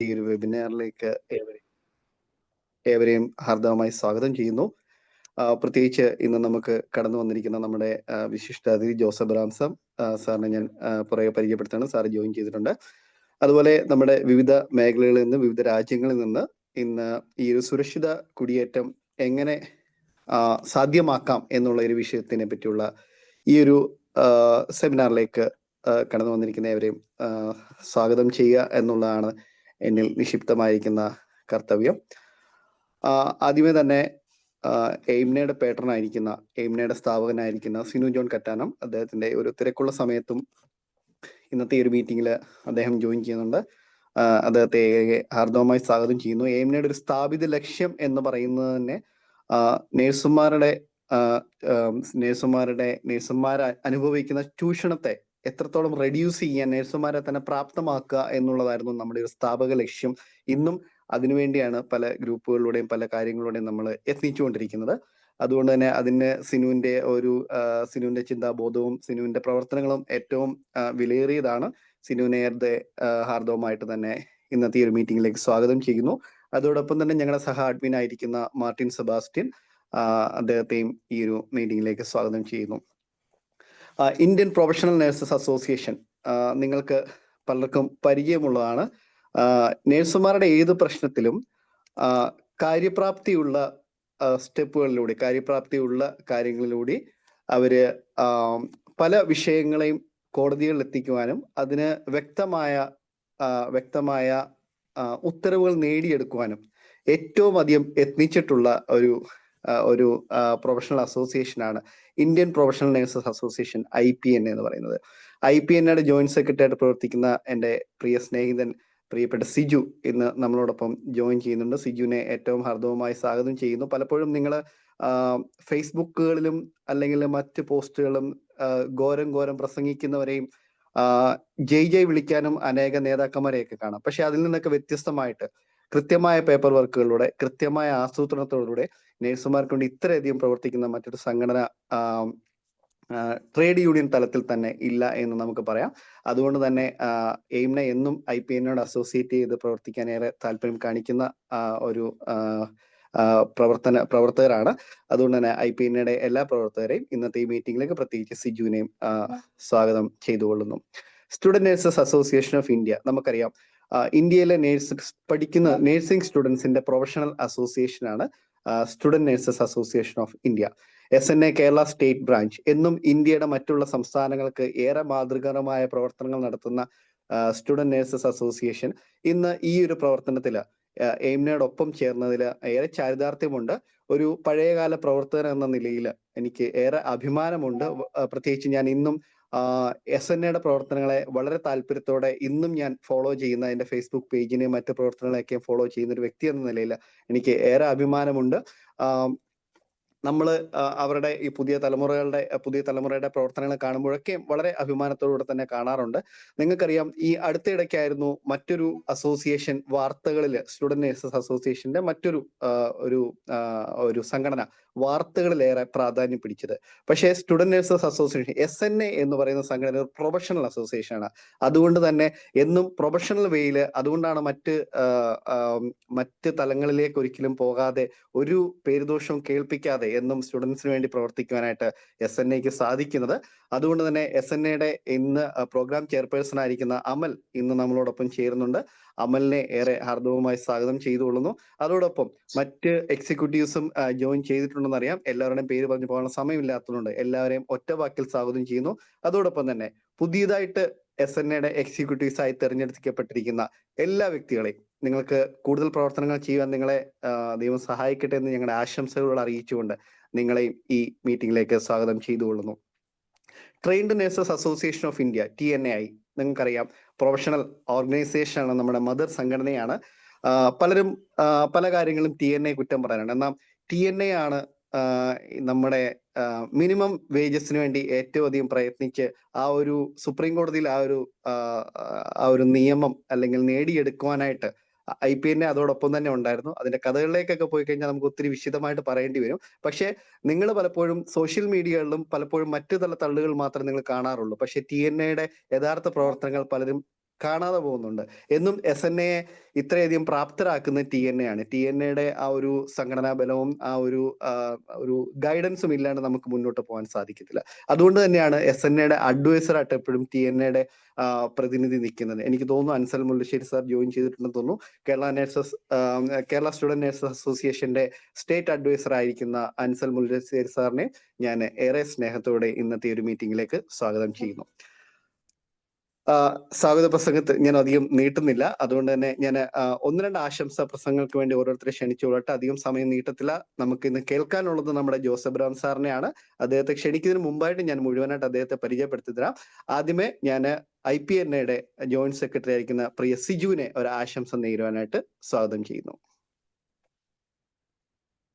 ഈ ഒരു വെബിനാറിലേക്ക് ഏവരെയും ഹാർദവമായി സ്വാഗതം ചെയ്യുന്നു. പ്രത്യേകിച്ച് ഇന്ന് നമുക്ക് കടന്നു വന്നിരിക്കുന്ന നമ്മുടെ വിശിഷ്ട അതിഥി ജോസഫ് അബ്രഹാം സാറിനെ ഞാൻ പുറകെ പരിചയപ്പെടുത്താണ്. സാർ ജോയിൻ ചെയ്തിട്ടുണ്ട്. അതുപോലെ നമ്മുടെ വിവിധ മേഖലകളിൽ നിന്ന്, വിവിധ രാജ്യങ്ങളിൽ നിന്ന് ഇന്ന് ഈ ഒരു സുരക്ഷിത കുടിയേറ്റം എങ്ങനെ സാധ്യമാക്കാം എന്നുള്ള ഒരു വിഷയത്തിനെ പറ്റിയുള്ള ഈ ഒരു സെമിനാറിലേക്ക് കടന്നു വന്നിരിക്കുന്ന ഏവരെയും സ്വാഗതം ചെയ്യുക എന്നുള്ളതാണ് എന്നിൽ നിക്ഷിപ്തമായിരിക്കുന്ന കർത്തവ്യം. ആദ്യമേ തന്നെ എയിംനയുടെ പേട്രനായിരിക്കുന്ന, എയിംനയുടെ സ്ഥാപകനായിരിക്കുന്ന സിനു ജോൺ കറ്റാനം, അദ്ദേഹത്തിന്റെ ഒരു തിരക്കുള്ള സമയത്തും ഇന്നത്തെ ഈ ഒരു മീറ്റിംഗിൽ അദ്ദേഹം ജോയിൻ ചെയ്യുന്നുണ്ട്. അദ്ദേഹത്തെ ഹാർദവമായി സ്വാഗതം ചെയ്യുന്നു. എയിംനയുടെ ഒരു സ്ഥാപിത ലക്ഷ്യം എന്ന് പറയുന്നത് തന്നെ നേഴ്സുമാർ അനുഭവിക്കുന്ന ചൂഷണത്തെ എത്രത്തോളം റെഡ്യൂസ് ചെയ്യാൻ, നേഴ്സുമാരെ തന്നെ പ്രാപ്തമാക്കുക എന്നുള്ളതായിരുന്നു നമ്മുടെ ഒരു സ്ഥാപക ലക്ഷ്യം. ഇന്നും അതിനുവേണ്ടിയാണ് പല ഗ്രൂപ്പുകളിലൂടെയും പല കാര്യങ്ങളിലൂടെയും നമ്മൾ എത്തിച്ചുകൊണ്ടിരിക്കുന്നത്. അതുകൊണ്ട് തന്നെ അതിന് സിനുവിന്റെ ചിന്താബോധവും സിനുവിന്റെ പ്രവർത്തനങ്ങളും ഏറ്റവും വിലയേറിയതാണ്. സിനുവിനെ ഹാർദവമായിട്ട് തന്നെ ഇന്നത്തെ ഈ ഒരു മീറ്റിംഗിലേക്ക് സ്വാഗതം ചെയ്യുന്നു. അതോടൊപ്പം തന്നെ ഞങ്ങളുടെ സഹ അഡ്മിൻ ആയിരിക്കുന്ന മാർട്ടിൻ സെബാസ്റ്റ്യൻ, അദ്ദേഹത്തെയും ഈ ഒരു മീറ്റിംഗിലേക്ക് സ്വാഗതം ചെയ്യുന്നു. ഇന്ത്യൻ പ്രൊഫഷണൽ നഴ്സസ് അസോസിയേഷൻ നിങ്ങൾക്ക് പലർക്കും പരിചയമുള്ളതാണ്. നേഴ്സുമാരുടെ ഏത് പ്രശ്നത്തിലും കാര്യപ്രാപ്തിയുള്ള സ്റ്റെപ്പുകളിലൂടെ, കാര്യപ്രാപ്തിയുള്ള കാര്യങ്ങളിലൂടെ അവര് പല വിഷയങ്ങളെയും കോടതികളിൽ എത്തിക്കുവാനും അതിന് വ്യക്തമായ ഉത്തരവുകൾ നേടിയെടുക്കുവാനും ഏറ്റവും അധികം യത്നിച്ചിട്ടുള്ള ഒരു പ്രൊഫഷണൽ അസോസിയേഷനാണ് Indian professional nurses association, IPN എന്ന് പറയുന്നത്. IPNയുടെ ജോയിന്റ് സെക്രട്ടറി ആയിട്ട് പ്രവർത്തിക്കുന്ന എൻ്റെ പ്രിയ സ്നേഹിതൻ പ്രിയപ്പെട്ട സിജു ഇന്ന് നമ്മളോടൊപ്പം ജോയിൻ ചെയ്യുന്നുണ്ട്. സിജുവിനെ ഏറ്റവും ഹാർദവമായി സ്വാഗതം ചെയ്യുന്നു. പലപ്പോഴും നിങ്ങൾ ഫേസ്ബുക്കുകളിലും അല്ലെങ്കിൽ മറ്റ് പോസ്റ്റുകളും ഘോരം പ്രസംഗിക്കുന്നവരെയും ജയ് വിളിക്കാനും അനേക നേതാക്കന്മാരെയൊക്കെ കാണാം. പക്ഷെ അതിൽ നിന്നൊക്കെ വ്യത്യസ്തമായിട്ട് കൃത്യമായ പേപ്പർ വർക്കുകളിലൂടെ, കൃത്യമായ ആസൂത്രണത്തോടുകൂടെ നേഴ്സുമാർക്ക് വേണ്ടി ഇത്രയധികം പ്രവർത്തിക്കുന്ന മറ്റൊരു സംഘടന ട്രേഡ് യൂണിയൻ തലത്തിൽ തന്നെ ഇല്ല എന്ന് നമുക്ക് പറയാം. അതുകൊണ്ട് തന്നെ എയിംനെ എന്നും IPNയോട് അസോസിയേറ്റ് ചെയ്ത് പ്രവർത്തിക്കാൻ ഏറെ താല്പര്യം കാണിക്കുന്ന ഒരു പ്രവർത്തകരാണ്. അതുകൊണ്ട് തന്നെ IPNയുടെ എല്ലാ പ്രവർത്തകരെയും ഇന്നത്തെ ഈ മീറ്റിംഗിലേക്ക്, പ്രത്യേകിച്ച് സിജുവിനെയും സ്വാഗതം ചെയ്തുകൊള്ളുന്നു. Student nurses association of India, നമുക്കറിയാം ഇന്ത്യയിലെ നേഴ്സിംഗ് സ്റ്റുഡൻസിന്റെ പ്രൊഫഷണൽ അസോസിയേഷൻ ആണ് student nurses association of India. SNA Kerala state branch എന്നും ഇന്ത്യയുടെ മറ്റുള്ള സംസ്ഥാനങ്ങൾക്ക് ഏറെ മാതൃകരമായ പ്രവർത്തനങ്ങൾ നടത്തുന്ന സ്റ്റുഡന്റ് നഴ്സസ് അസോസിയേഷൻ ഇന്ന് ഈ ഒരു പ്രവർത്തനത്തിൽ എയിംനയോടൊപ്പം ചേർന്നതിൽ ഏറെ ചാരിതാർത്ഥ്യമുണ്ട്. ഒരു പഴയകാല പ്രവർത്തകൻ എന്ന നിലയിൽ എനിക്ക് ഏറെ അഭിമാനമുണ്ട്. പ്രത്യേകിച്ച് ഞാൻ ഇന്നും SNAയുടെ പ്രവർത്തനങ്ങളെ വളരെ താല്പര്യത്തോടെ ഇന്നും ഞാൻ ഫോളോ ചെയ്യുന്ന, എൻ്റെ ഫേസ്ബുക്ക് പേജിനെയും മറ്റ് പ്രവർത്തനങ്ങളെയൊക്കെ ഫോളോ ചെയ്യുന്ന ഒരു വ്യക്തി എന്ന നിലയിൽ എനിക്ക് ഏറെ അഭിമാനമുണ്ട്. നമ്മൾ അവരുടെ ഈ പുതിയ തലമുറയുടെ പ്രവർത്തനങ്ങൾ കാണുമ്പോഴൊക്കെ വളരെ അഭിമാനത്തോടുകൂടെ തന്നെ കാണാറുണ്ട്. നിങ്ങൾക്കറിയാം, ഈ അടുത്തിടയ്ക്കായിരുന്നു മറ്റൊരു അസോസിയേഷൻ വാർത്തകളിൽ, സ്റ്റുഡന്റ് നഴ്സസ് അസോസിയേഷന്റെ മറ്റൊരു ഒരു സംഘടന വാർത്തകളിലേറെ പ്രാധാന്യം പിടിച്ചത്. പക്ഷേ സ്റ്റുഡന്റ് നഴ്സസ് അസോസിയേഷൻ SNA എന്ന് പറയുന്ന സംഘടന ഒരു പ്രൊഫഷണൽ അസോസിയേഷൻ ആണ്. അതുകൊണ്ട് തന്നെ എന്നും പ്രൊഫഷണൽ വേയിൽ, അതുകൊണ്ടാണ് മറ്റ് തലങ്ങളിലേക്ക് ഒരിക്കലും പോകാതെ, ഒരു പേരുദോഷവും കേൾപ്പിക്കാതെ എന്നും സ്റ്റുഡൻസിന് വേണ്ടി പ്രവർത്തിക്കുവാനായിട്ട് SNAക്ക് സാധിക്കുന്നത്. അതുകൊണ്ട് തന്നെ SNAയുടെ ഇന്ന് പ്രോഗ്രാം ചെയർപേഴ്സൺ ആയിരിക്കുന്ന അമൽ ഇന്ന് നമ്മളോടൊപ്പം ചേരുന്നുണ്ട്. അമലിനെ ഏറെ ഹാർദവമായി സ്വാഗതം ചെയ്തുകൊള്ളുന്നു. അതോടൊപ്പം മറ്റ് എക്സിക്യൂട്ടീവ്സും ജോയിൻ ചെയ്തിട്ടുണ്ടെന്നറിയാം. എല്ലാവരുടെയും പേര് പറഞ്ഞു പോകാനുള്ള സമയമില്ലാത്തതുകൊണ്ട് എല്ലാവരെയും ഒറ്റ വാക്കിൽ സ്വാഗതം ചെയ്യുന്നു. അതോടൊപ്പം തന്നെ പുതിയതായിട്ട് SNAയുടെ എക്സിക്യൂട്ടീവ്സ് ആയി തിരഞ്ഞെടുക്കപ്പെട്ടിരിക്കുന്ന എല്ലാ വ്യക്തികളെയും, നിങ്ങൾക്ക് കൂടുതൽ പ്രവർത്തനങ്ങൾ ചെയ്യുവാൻ നിങ്ങളെ ദൈവം സഹായിക്കട്ടെ എന്ന് ഞങ്ങളുടെ ആശംസകൾ അറിയിച്ചുകൊണ്ട് നിങ്ങളെയും ഈ മീറ്റിംഗിലേക്ക് സ്വാഗതം ചെയ്തുകൊള്ളുന്നു. Trained nurses association of India, TNAI, നിങ്ങൾക്കറിയാം പ്രൊഫഷണൽ ഓർഗനൈസേഷൻ ആണ്, നമ്മുടെ മദർ സംഘടനയാണ്. പലരും പല കാര്യങ്ങളും TNA കുറ്റം പറയാനുണ്ട്. എന്നാൽ TNA ആണ് നമ്മുടെ മിനിമം വേജസിന് വേണ്ടി ഏറ്റവും അധികം പ്രയത്നിച്ച് ആ ഒരു സുപ്രീം കോടതിയിൽ ആ ഒരു നിയമം അല്ലെങ്കിൽ നേടിയെടുക്കുവാനായിട്ട് IPN അതോടൊപ്പം തന്നെ ഉണ്ടായിരുന്നു. അതിന്റെ കഥകളിലേക്കൊക്കെ പോയി കഴിഞ്ഞാൽ നമുക്ക് ഒത്തിരി വിശദമായിട്ട് പറയേണ്ടി വരും. പക്ഷെ നിങ്ങൾ പലപ്പോഴും സോഷ്യൽ മീഡിയകളിലും പലപ്പോഴും മറ്റു തല തള്ളുകൾ മാത്രമേ നിങ്ങൾ കാണാറുള്ളൂ. പക്ഷെ TNAയുടെ യഥാർത്ഥ പ്രവർത്തനങ്ങൾ പലരും കാണാതെ പോകുന്നുണ്ട്. എന്നും SNA ഇത്രയധികം പ്രാപ്തരാക്കുന്ന TNA ആണ്. TNAയുടെ ആ ഒരു സംഘടനാ ബലവും ആ ഒരു ഗൈഡൻസും ഇല്ലാണ്ട് നമുക്ക് മുന്നോട്ട് പോകാൻ സാധിക്കത്തില്ല. അതുകൊണ്ട് തന്നെയാണ് SNAയുടെ അഡ്വൈസർ ആയിട്ട് എപ്പോഴും TNAയുടെ പ്രതിനിധി നിൽക്കുന്നത്. എനിക്ക് തോന്നുന്നു അൻസൽ മുല്ലശ്ശേരി സാർ ജോയിൻ ചെയ്തിട്ടുണ്ടെന്ന് തോന്നുന്നു. കേരള സ്റ്റുഡന്റ് നഴ്സസ് അസോസിയേഷന്റെ സ്റ്റേറ്റ് അഡ്വൈസർ ആയിരിക്കുന്ന അൻസൽ മുല്ലശ്ശേരി സാറിനെ ഞാൻ ഏറെ സ്നേഹത്തോടെ ഇന്നത്തെ ഒരു മീറ്റിംഗിലേക്ക് സ്വാഗതം ചെയ്യുന്നു. സ്വാഗത പ്രസംഗത്ത് ഞാൻ അധികം നീട്ടുന്നില്ല. അതുകൊണ്ട് തന്നെ ഞാൻ 1-2 ആശംസാ പ്രസംഗങ്ങൾക്ക് വേണ്ടി ഓരോരുത്തരെ ക്ഷണിച്ചുകൊള്ളട്ടെ. അധികം സമയം നീട്ടത്തില്ല. നമുക്ക് ഇന്ന് കേൾക്കാനുള്ളത് നമ്മുടെ ജോസ് എബ്രഹാം സാറിനെയാണ്. അദ്ദേഹത്തെ ക്ഷണിക്കുന്നതിന് മുമ്പായിട്ട് ഞാൻ മുഴുവനായിട്ട് അദ്ദേഹത്തെ പരിചയപ്പെടുത്തി തരാം. ആദ്യമേ ഞാൻ IPNAയുടെ ജോയിന്റ് സെക്രട്ടറി ആയിരിക്കുന്ന പ്രിയ സിജുവിനെ ഒരു ആശംസ നേരുവാനായിട്ട് സ്വാഗതം ചെയ്യുന്നു.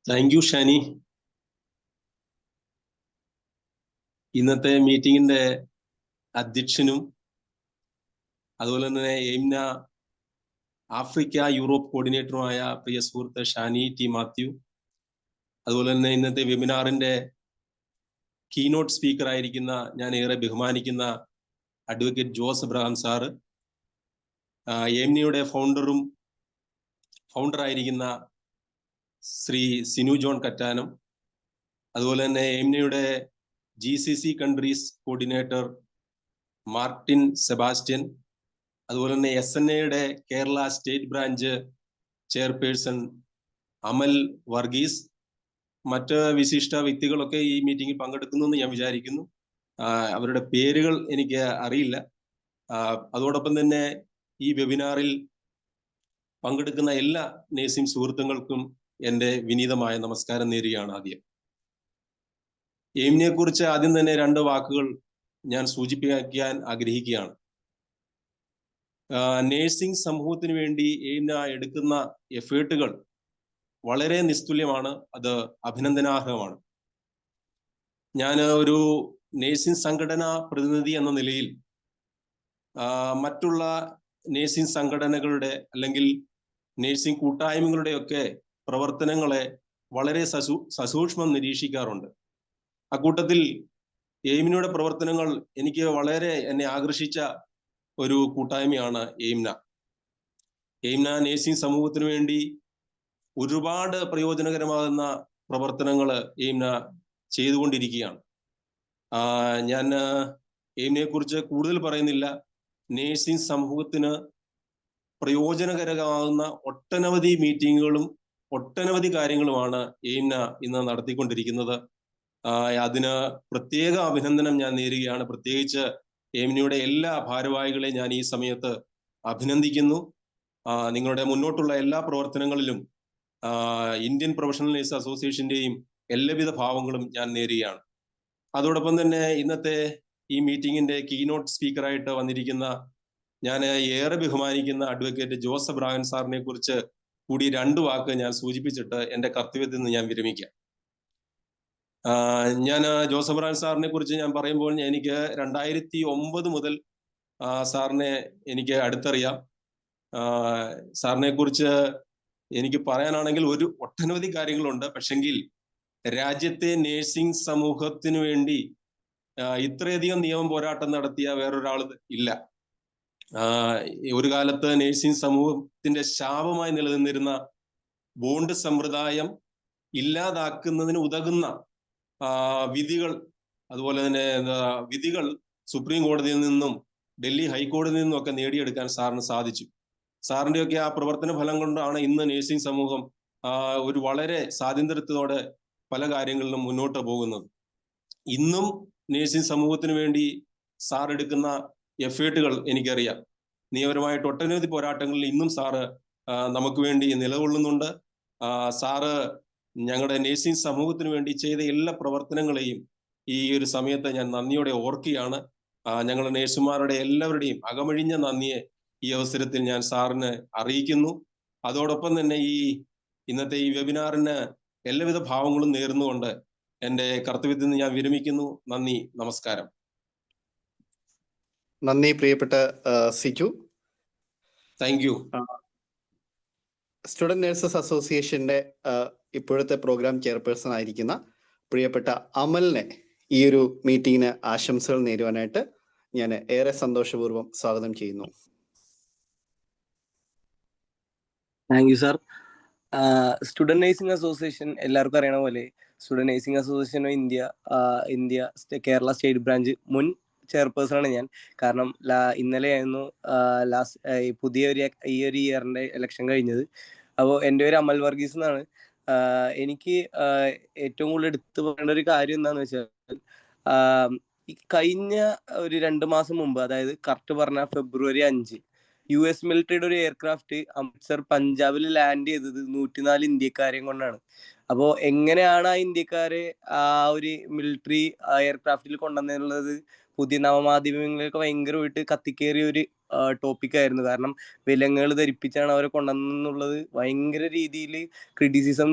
Thank you Shani. ഇന്നത്തെ മീറ്റിംഗിന്റെ അധ്യക്ഷനും അതുപോലെ തന്നെ എയിംന ആഫ്രിക്ക യൂറോപ്പ് കോർഡിനേറ്ററുമായ പ്രിയ സുഹൃത്ത് ഷാനി ടി മാത്യു, അതുപോലെ തന്നെ ഇന്നത്തെ വെബിനാറിന്റെ കീനോട്ട് സ്പീക്കർ ആയിരിക്കുന്ന ഞാൻ ഏറെ ബഹുമാനിക്കുന്ന അഡ്വക്കേറ്റ് ജോസ് എബ്രഹാം സാറ്, എയിംനയുടെ ഫൗണ്ടറായിരിക്കുന്ന ശ്രീ സിനു ജോൺ കറ്റാനം, അതുപോലെ തന്നെ എയിംനയുടെ GCC countries coordinator Martin Sebastian, അതുപോലെ തന്നെ SNAയുടെ Kerala state branch chairperson Amal Varghese, മറ്റ് വിശിഷ്ട വ്യക്തികളൊക്കെ ഈ മീറ്റിംഗിൽ പങ്കെടുക്കുന്നു എന്ന് ഞാൻ വിചാരിക്കുന്നു. അവരുടെ പേരുകൾ എനിക്ക് അറിയില്ല. അതോടൊപ്പം തന്നെ ഈ വെബിനാറിൽ പങ്കെടുക്കുന്ന എല്ലാ നേഴ്സിംഗ് സുഹൃത്തുക്കൾക്കും എൻ്റെ വിനീതമായ നമസ്കാരം നേരുകയാണ്. ആദ്യം എയിംനെ കുറിച്ച് ആദ്യം തന്നെ 2 വാക്കുകൾ ഞാൻ സൂചിപ്പിക്കാൻ ആഗ്രഹിക്കുകയാണ്. നേഴ്സിംഗ് സമൂഹത്തിന് വേണ്ടി എയിംന എടുക്കുന്ന എഫേർട്ടുകൾ വളരെ നിസ്തുല്യമാണ്. അത് അഭിനന്ദനാർഹമാണ്. ഞാൻ ഒരു നേഴ്സിംഗ് സംഘടനാ പ്രതിനിധി എന്ന നിലയിൽ മറ്റുള്ള നേഴ്സിംഗ് സംഘടനകളുടെ അല്ലെങ്കിൽ നേഴ്സിംഗ് കൂട്ടായ്മകളുടെയൊക്കെ പ്രവർത്തനങ്ങളെ വളരെ സസൂക്ഷ്മം നിരീക്ഷിക്കാറുണ്ട്. അക്കൂട്ടത്തിൽ എയിംനയുടെ പ്രവർത്തനങ്ങൾ എനിക്ക് വളരെ എന്നെ ആകർഷിച്ച ഒരു കൂട്ടായ്മയാണ് എയിംന. എയിംന നേഴ്സിംഗ് സമൂഹത്തിന് വേണ്ടി ഒരുപാട് പ്രയോജനകരമാകുന്ന പ്രവർത്തനങ്ങൾ എയിംന ചെയ്തുകൊണ്ടിരിക്കുകയാണ്. ഞാൻ എയിംനെ കുറിച്ച് കൂടുതൽ പറയുന്നില്ല. നേഴ്സിംഗ് സമൂഹത്തിന് പ്രയോജനകരമാകുന്ന ഒട്ടനവധി മീറ്റിങ്ങുകളും ഒട്ടനവധി കാര്യങ്ങളുമാണ് എയിംന ഇന്ന് നടത്തിക്കൊണ്ടിരിക്കുന്നത്. അതിന് പ്രത്യേക അഭിനന്ദനം ഞാൻ നേരുകയാണ്. പ്രത്യേകിച്ച് എയിംനയുടെ എല്ലാ ഭാരവാഹികളെ ഞാൻ ഈ സമയത്ത് അഭിനന്ദിക്കുന്നു. നിങ്ങളുടെ മുന്നോട്ടുള്ള എല്ലാ പ്രവർത്തനങ്ങളിലും ഇന്ത്യൻ പ്രൊഫഷണൽ നേഴ്സ് അസോസിയേഷന്റെയും എല്ലാവിധ ഭാവങ്ങളും ഞാൻ നേരുകയാണ്. അതോടൊപ്പം തന്നെ ഇന്നത്തെ ഈ മീറ്റിംഗിന്റെ കീനോട്ട് സ്പീക്കറായിട്ട് വന്നിരിക്കുന്ന ഞാൻ ഏറെ ബഹുമാനിക്കുന്ന അഡ്വക്കേറ്റ് ജോസ് എബ്രഹാം സാറിനെ കുറിച്ച് കൂടി 2 വാക്ക് ഞാൻ സൂചിപ്പിച്ചിട്ട് എൻ്റെ കർത്തവ്യത്തിൽ നിന്ന് ഞാൻ വിരമിക്കാം. ഞാൻ ജോസ് എബ്രഹാം സാറിനെ കുറിച്ച് ഞാൻ പറയുമ്പോൾ എനിക്ക് 2009 മുതൽ സാറിനെ എനിക്ക് അടുത്തറിയാം. സാറിനെ കുറിച്ച് എനിക്ക് പറയാനാണെങ്കിൽ ഒട്ടനവധി കാര്യങ്ങളുണ്ട്. പക്ഷെങ്കിൽ രാജ്യത്തെ നേഴ്സിംഗ് സമൂഹത്തിന് വേണ്ടി ഇത്രയധികം നിയമ പോരാട്ടം നടത്തിയ വേറൊരാൾ ഇല്ല. ഒരു കാലത്ത് നേഴ്സിംഗ് സമൂഹത്തിന്റെ ശാപമായി നിലനിന്നിരുന്ന ബോണ്ട് സമ്പ്രദായം ഇല്ലാതാക്കുന്നതിന് ഉതകുന്ന വിധികൾ, അതുപോലെ തന്നെ വിധികൾ സുപ്രീം കോടതിയിൽ നിന്നും ഡൽഹി ഹൈക്കോടതിയിൽ നിന്നും ഒക്കെ നേടിയെടുക്കാൻ സാറിന് സാധിച്ചു. സാറിന്റെയൊക്കെ ആ പ്രവർത്തന ഫലം കൊണ്ടാണ് ഇന്ന് നേഴ്സിംഗ് സമൂഹം ഒരു വളരെ സ്വാതന്ത്ര്യത്തോടെ പല കാര്യങ്ങളിലും മുന്നോട്ട് പോകുന്നത്. ഇന്നും നേഴ്സിംഗ് സമൂഹത്തിന് വേണ്ടി സാർ എടുക്കുന്ന എഫേർട്ടുകൾ എനിക്കറിയാം. നിയമപരമായിട്ട് ഒട്ടനവധി പോരാട്ടങ്ങളിൽ ഇന്നും സാറ് നമുക്ക് വേണ്ടി നിലകൊള്ളുന്നുണ്ട്. സാറ് ഞങ്ങളുടെ നേഴ്സിംഗ് സമൂഹത്തിന് വേണ്ടി ചെയ്ത എല്ലാ പ്രവർത്തനങ്ങളെയും ഈ ഒരു സമയത്ത് ഞാൻ നന്ദിയോടെ ഓർക്കുകയാണ്. ഞങ്ങളുടെ നേഴ്സുമാരുടെ എല്ലാവരുടെയും അകമഴിഞ്ഞ നന്ദിയെ ഈ അവസരത്തിൽ ഞാൻ സാറിന് അറിയിക്കുന്നു. അതോടൊപ്പം തന്നെ ഇന്നത്തെ ഈ വെബിനാറിന് എല്ലാവിധ ഭാവങ്ങളും നേർന്നുകൊണ്ട് എൻ്റെ കർത്തവ്യത്തിൽ നിന്ന് ഞാൻ വിരമിക്കുന്നു. നന്ദി, നമസ്കാരം. നന്ദി പ്രിയപ്പെട്ട Siju. Thank you. Student nurses അസോസിയേഷന്റെ ഇപ്പോഴത്തെ പ്രോഗ്രാം ചെയർപേഴ്സൺ ആയിരിക്കുന്ന പ്രിയപ്പെട്ട അമലിനെ ഈ ഒരു മീറ്റിങ്ങിന് ആശംസകൾ നേരുവാനായിട്ട് ഞാൻ ഏറെ സന്തോഷപൂർവ്വം സ്വാഗതം ചെയ്യുന്നു. Thank you sir. Student nursing association എല്ലാവർക്കും അറിയണ പോലെ student nursing association of India Kerala state branch മുൻ ചെയർപേഴ്സണാണ് ഞാൻ. കാരണം ഇന്നലെയായിരുന്നു ഈ ഒരു ഇയറിന്റെ ഇലക്ഷൻ കഴിഞ്ഞത്. അപ്പോൾ എൻ്റെ പേര് അമൽ വർഗീസ് എന്നാണ്. എനിക്ക് ഏറ്റവും കൂടുതൽ എടുത്തു പറയേണ്ട ഒരു കാര്യം എന്താണെന്ന് വെച്ചാൽ, ഈ കഴിഞ്ഞ ഒരു 2 മാസം മുമ്പ്, അതായത് കറക്റ്റ് പറഞ്ഞ ഫെബ്രുവരി 5, US മിലിറ്ററിയുടെ ഒരു എയർക്രാഫ്റ്റ് അമൃത്സർ പഞ്ചാബിൽ ലാൻഡ് ചെയ്തത് 104 ഇന്ത്യക്കാരെയും കൊണ്ടാണ്. അപ്പോൾ എങ്ങനെയാണ് ആ ഇന്ത്യക്കാരെ ആ ഒരു മിലിറ്ററി എയർക്രാഫ്റ്റിൽ കൊണ്ടുവന്നുള്ളത് പുതിയ നവമാധ്യമങ്ങളിലൊക്കെ ഭയങ്കരമായിട്ട് കത്തിക്കേറിയ ഒരു ടോപ്പിക് ആയിരുന്നു. കാരണം വിലങ്ങുകൾ ധരിപ്പിച്ചാണ് അവരെ കൊണ്ടുവന്നുള്ളത് ഭയങ്കര രീതിയിൽ ക്രിറ്റിസിസം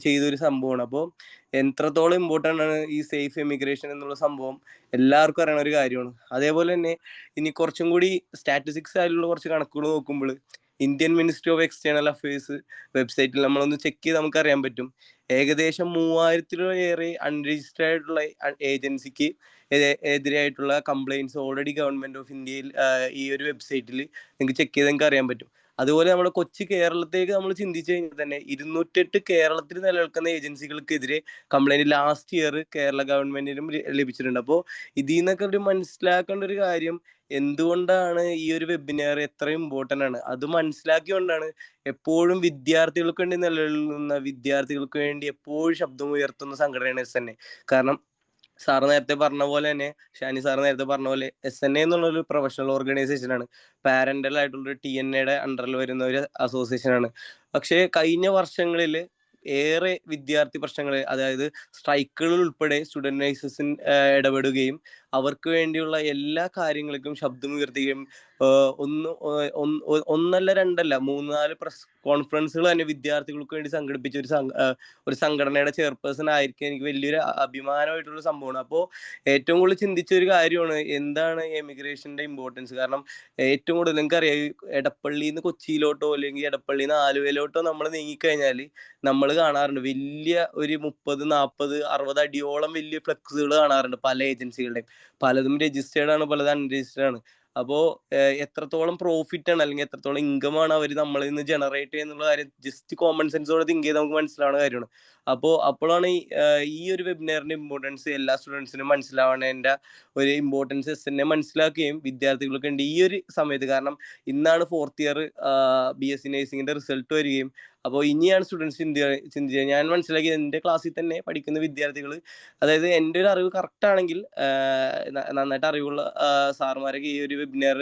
ചെയ്തൊരു സംഭവമാണ്. അപ്പോൾ എത്രത്തോളം ഇമ്പോർട്ടൻ്റ് ആണ് ഈ സേഫ് എമിഗ്രേഷൻ എന്നുള്ള സംഭവം എല്ലാവർക്കും അറിയണ ഒരു കാര്യമാണ്. അതേപോലെ തന്നെ ഇനി കുറച്ചും കൂടി സ്റ്റാറ്റിസ്റ്റിക്സ് ആയിട്ടുള്ള കുറച്ച് കണക്കുകൾ നോക്കുമ്പോൾ Indian ministry of external affairs വെബ്സൈറ്റിൽ നമ്മളൊന്ന് ചെക്ക് ചെയ്ത് നമുക്കറിയാൻ പറ്റും, ഏകദേശം 3000-ലേറെ അൺരജിസ്റ്റേർഡ് ആയിട്ടുള്ള ഏജൻസിക്ക് എതിരായിട്ടുള്ള കംപ്ലൈൻറ്റ്സ് ഓൾറെഡി ഗവൺമെന്റ് ഓഫ് ഇന്ത്യയിൽ ഈ ഒരു വെബ്സൈറ്റിൽ നിങ്ങൾക്ക് ചെക്ക് ചെയ്ത് നിങ്ങൾക്ക് അറിയാൻ പറ്റും. അതുപോലെ നമ്മുടെ കൊച്ചു കേരളത്തേക്ക് നമ്മൾ ചിന്തിച്ചു കഴിഞ്ഞാൽ തന്നെ 208 കേരളത്തിൽ നിലനിൽക്കുന്ന ഏജൻസികൾക്കെതിരെ കംപ്ലൈന്റ് ലാസ്റ്റ് ഇയർ കേരള ഗവൺമെന്റിനും ലഭിച്ചിട്ടുണ്ട്. അപ്പോൾ ഇതിൽ നിന്നൊക്കെ ഒരു മനസ്സിലാക്കേണ്ട ഒരു കാര്യം, എന്തുകൊണ്ടാണ് ഈ ഒരു വെബിനാർ എത്രയും ഇമ്പോർട്ടൻ്റ് ആണ്. അത് മനസ്സിലാക്കിക്കൊണ്ടാണ് എപ്പോഴും വിദ്യാർത്ഥികൾക്ക് വേണ്ടി നിലനിൽക്കുന്ന, വിദ്യാർത്ഥികൾക്ക് വേണ്ടി എപ്പോഴും ശബ്ദം ഉയർത്തുന്ന സംഘടനയാണ് SNA. കാരണം സാറ് നേരത്തെ പറഞ്ഞ പോലെ തന്നെ, ഷാനി സാറ് നേരത്തെ പറഞ്ഞ പോലെ, SNA എന്നുള്ളൊരു പ്രൊഫഷണൽ ഓർഗനൈസേഷൻ ആണ്. പാരന്റൽ ആയിട്ടുള്ള TNAയുടെ അണ്ടറിൽ വരുന്ന ഒരു അസോസിയേഷൻ ആണ്. പക്ഷേ കഴിഞ്ഞ വർഷങ്ങളിൽ ഏറെ വിദ്യാർത്ഥി പ്രശ്നങ്ങൾ, അതായത് സ്ട്രൈക്കുകൾ ഉൾപ്പെടെ സ്റ്റുഡന്റ് നഴ്സസിൻ ഇടപെടുകയും അവർക്ക് വേണ്ടിയുള്ള എല്ലാ കാര്യങ്ങൾക്കും ശബ്ദമുയർത്തുകയും ഒന്നല്ല രണ്ടല്ല 3-4 പ്രസ് കോൺഫറൻസുകൾ തന്നെ വിദ്യാർത്ഥികൾക്ക് വേണ്ടി സംഘടിപ്പിച്ച ഒരു സംഘടനയുടെ ചെയർപേഴ്സൺ ആയിരിക്കും എനിക്ക് വലിയൊരു അഭിമാനമായിട്ടുള്ള സംഭവമാണ്. അപ്പോൾ ഏറ്റവും കൂടുതൽ ചിന്തിച്ച ഒരു കാര്യമാണ് എന്താണ് എമിഗ്രേഷന്റെ ഇമ്പോർട്ടൻസ്. കാരണം ഏറ്റവും കൂടുതൽ നിങ്ങൾക്കറിയാം, എടപ്പള്ളിയിൽ നിന്ന് കൊച്ചിയിലോട്ടോ അല്ലെങ്കിൽ എടപ്പള്ളിയിൽ നിന്ന് ആലുവയിലോട്ടോ നമ്മൾ നീങ്ങിക്കഴിഞ്ഞാൽ നമ്മൾ കാണാറുണ്ട് വലിയ ഒരു 30, 40, 60 അടിയോളം വലിയ ഫ്ലെക്സുകൾ കാണാറുണ്ട് പല ഏജൻസികളുടെയും. പലതും രജിസ്റ്റേർഡ് ആണ്, പലതും അൺരജിസ്റ്റേർഡ് ആണ്. അപ്പോൾ എത്രത്തോളം പ്രോഫിറ്റ് ആണ് അല്ലെങ്കിൽ എത്രത്തോളം ഇൻകം ആണ് അവർ നമ്മളിൽ നിന്ന് ജനറേറ്റ് ചെയ്യുന്നുള്ള കാര്യം ജസ്റ്റ് കോമൺ സെൻസോടെ തിങ്ക് ചെയ്ത് നമുക്ക് മനസ്സിലാവുന്ന കാര്യമാണ്. അപ്പോഴാണ് ഈ ഒരു വെബിനാറിന്റെ ഇമ്പോർട്ടൻസ് എല്ലാ സ്റ്റുഡൻസിനും മനസ്സിലാവേണ്ട ഒരു ഇമ്പോർട്ടൻസ് SNA മനസ്സിലാക്കുകയും വിദ്യാർത്ഥികൾക്ക് ഉണ്ട് ഈ ഒരു സമയത്ത്. കാരണം ഇന്നാണ് 4th ഇയർ BSc നഴ്സിംഗിന്റെ റിസൾട്ട് വരികയും അപ്പോൾ ഇനിയാണ് സ്റ്റുഡൻസ് ചിന്തിക്കുക. ഞാൻ മനസ്സിലാക്കിയത് എൻ്റെ ക്ലാസ്സിൽ തന്നെ പഠിക്കുന്ന വിദ്യാർത്ഥികൾ, അതായത് എൻ്റെ ഒരു അറിവ് കറക്റ്റ് ആണെങ്കിൽ നന്നായിട്ട് അറിവുള്ള സാറുമാരൊക്കെ ഈ ഒരു വെബിനാർ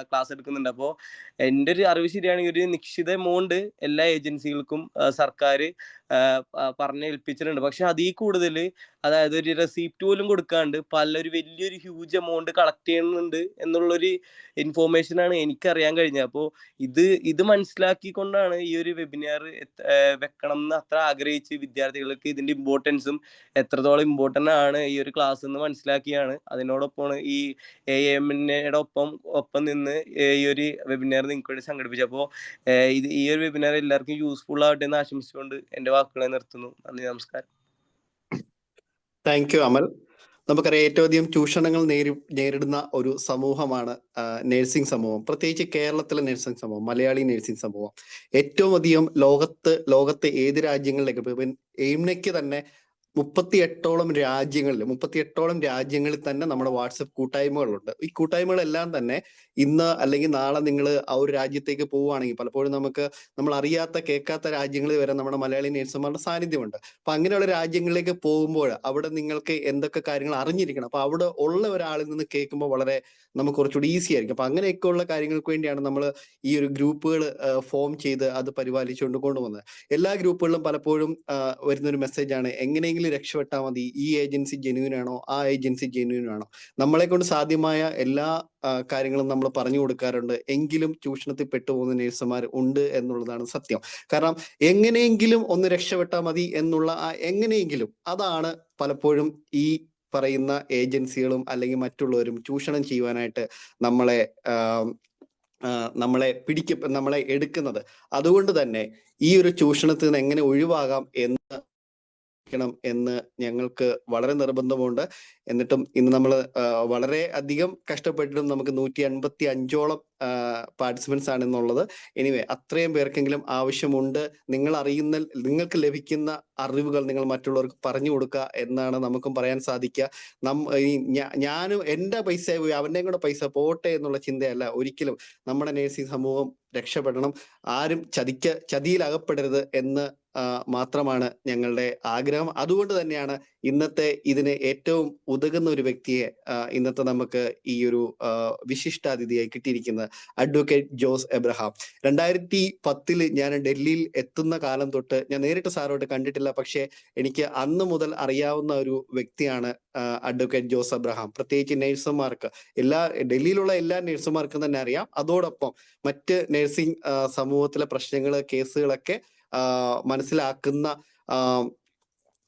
ക്ലാസ് എടുക്കുന്നുണ്ട്. അപ്പോൾ എൻ്റെ ഒരു അറിവ് ശരിയാണെങ്കിൽ ഒരു നിശ്ചിത എമൗണ്ട് എല്ലാ ഏജൻസികൾക്കും സർക്കാർ പറഞ്ഞേൽപ്പിച്ചിട്ടുണ്ട്. പക്ഷെ അതിൽ കൂടുതൽ, അതായത് ഒരു റെസിപ്റ്റ് പോലും കൊടുക്കാണ്ട് പലൊരു വലിയൊരു ഹ്യൂജ് എമൗണ്ട് കളക്ട് ചെയ്യുന്നുണ്ട് എന്നുള്ളൊരു ഇൻഫോർമേഷനാണ് എനിക്കറിയാൻ കഴിഞ്ഞത്. അപ്പോൾ ഇത് മനസ്സിലാക്കിക്കൊണ്ടാണ് ഈ ഒരു വെബിനാർ വെക്കണം എന്ന് അത്ര ആഗ്രഹിച്ച് വിദ്യാർത്ഥികൾക്ക് ഇതിന്റെ ഇമ്പോർട്ടൻസും എത്രത്തോളം ഇമ്പോർട്ടൻ്റ് ആണ് ഈ ഒരു ക്ലാസ് എന്ന് മനസ്സിലാക്കിയാണ് അതിനോടൊപ്പമാണ് ഈ AAMNയുടെ ഒപ്പം നിന്ന് ഈ ഒരു വെബിനാർ നിങ്ങൾക്ക് വേണ്ടി സംഘടിപ്പിച്ചത്. അപ്പോൾ ഈ ഒരു വെബിനാർ എല്ലാവർക്കും യൂസ്ഫുൾ ആവട്ടെ എന്ന് ആശംസിച്ചുകൊണ്ട് എൻ്റെ വാക്കുകളെ നിർത്തുന്നു. നന്ദി, നമസ്കാരം. താങ്ക് യു അമൽ. നമുക്കറിയാം, ഏറ്റവും അധികം ചൂഷണങ്ങൾ നേരിടുന്ന ഒരു സമൂഹമാണ് നഴ്സിംഗ് സമൂഹം, പ്രത്യേകിച്ച് കേരളത്തിലെ നഴ്സിംഗ് സമൂഹം, മലയാളി നഴ്സിംഗ് സമൂഹം. ഏറ്റവും അധികം ലോകത്തെ ഏത് രാജ്യങ്ങളിലേക്ക്, ഇപ്പം എയിംനയ്ക്ക് തന്നെ 38ഓളം രാജ്യങ്ങളിൽ തന്നെ നമ്മുടെ വാട്സപ്പ് കൂട്ടായ്മകളുണ്ട്. ഈ കൂട്ടായ്മകളെല്ലാം തന്നെ ഇന്ന് അല്ലെങ്കിൽ നാളെ നിങ്ങൾ ആ ഒരു രാജ്യത്തേക്ക് പോവുകയാണെങ്കിൽ പലപ്പോഴും നമ്മൾ അറിയാത്ത കേൾക്കാത്ത രാജ്യങ്ങളിൽ വരെ നമ്മുടെ മലയാളി നേഴ്സുമാരുടെ സാന്നിധ്യമുണ്ട്. അപ്പൊ അങ്ങനെയുള്ള രാജ്യങ്ങളിലേക്ക് പോകുമ്പോൾ അവിടെ നിങ്ങൾക്ക് എന്തൊക്കെ കാര്യങ്ങൾ അറിഞ്ഞിരിക്കണം. അപ്പൊ അവിടെ ഉള്ള ഒരാളിൽ നിന്ന് കേൾക്കുമ്പോൾ നമുക്ക് കുറച്ചുകൂടി ഈസി ആയിരിക്കും. അപ്പൊ അങ്ങനെയൊക്കെ ഉള്ള കാര്യങ്ങൾക്ക് വേണ്ടിയാണ് നമ്മൾ ഈ ഒരു ഗ്രൂപ്പുകൾ ഫോം ചെയ്ത് അത് പരിപാലിച്ചുകൊണ്ട് കൊണ്ടുവന്നത്. എല്ലാ ഗ്രൂപ്പുകളിലും പലപ്പോഴും വരുന്നൊരു മെസ്സേജാണ്, എങ്ങനെയെങ്കിലും രക്ഷപ്പെട്ടാൽ മതി, ഈ ഏജൻസി ജെന്യൂൻ ആണോ, ആ ഏജൻസി ജെന്യൂൻ ആണോ. നമ്മളെ കൊണ്ട് സാധ്യമായ എല്ലാ കാര്യങ്ങളും നമ്മൾ പറഞ്ഞു കൊടുക്കാറുണ്ട്. എങ്കിലും ചൂഷണത്തിൽ പെട്ടുപോകുന്ന നേഴ്സുമാർ ഉണ്ട് എന്നുള്ളതാണ് സത്യം. കാരണം എങ്ങനെയെങ്കിലും ഒന്ന് രക്ഷപ്പെട്ടാൽ മതി എന്നുള്ള ആ എങ്ങനെയെങ്കിലും, അതാണ് പലപ്പോഴും ഈ പറയുന്ന ഏജൻസികളും അല്ലെങ്കിൽ മറ്റുള്ളവരും ചൂഷണം ചെയ്യുവാനായിട്ട് നമ്മളെ എടുക്കുന്നത്. അതുകൊണ്ട് തന്നെ ഈ ഒരു ചൂഷണത്തിൽ നിന്ന് എങ്ങനെ ഒഴിവാകാം എന്ന് ഞങ്ങൾക്ക് വളരെ നിർബന്ധമുണ്ട്. എന്നിട്ടും ഇന്ന് നമ്മൾ വളരെ അധികം കഷ്ടപ്പെട്ടിട്ടും നമുക്ക് 185ഓളം പാർട്ടിസിപ്പൻസ് ആണെന്നുള്ളത്. എനിവേ, അത്രയും പേർക്കെങ്കിലും ആവശ്യമുണ്ട്. നിങ്ങൾക്ക് ലഭിക്കുന്ന അറിവുകൾ നിങ്ങൾ മറ്റുള്ളവർക്ക് പറഞ്ഞു കൊടുക്കുക എന്നാണ് നമുക്കും പറയാൻ സാധിക്കുക. ഞാനും എൻ്റെ പൈസ പോയി അവൻ്റെയും കൂടെ പൈസ പോട്ടെ എന്നുള്ള ചിന്തയല്ല ഒരിക്കലും. നമ്മുടെ നേഴ്സിംഗ് സമൂഹം രക്ഷപ്പെടണം, ആരും ചതിയിലകപ്പെടരുത് എന്ന് മാത്രമാണ് ഞങ്ങളുടെ ആഗ്രഹം. അതുകൊണ്ട് തന്നെയാണ് ഇന്നത്തെ ഇതിന് ഏറ്റവും ഉതകുന്ന ഒരു വ്യക്തിയെ ഇന്നത്തെ നമുക്ക് ഈ ഒരു വിശിഷ്ടാതിഥിയായി കിട്ടിയിരിക്കുന്നത് അഡ്വക്കേറ്റ് ജോസ് എബ്രഹാം. 2010 ഞാൻ ഡൽഹിയിൽ എത്തുന്ന കാലം തൊട്ട് ഞാൻ നേരിട്ട് സാറോട്ട് കണ്ടിട്ടില്ല, പക്ഷേ എനിക്ക് അന്ന് മുതൽ അറിയാവുന്ന ഒരു വ്യക്തിയാണ് അഡ്വക്കേറ്റ് ജോസ് എബ്രഹാം. പ്രത്യേകിച്ച് നേഴ്സുമാർക്ക്, ഡൽഹിയിലുള്ള എല്ലാ നേഴ്സുമാർക്കും തന്നെ അറിയാം. അതോടൊപ്പം മറ്റ് നേഴ്സിംഗ് സമൂഹത്തിലെ പ്രശ്നങ്ങൾ, കേസുകളൊക്കെ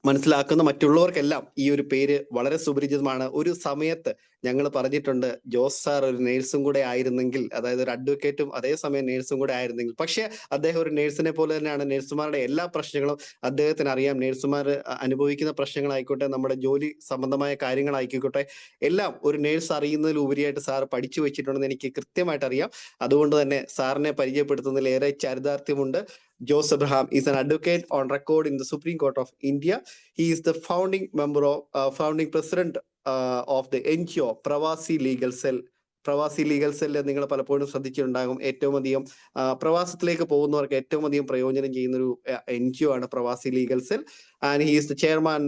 മനസ്സിലാക്കുന്ന മറ്റുള്ളവർക്കെല്ലാം ഈ ഒരു പേര് വളരെ സുപരിചിതമാണ്. ഒരു സമയത്ത് ഞങ്ങൾ പറഞ്ഞിട്ടുണ്ട്, ജോസ് സാർ ഒരു നേഴ്സും കൂടെ ആയിരുന്നെങ്കിൽ, അതായത് ഒരു അഡ്വക്കേറ്റും അതേസമയം നേഴ്സും കൂടെ ആയിരുന്നെങ്കിൽ. പക്ഷെ അദ്ദേഹം ഒരു നേഴ്സിനെ പോലെ തന്നെയാണ്. നേഴ്സുമാരുടെ എല്ലാ പ്രശ്നങ്ങളും അദ്ദേഹത്തിന് അറിയാം. നേഴ്സുമാർ അനുഭവിക്കുന്ന പ്രശ്നങ്ങളായിക്കോട്ടെ, നമ്മുടെ ജോലി സംബന്ധമായ കാര്യങ്ങളായിക്കോട്ടെ, എല്ലാം ഒരു നേഴ്സ് അറിയുന്നതിൽ ഉപരിയായിട്ട് സാർ പഠിച്ചു വെച്ചിട്ടുണ്ടെന്ന് എനിക്ക് കൃത്യമായിട്ട് അറിയാം. അതുകൊണ്ട് തന്നെ സാറിനെ പരിചയപ്പെടുത്തുന്നതിൽ ഏറെ ചാരിതാർത്ഥ്യമുണ്ട്. Jose Abraham is an advocate on record in the Supreme Court of India. He is the founding president of the NGO Pravasi Legal Cell. പ്രവാസി ലീഗൽ സെല്ല് നിങ്ങൾ പലപ്പോഴും ശ്രദ്ധിച്ചിട്ടുണ്ടാകും. ഏറ്റവും അധികം പ്രവാസത്തിലേക്ക് പോകുന്നവർക്ക് ഏറ്റവും അധികം പ്രയോജനം ചെയ്യുന്ന ഒരു NGO ആണ് പ്രവാസി legal cell. And he is the chairman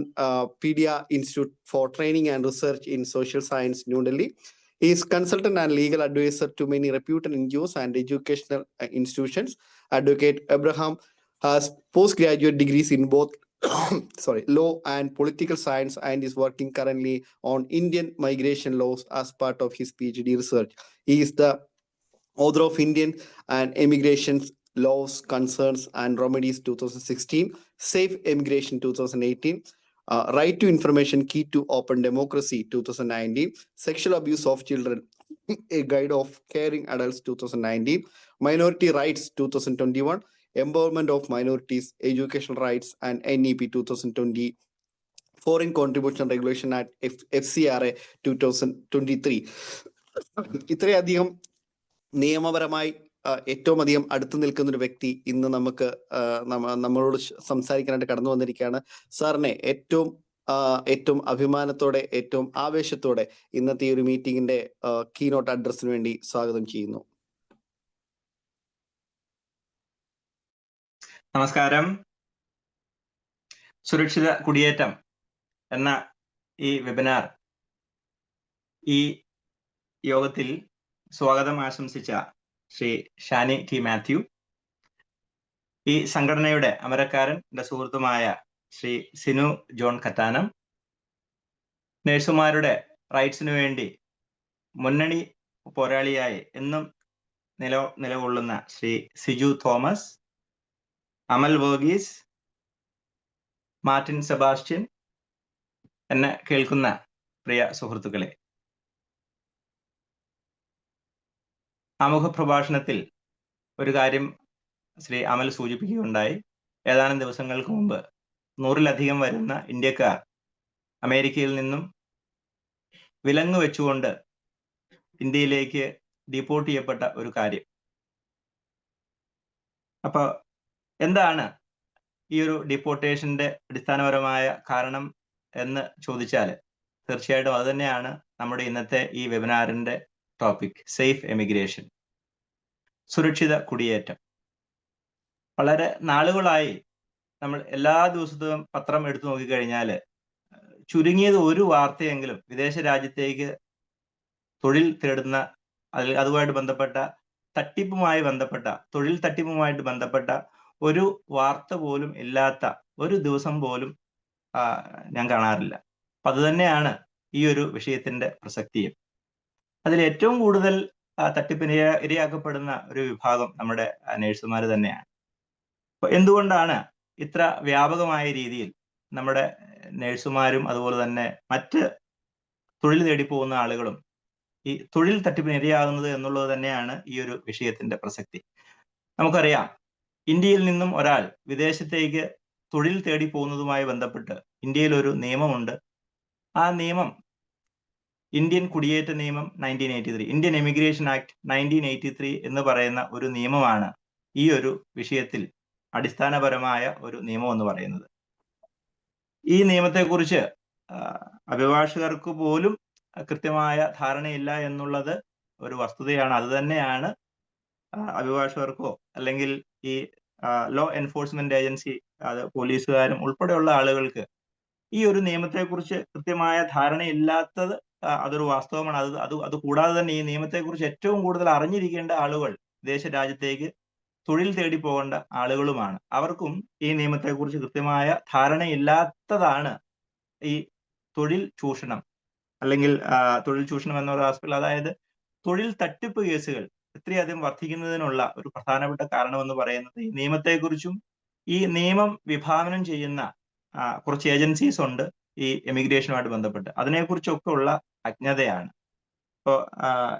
pedia institute four training and research in social science, new Delhi. He is consultant and legal advisor to many reputed NGOs and educational institutions. Advocate Abraham has postgraduate degrees in both law and political science and is working currently on Indian migration laws as part of his PhD research. He is the author of Indian and Immigration Laws, Concerns and Remedies 2016, Safe Immigration 2018, Right to Information, Key to Open Democracy 2019, Sexual Abuse of Children, A Guide of Caring Adults 2019, Minority Rights 2021, Empowerment of Minorities, Educational Rights and NEP 2020, Foreign Contribution Regulation Act FCRA 2023. ഇത്രയധികം നിയമപരമായി ഏറ്റവും അധികം അടുത്തു നിൽക്കുന്ന ഒരു വ്യക്തി ഇന്ന് നമ്മളോട് സംസാരിക്കാനായിട്ട് കടന്നു വന്നിരിക്കുകയാണ്. സാറിനെ ഏറ്റവും അഭിമാനത്തോടെ, ഏറ്റവും ആവേശത്തോടെ ഇന്നത്തെ ഈ ഒരു മീറ്റിംഗിന്റെ കീനോട്ട് അഡ്രസ്സിന് വേണ്ടി സ്വാഗതം ചെയ്യുന്നു. നമസ്കാരം. സുരക്ഷിത കുടിയേറ്റം എന്ന ഈ വെബിനാർ, ഈ യോഗത്തിൽ സ്വാഗതം ആശംസിച്ച ശ്രീ ഷാനി ടി മാത്യു, ഈ സംഘടനയുടെ അമരക്കാരൻ, എൻ്റെ സുഹൃത്തുമായ ശ്രീ സിനു ജോൺ കറ്റാനം, നേഴ്സുമാരുടെ റൈറ്റ്സിനു വേണ്ടി മുന്നണി പോരാളിയായി എന്നും നിലകൊള്ളുന്ന ശ്രീ സിജു തോമസ്, അമൽ വർഗീസ്, മാർട്ടിൻ സെബാസ്റ്റ്യൻ, എന്നെ കേൾക്കുന്ന പ്രിയ സുഹൃത്തുക്കളെ, ആമുഖ പ്രഭാഷണത്തിൽ ഒരു കാര്യം ശ്രീ അമൽ സൂചിപ്പിക്കുകയുണ്ടായി. ഏതാനും ദിവസങ്ങൾക്ക് മുമ്പ് 100-ലധികം വരുന്ന ഇന്ത്യക്കാർ അമേരിക്കയിൽ നിന്നും വിലങ്ങ് വെച്ചുകൊണ്ട് ഇന്ത്യയിലേക്ക് ഡിപ്പോർട്ട് ചെയ്യപ്പെട്ട ഒരു കാര്യം. അപ്പൊ എന്താണ് ഈ ഒരു ഡിപ്പോർട്ടേഷന്റെ അടിസ്ഥാനപരമായ കാരണം എന്ന് ചോദിച്ചാൽ തീർച്ചയായിട്ടും അത് തന്നെയാണ് നമ്മുടെ ഇന്നത്തെ ഈ വെബിനാറിന്റെ ടോപ്പിക്, സേഫ് എമിഗ്രേഷൻ, സുരക്ഷിത കുടിയേറ്റം. വളരെ നാളുകളായി നമ്മൾ എല്ലാ ദിവസവും പത്രം എടുത്തു നോക്കിക്കഴിഞ്ഞാൽ ചുരുങ്ങിയത് ഒരു വാർത്തയെങ്കിലും വിദേശ രാജ്യത്തേക്ക് തൊഴിൽ തേടുന്ന, അതുമായിട്ട് ബന്ധപ്പെട്ട തൊഴിൽ തട്ടിപ്പുമായിട്ട് ബന്ധപ്പെട്ട ഒരു വാർത്ത പോലും ഇല്ലാത്ത ഒരു ദിവസം പോലും ഞാൻ കാണാറില്ല. അപ്പൊ അത് തന്നെയാണ് ഈ ഒരു വിഷയത്തിന്റെ പ്രസക്തിയും. അതിൽ ഏറ്റവും കൂടുതൽ തട്ടിപ്പിന് ഇരയാക്കപ്പെടുന്ന ഒരു വിഭാഗം നമ്മുടെ നേഴ്സുമാർ തന്നെയാണ്. അപ്പൊ എന്തുകൊണ്ടാണ് ഇത്ര വ്യാപകമായ രീതിയിൽ നമ്മുടെ നേഴ്സുമാരും അതുപോലെ തന്നെ മറ്റ് തൊഴിൽ തേടി പോകുന്ന ആളുകളും ഈ തൊഴിൽ തട്ടിപ്പിന് ഇരയാകുന്നത് എന്നുള്ളത് തന്നെയാണ് ഈ ഒരു വിഷയത്തിന്റെ പ്രസക്തി. നമുക്കറിയാം, ഇന്ത്യയിൽ നിന്നും ഒരാൾ വിദേശത്തേക്ക് തൊഴിൽ തേടി പോകുന്നതുമായി ബന്ധപ്പെട്ട് ഇന്ത്യയിൽ ഒരു നിയമമുണ്ട്. ആ നിയമം ഇന്ത്യൻ കുടിയേറ്റ നിയമം 1983, ഇന്ത്യൻ എമിഗ്രേഷൻ ആക്ട് 1983 എന്ന് പറയുന്ന ഒരു നിയമമാണ് ഈ ഒരു വിഷയത്തിൽ അടിസ്ഥാനപരമായ ഒരു നിയമം എന്ന് പറയുന്നത്. ഈ നിയമത്തെക്കുറിച്ച് അഭിഭാഷകർക്ക് പോലും കൃത്യമായ ധാരണയില്ല എന്നുള്ളത് ഒരു വസ്തുതയാണ്. അത് തന്നെയാണ് അഭിഭാഷകർക്കോ അല്ലെങ്കിൽ ഈ ലോ എൻഫോഴ്സ്മെന്റ് ഏജൻസി, അത് പോലീസുകാരും ഉൾപ്പെടെയുള്ള ആളുകൾക്ക് ഈ ഒരു നിയമത്തെക്കുറിച്ച് കൃത്യമായ ധാരണയില്ലാത്തത് അതൊരു വാസ്തവമാണ്. അത് കൂടാതെ തന്നെ ഈ നിയമത്തെക്കുറിച്ച് ഏറ്റവും കൂടുതൽ അറിഞ്ഞിരിക്കേണ്ട ആളുകൾ വിദേശ രാജ്യത്തേക്ക് തൊഴിൽ തേടി പോകേണ്ട ആളുകളുമാണ്. അവർക്കും ഈ നിയമത്തെക്കുറിച്ച് കൃത്യമായ ധാരണയില്ലാത്തതാണ് ഈ തൊഴിൽ ചൂഷണം അല്ലെങ്കിൽ തൊഴിൽ ചൂഷണം എന്നൊരു ആസ്പെക്ട്, അതായത് തൊഴിൽ തട്ടിപ്പ് കേസുകൾ ഇത്രയധികം വർദ്ധിക്കുന്നതിനുള്ള ഒരു പ്രധാനപ്പെട്ട കാരണമെന്ന് പറയുന്നത് ഈ നിയമത്തെക്കുറിച്ചും ഈ നിയമം വിഭാവനം ചെയ്യുന്ന കുറച്ച് ഏജൻസീസ് ഉണ്ട് ഈ എമിഗ്രേഷനുമായിട്ട് ബന്ധപ്പെട്ട്, അതിനെക്കുറിച്ചൊക്കെ ഉള്ള അജ്ഞതയാണ്. ഇപ്പോൾ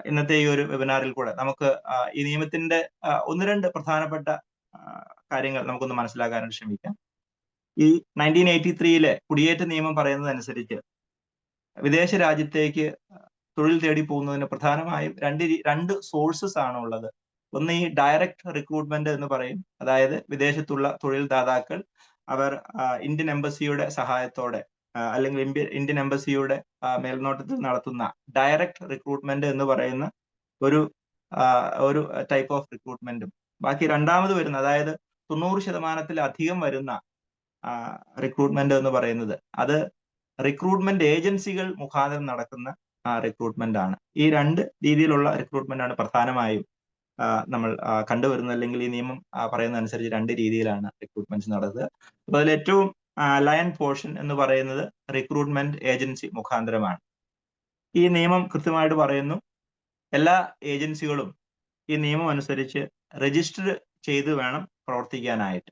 ഇന്നത്തെ ഈ ഒരു വെബിനാറിൽ കൂടെ നമുക്ക് ഈ നിയമത്തിന്റെ ഒന്ന് രണ്ട് പ്രധാനപ്പെട്ട കാര്യങ്ങൾ നമുക്കൊന്ന് മനസ്സിലാക്കാനായിട്ട് ശ്രമിക്കാം. ഈ 1983 കുടിയേറ്റ നിയമം പറയുന്നതനുസരിച്ച് വിദേശ രാജ്യത്തേക്ക് തൊഴിൽ തേടി പോകുന്നതിന് പ്രധാനമായും രണ്ട് സോഴ്സസ് ആണ് ഉള്ളത്. ഒന്ന് ഈ ഡയറക്റ്റ് റിക്രൂട്ട്മെന്റ് എന്ന് പറയും, അതായത് വിദേശത്തുള്ള തൊഴിൽ ദാതാക്കൾ അവർ ഇന്ത്യൻ എംബസിയുടെ സഹായത്തോടെ അല്ലെങ്കിൽ ഇന്ത്യൻ എംബസിയുടെ മേൽനോട്ടത്തിൽ നടത്തുന്ന ഡയറക്റ്റ് റിക്രൂട്ട്മെന്റ് എന്ന് പറയുന്ന ഒരു ടൈപ്പ് ഓഫ് റിക്രൂട്ട്മെന്റും, ബാക്കി രണ്ടാമത് വരുന്ന, അതായത് 90% വരുന്ന റിക്രൂട്ട്മെന്റ് എന്ന് പറയുന്നത് അത് റിക്രൂട്ട്മെന്റ് ഏജൻസികൾ മുഖാന്തരം നടക്കുന്ന റിക്രൂട്ട്മെന്റ് ആണ്. ഈ രണ്ട് രീതിയിലുള്ള റിക്രൂട്ട്മെന്റ് ആണ് പ്രധാനമായും നമ്മൾ കണ്ടുവരുന്നത്. അല്ലെങ്കിൽ ഈ നിയമം പറയുന്ന അനുസരിച്ച് രണ്ട് രീതിയിലാണ് റിക്രൂട്ട്മെന്റ്സ് നടത്തുക. അപ്പൊ അതിൽ ഏറ്റവും ലയൺ പോർഷൻ എന്ന് പറയുന്നത് റിക്രൂട്ട്മെന്റ് ഏജൻസി മുഖാന്തരമാണ്. ഈ നിയമം കൃത്യമായിട്ട് പറയുന്നു എല്ലാ ഏജൻസികളും ഈ നിയമം അനുസരിച്ച് രജിസ്റ്റർ ചെയ്ത് വേണം പ്രവർത്തിക്കാനായിട്ട്.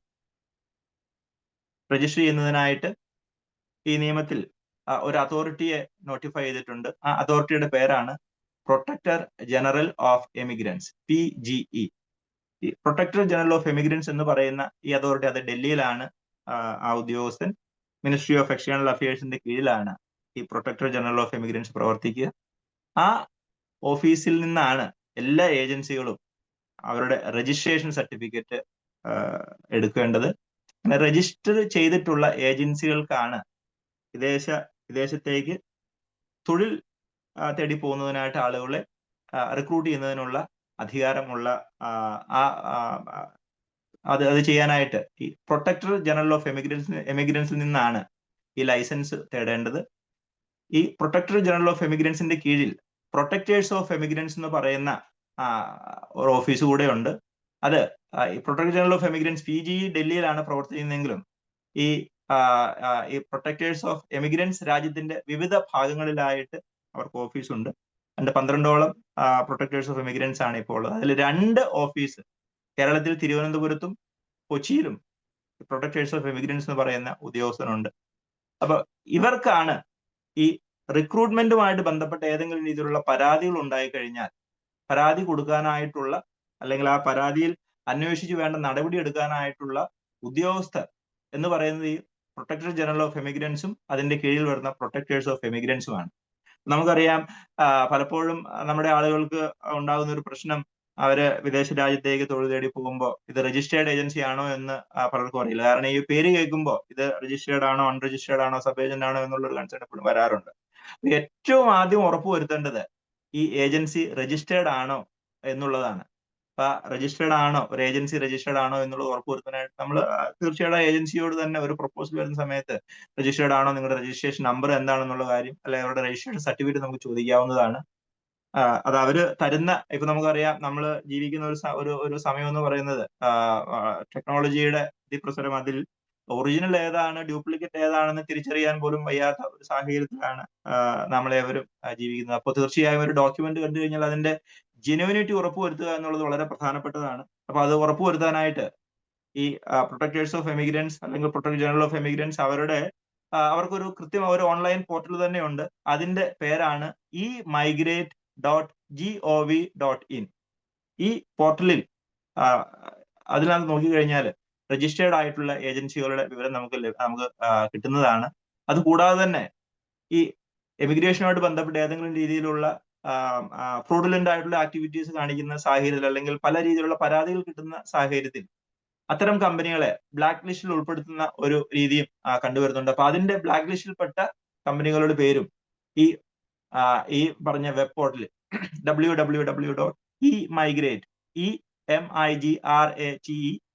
രജിസ്റ്റർ ചെയ്യുന്നതിനായിട്ട് ഈ നിയമത്തിൽ ഒരു അതോറിറ്റിയെ നോട്ടിഫൈ ചെയ്തിട്ടുണ്ട്. ആ അതോറിറ്റിയുടെ പേരാണ് protector general of emigrants, PGE. ഈ പ്രൊട്ടക്ടർ ജനറൽ ഓഫ് എമിഗ്രൻസ് എന്ന് പറയുന്ന ഈ അതോറിറ്റി, അത് ഡൽഹിയിലാണ് ആ ഉദ്യോഗസ്ഥൻ. മിനിസ്ട്രി ഓഫ് എക്സ്റ്റേണൽ അഫയേഴ്സിന്റെ കീഴിലാണ് ഈ പ്രൊട്ടക്ടർ ജനറൽ ഓഫ് എമിഗ്രൻസ് പ്രവർത്തിക്കുക. ആ ഓഫീസിൽ നിന്നാണ് എല്ലാ ഏജൻസികളും അവരുടെ രജിസ്ട്രേഷൻ സർട്ടിഫിക്കറ്റ് എടുക്കേണ്ടത്. രജിസ്റ്റർ ചെയ്തിട്ടുള്ള ഏജൻസികൾക്കാണ് വിദേശത്തേക്ക് തൊഴിൽ തേടി പോകുന്നതിനായിട്ട് ആളുകളെ റിക്രൂട്ട് ചെയ്യുന്നതിനുള്ള അധികാരമുള്ള അത് ചെയ്യാനായിട്ട് ഈ പ്രൊട്ടക്ടർ ജനറൽ ഓഫ് എമിഗ്രൻസിൽ നിന്നാണ് ഈ ലൈസൻസ് തേടേണ്ടത്. ഈ പ്രൊട്ടക്ടർ ജനറൽ ഓഫ് എമിഗ്രൻസിന്റെ കീഴിൽ പ്രൊട്ടക്ടേഴ്സ് ഓഫ് എമിഗ്രൻസ് എന്ന് പറയുന്ന ഒരു ഓഫീസ് കൂടെ ഉണ്ട്. അത് ഈ protector general of emigrants PGE ഡൽഹിയിലാണ് പ്രവർത്തിക്കുന്നതെങ്കിലും ഈ പ്രൊട്ടക്ടേഴ്സ് ഓഫ് എമിഗ്രൻസ് രാജ്യത്തിന്റെ വിവിധ ഭാഗങ്ങളിലായിട്ട് അവർക്ക് ഓഫീസുണ്ട്. 12ഓളം പ്രൊട്ടക്ടേഴ്സ് ഓഫ് എമിഗ്രൻസ് ആണ് ഇപ്പോൾ ഉള്ളത്. അതിൽ 2 ഓഫീസ് കേരളത്തിൽ തിരുവനന്തപുരത്തും കൊച്ചിയിലും പ്രൊട്ടക്ടേഴ്സ് ഓഫ് എമിഗ്രൻസ് എന്ന് പറയുന്ന ഉദ്യോഗസ്ഥനുണ്ട്. അപ്പൊ ഇവർക്കാണ് ഈ റിക്രൂട്ട്മെന്റുമായിട്ട് ബന്ധപ്പെട്ട ഏതെങ്കിലും രീതിയിലുള്ള പരാതികൾ ഉണ്ടായിക്കഴിഞ്ഞാൽ പരാതി കൊടുക്കാനായിട്ടുള്ള, അല്ലെങ്കിൽ ആ പരാതിയിൽ അന്വേഷിച്ച് വേണ്ട നടപടി എടുക്കാനായിട്ടുള്ള ഉദ്യോഗസ്ഥർ എന്ന് പറയുന്നത് ഈ പ്രൊട്ടക്ടർ ജനറൽ ഓഫ് എമിഗ്രൻസും അതിന്റെ കീഴിൽ വരുന്ന പ്രൊട്ടക്ടേഴ്സ് ഓഫ് എമിഗ്രൻസുമാണ്. നമുക്കറിയാം പലപ്പോഴും നമ്മുടെ ആളുകൾക്ക് ഉണ്ടാകുന്ന ഒരു പ്രശ്നം, അവര് വിദേശ രാജ്യത്തേക്ക് തൊഴിൽ തേടി പോകുമ്പോൾ ഇത് രജിസ്റ്റേർഡ് ഏജൻസി ആണോ എന്ന് പലർക്കും അറിയില്ല. കാരണം ഈ പേര് കേൾക്കുമ്പോൾ ഇത് രജിസ്റ്റേർഡ് ആണോ അൺരജിസ്റ്റേർഡ് ആണോ സബ് ഏജന്റ് ആണോ എന്നുള്ളൊരു കൺസേൺ എപ്പോഴും വരാറുണ്ട്. ഏറ്റവും ആദ്യം ഉറപ്പുവരുത്തേണ്ടത് ഈ ഏജൻസി രജിസ്റ്റേർഡ് ആണോ എന്നുള്ളതാണ്. അപ്പൊ രജിസ്റ്റേർഡ് ആണോ, ഒരു ഏജൻസി രജിസ്റ്റേർഡ് ആണോ എന്നുള്ളത് ഉറപ്പുവരുത്താനായിട്ട് നമ്മൾ തീർച്ചയായിട്ടും ഏജൻസിയോട് തന്നെ ഒരു പ്രപ്പോസൽ വരുന്ന സമയത്ത് രജിസ്റ്റേർഡ് ആണോ, നിങ്ങളുടെ രജിസ്ട്രേഷൻ നമ്പർ എന്താണെന്നുള്ള കാര്യം, അല്ലെങ്കിൽ അവരുടെ രജിസ്ട്രേഷൻ സർട്ടിഫിക്കറ്റ് നമുക്ക് ചോദിക്കാവുന്നതാണ്. അത് അവര് തരുന്ന, ഇപ്പൊ നമുക്കറിയാം നമ്മൾ ജീവിക്കുന്ന ഒരു സമയം എന്ന് പറയുന്നത് ടെക്നോളജിയുടെ അതിപ്രസരം, അതിൽ ഒറിജിനൽ ഏതാണ് ഡ്യൂപ്ലിക്കേറ്റ് ഏതാണെന്ന് തിരിച്ചറിയാൻ പോലും വയ്യാത്ത ഒരു സാഹചര്യത്തിലാണ് നമ്മളേവരും ജീവിക്കുന്നത്. അപ്പോൾ തീർച്ചയായും ഒരു ഡോക്യുമെന്റ് കണ്ടു കഴിഞ്ഞാൽ അതിന്റെ ജെന്യുവിനിറ്റി ഉറപ്പുവരുത്തുക എന്നുള്ളത് വളരെ പ്രധാനപ്പെട്ടതാണ്. അപ്പൊ അത് ഉറപ്പുവരുത്താനായിട്ട് ഈ പ്രൊട്ടക്ടേഴ്സ് ഓഫ് എമിഗ്രൻസ് അല്ലെങ്കിൽ പ്രൊട്ടക്ടർ ജനറൽ ഓഫ് എമിഗ്രൻസ് അവർക്കൊരു ഒരു ഓൺലൈൻ പോർട്ടൽ തന്നെ ഉണ്ട്. അതിന്റെ പേരാണ് migrate.gov.in. ഈ പോർട്ടലിൽ അതിനകത്ത് നോക്കിക്കഴിഞ്ഞാൽ രജിസ്റ്റേർഡ് ആയിട്ടുള്ള ഏജൻസികളുടെ വിവരം നമുക്ക് കിട്ടുന്നതാണ്. അതുകൂടാതെ തന്നെ ഈ എമിഗ്രേഷനുമായിട്ട് ബന്ധപ്പെട്ട് ഏതെങ്കിലും രീതിയിലുള്ള ഫ്രോഡുലന്റ് ആയിട്ടുള്ള ആക്ടിവിറ്റീസ് കാണിക്കുന്ന സാഹചര്യത്തിൽ അല്ലെങ്കിൽ പല രീതിയിലുള്ള പരാതികൾ കിട്ടുന്ന സാഹചര്യത്തിൽ അത്തരം കമ്പനികളെ ബ്ലാക്ക് ലിസ്റ്റിൽ ഉൾപ്പെടുത്തുന്ന ഒരു രീതിയും കണ്ടുവരുന്നുണ്ട്. അപ്പൊ അതിന്റെ ബ്ലാക്ക് ലിസ്റ്റിൽപ്പെട്ട കമ്പനികളുടെ പേരും ഈ പറഞ്ഞ വെബ് പോർട്ടൽ www.emigrate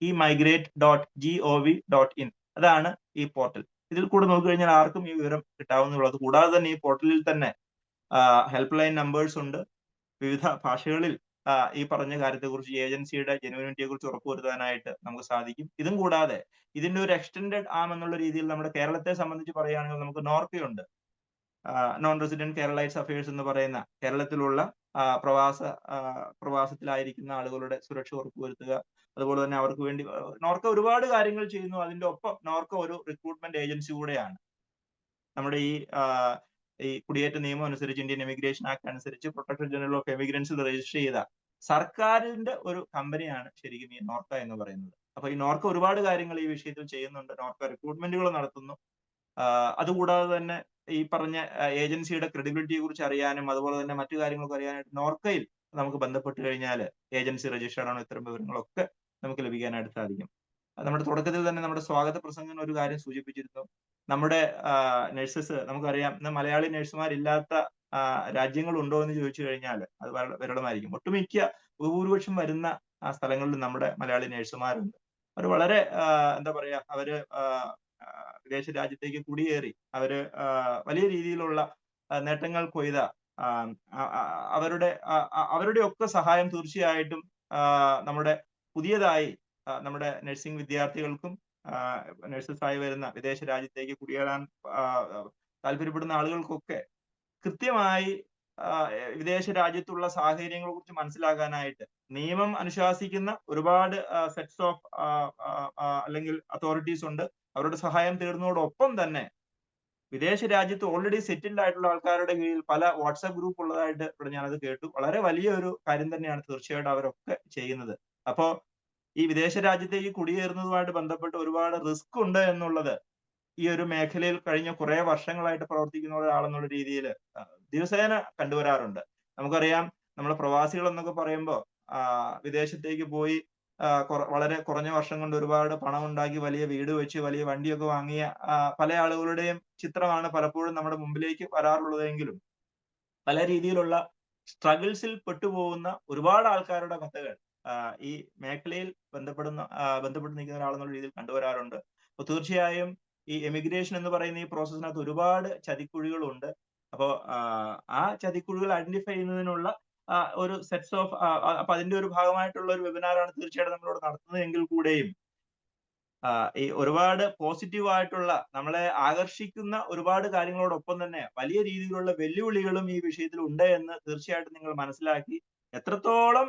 emigrate.gov.in അതാണ് ഈ പോർട്ടൽ. ഇതിൽ കൂടെ നോക്കിക്കഴിഞ്ഞാൽ ആർക്കും ഈ വിവരം കിട്ടാവുന്നതുള്ളത്. കൂടാതെ തന്നെ ഈ പോർട്ടലിൽ തന്നെ ഹെൽപ്പ് ലൈൻ നമ്പേഴ്സ് ഉണ്ട്. വിവിധ ഭാഷകളിൽ ഈ പറഞ്ഞ കാര്യത്തെക്കുറിച്ച് ഏജൻസിയുടെ ജെനുവിനിറ്റിയെ കുറിച്ച് ഉറപ്പുവരുത്താനായിട്ട് നമുക്ക് സാധിക്കും. ഇതും കൂടാതെ ഇതിന്റെ ഒരു എക്സ്റ്റൻഡഡ് ആം എന്നുള്ള രീതിയിൽ നമ്മുടെ കേരളത്തെ സംബന്ധിച്ച് പറയുകയാണെങ്കിൽ നമുക്ക് നോർക്കയുണ്ട്. നോൺ റെസിഡന്റ് കേരളൈറ്റ്സ് അഫയേഴ്സ് എന്ന് പറയുന്ന കേരളത്തിലുള്ള പ്രവാസത്തിലായിരിക്കുന്ന ആളുകളുടെ സുരക്ഷ ഉറപ്പുവരുത്തുക, അതുപോലെ തന്നെ അവർക്ക് വേണ്ടി നോർക്ക ഒരുപാട് കാര്യങ്ങൾ ചെയ്യുന്നു. അതിന്റെ ഒപ്പം നോർക്ക ഒരു റിക്രൂട്ട്മെന്റ് ഏജൻസി കൂടെയാണ്. നമ്മുടെ ഈ കുടിയേറ്റ നിയമം അനുസരിച്ച്, ഇന്ത്യൻ എമിഗ്രേഷൻ ആക്ട് അനുസരിച്ച് പ്രൊട്ടക്ടർ ജനറൽ ഓഫ് എമിഗ്രൻസിൽ രജിസ്റ്റർ ചെയ്ത സർക്കാരിന്റെ ഒരു കമ്പനിയാണ് ശരിക്കും ഈ നോർക്ക എന്ന് പറയുന്നത്. അപ്പൊ ഈ നോർക്ക ഒരുപാട് കാര്യങ്ങൾ ഈ വിഷയത്തിൽ ചെയ്യുന്നുണ്ട്. നോർക്ക റിക്രൂട്ട്മെന്റുകൾ നടത്തുന്നു. അതുകൂടാതെ തന്നെ ഈ പറഞ്ഞ ഏജൻസിയുടെ ക്രെഡിബിലിറ്റിയെ കുറിച്ച് അറിയാനും അതുപോലെ തന്നെ മറ്റു കാര്യങ്ങളൊക്കെ അറിയാനായിട്ട് നോർക്കയിൽ നമുക്ക് ബന്ധപ്പെട്ട് കഴിഞ്ഞാൽ ഏജൻസി രജിസ്റ്റേർഡ് ആണോ ഇത്തരം വിവരങ്ങളൊക്കെ നമുക്ക് ലഭിക്കാനായിട്ട് സാധിക്കും. നമ്മുടെ തുടക്കത്തിൽ തന്നെ നമ്മുടെ സ്വാഗത പ്രസംഗം ഒരു കാര്യം സൂചിപ്പിച്ചിരുന്നു. നമ്മുടെ നഴ്സസ് നമുക്കറിയാം, ഇന്ന് മലയാളി നഴ്സുമാരില്ലാത്ത രാജ്യങ്ങൾ ഉണ്ടോ എന്ന് ചോദിച്ചു കഴിഞ്ഞാൽ അത് വിരളമായിരിക്കും. ഒട്ടുമിക്ക ഭൂരിപക്ഷം വരുന്ന സ്ഥലങ്ങളിൽ നമ്മുടെ മലയാളി നഴ്സുമാരുണ്ട്. അവർ വളരെ എന്താ പറയാ, അവര് വിദേശ രാജ്യത്തേക്ക് കുടിയേറി അവര് വലിയ രീതിയിലുള്ള നേട്ടങ്ങൾ കൊയ്ത അവരുടെ ഒക്കെ സഹായം തീർച്ചയായിട്ടും നമ്മുടെ പുതിയതായി നമ്മുടെ നഴ്സിംഗ് വിദ്യാർത്ഥികൾക്കും നഴ്സസായി വരുന്ന വിദേശ രാജ്യത്തേക്ക് കുടിയേറാൻ താല്പര്യപ്പെടുന്ന ആളുകൾക്കൊക്കെ കൃത്യമായി വിദേശ രാജ്യത്തുള്ള സാഹചര്യങ്ങളെ കുറിച്ച് മനസ്സിലാക്കാനായിട്ട് നിയമം അനുശാസിക്കുന്ന ഒരുപാട് സെറ്റ്സ് ഓഫ് അല്ലെങ്കിൽ അതോറിറ്റീസ് ഉണ്ട്. അവരുടെ സഹായം തേടുന്നതോടൊപ്പം തന്നെ വിദേശ രാജ്യത്ത് ഓൾറെഡി സെറ്റിൽഡ് ആയിട്ടുള്ള ആൾക്കാരുടെ കീഴിൽ പല വാട്സാപ്പ് ഗ്രൂപ്പ് ഉള്ളതായിട്ട് ഇവിടെ ഞാനത് കേട്ടു. വളരെ വലിയൊരു കാര്യം തന്നെയാണ് തീർച്ചയായിട്ടും അവരൊക്കെ ചെയ്യുന്നത്. അപ്പോ ഈ വിദേശ രാജ്യത്തേക്ക് കുടിയേറുന്നതുമായിട്ട് ബന്ധപ്പെട്ട് ഒരുപാട് റിസ്ക് ഉണ്ട് എന്നുള്ളത് ഈ ഒരു മേഖലയിൽ കഴിഞ്ഞ കുറെ വർഷങ്ങളായിട്ട് പ്രവർത്തിക്കുന്ന ഒരാളെന്നുള്ള രീതിയിൽ ദിവസേന കണ്ടുവരാറുണ്ട്. നമുക്കറിയാം, നമ്മളെ പ്രവാസികൾ എന്നൊക്കെ പറയുമ്പോൾ വിദേശത്തേക്ക് പോയി വളരെ കുറഞ്ഞ വർഷം കൊണ്ട് ഒരുപാട് പണം ഉണ്ടാക്കി വലിയ വീട് വെച്ച് വലിയ വണ്ടിയൊക്കെ വാങ്ങിയ പല ആളുകളുടെയും ചിത്രമാണ് പലപ്പോഴും നമ്മുടെ മുമ്പിലേക്ക് വരാറുള്ളതെങ്കിലും പല രീതിയിലുള്ള സ്ട്രഗിൾസിൽ പെട്ടുപോകുന്ന ഒരുപാട് ആൾക്കാരുടെ കഥകൾ ഈ മേഖലയിൽ ബന്ധപ്പെട്ട് നിൽക്കുന്ന ഒരാളെന്നുള്ള രീതിയിൽ കണ്ടുവരാറുണ്ട്. അപ്പൊ തീർച്ചയായും ഈ എമിഗ്രേഷൻ എന്ന് പറയുന്ന ഈ പ്രോസസ്സിനകത്ത് ഒരുപാട് ചതിക്കുഴികളുണ്ട്. അപ്പോൾ ആ ചതിക്കുഴികൾ ഐഡന്റിഫൈ ചെയ്യുന്നതിനുള്ള ഒരു സെറ്റ്സ് ഓഫ് അപ്പൊ അതിന്റെ ഒരു ഭാഗമായിട്ടുള്ള ഒരു വെബിനാറാണ് തീർച്ചയായിട്ടും നമ്മളോട് നടത്തുന്നത് എങ്കിൽ കൂടെയും ഈ ഒരുപാട് പോസിറ്റീവ് ആയിട്ടുള്ള നമ്മളെ ആകർഷിക്കുന്ന ഒരുപാട് കാര്യങ്ങളോടൊപ്പം തന്നെ വലിയ രീതിയിലുള്ള വെല്ലുവിളികളും ഈ വിഷയത്തിൽ ഉണ്ട് എന്ന് തീർച്ചയായിട്ടും നിങ്ങൾ മനസ്സിലാക്കി എത്രത്തോളം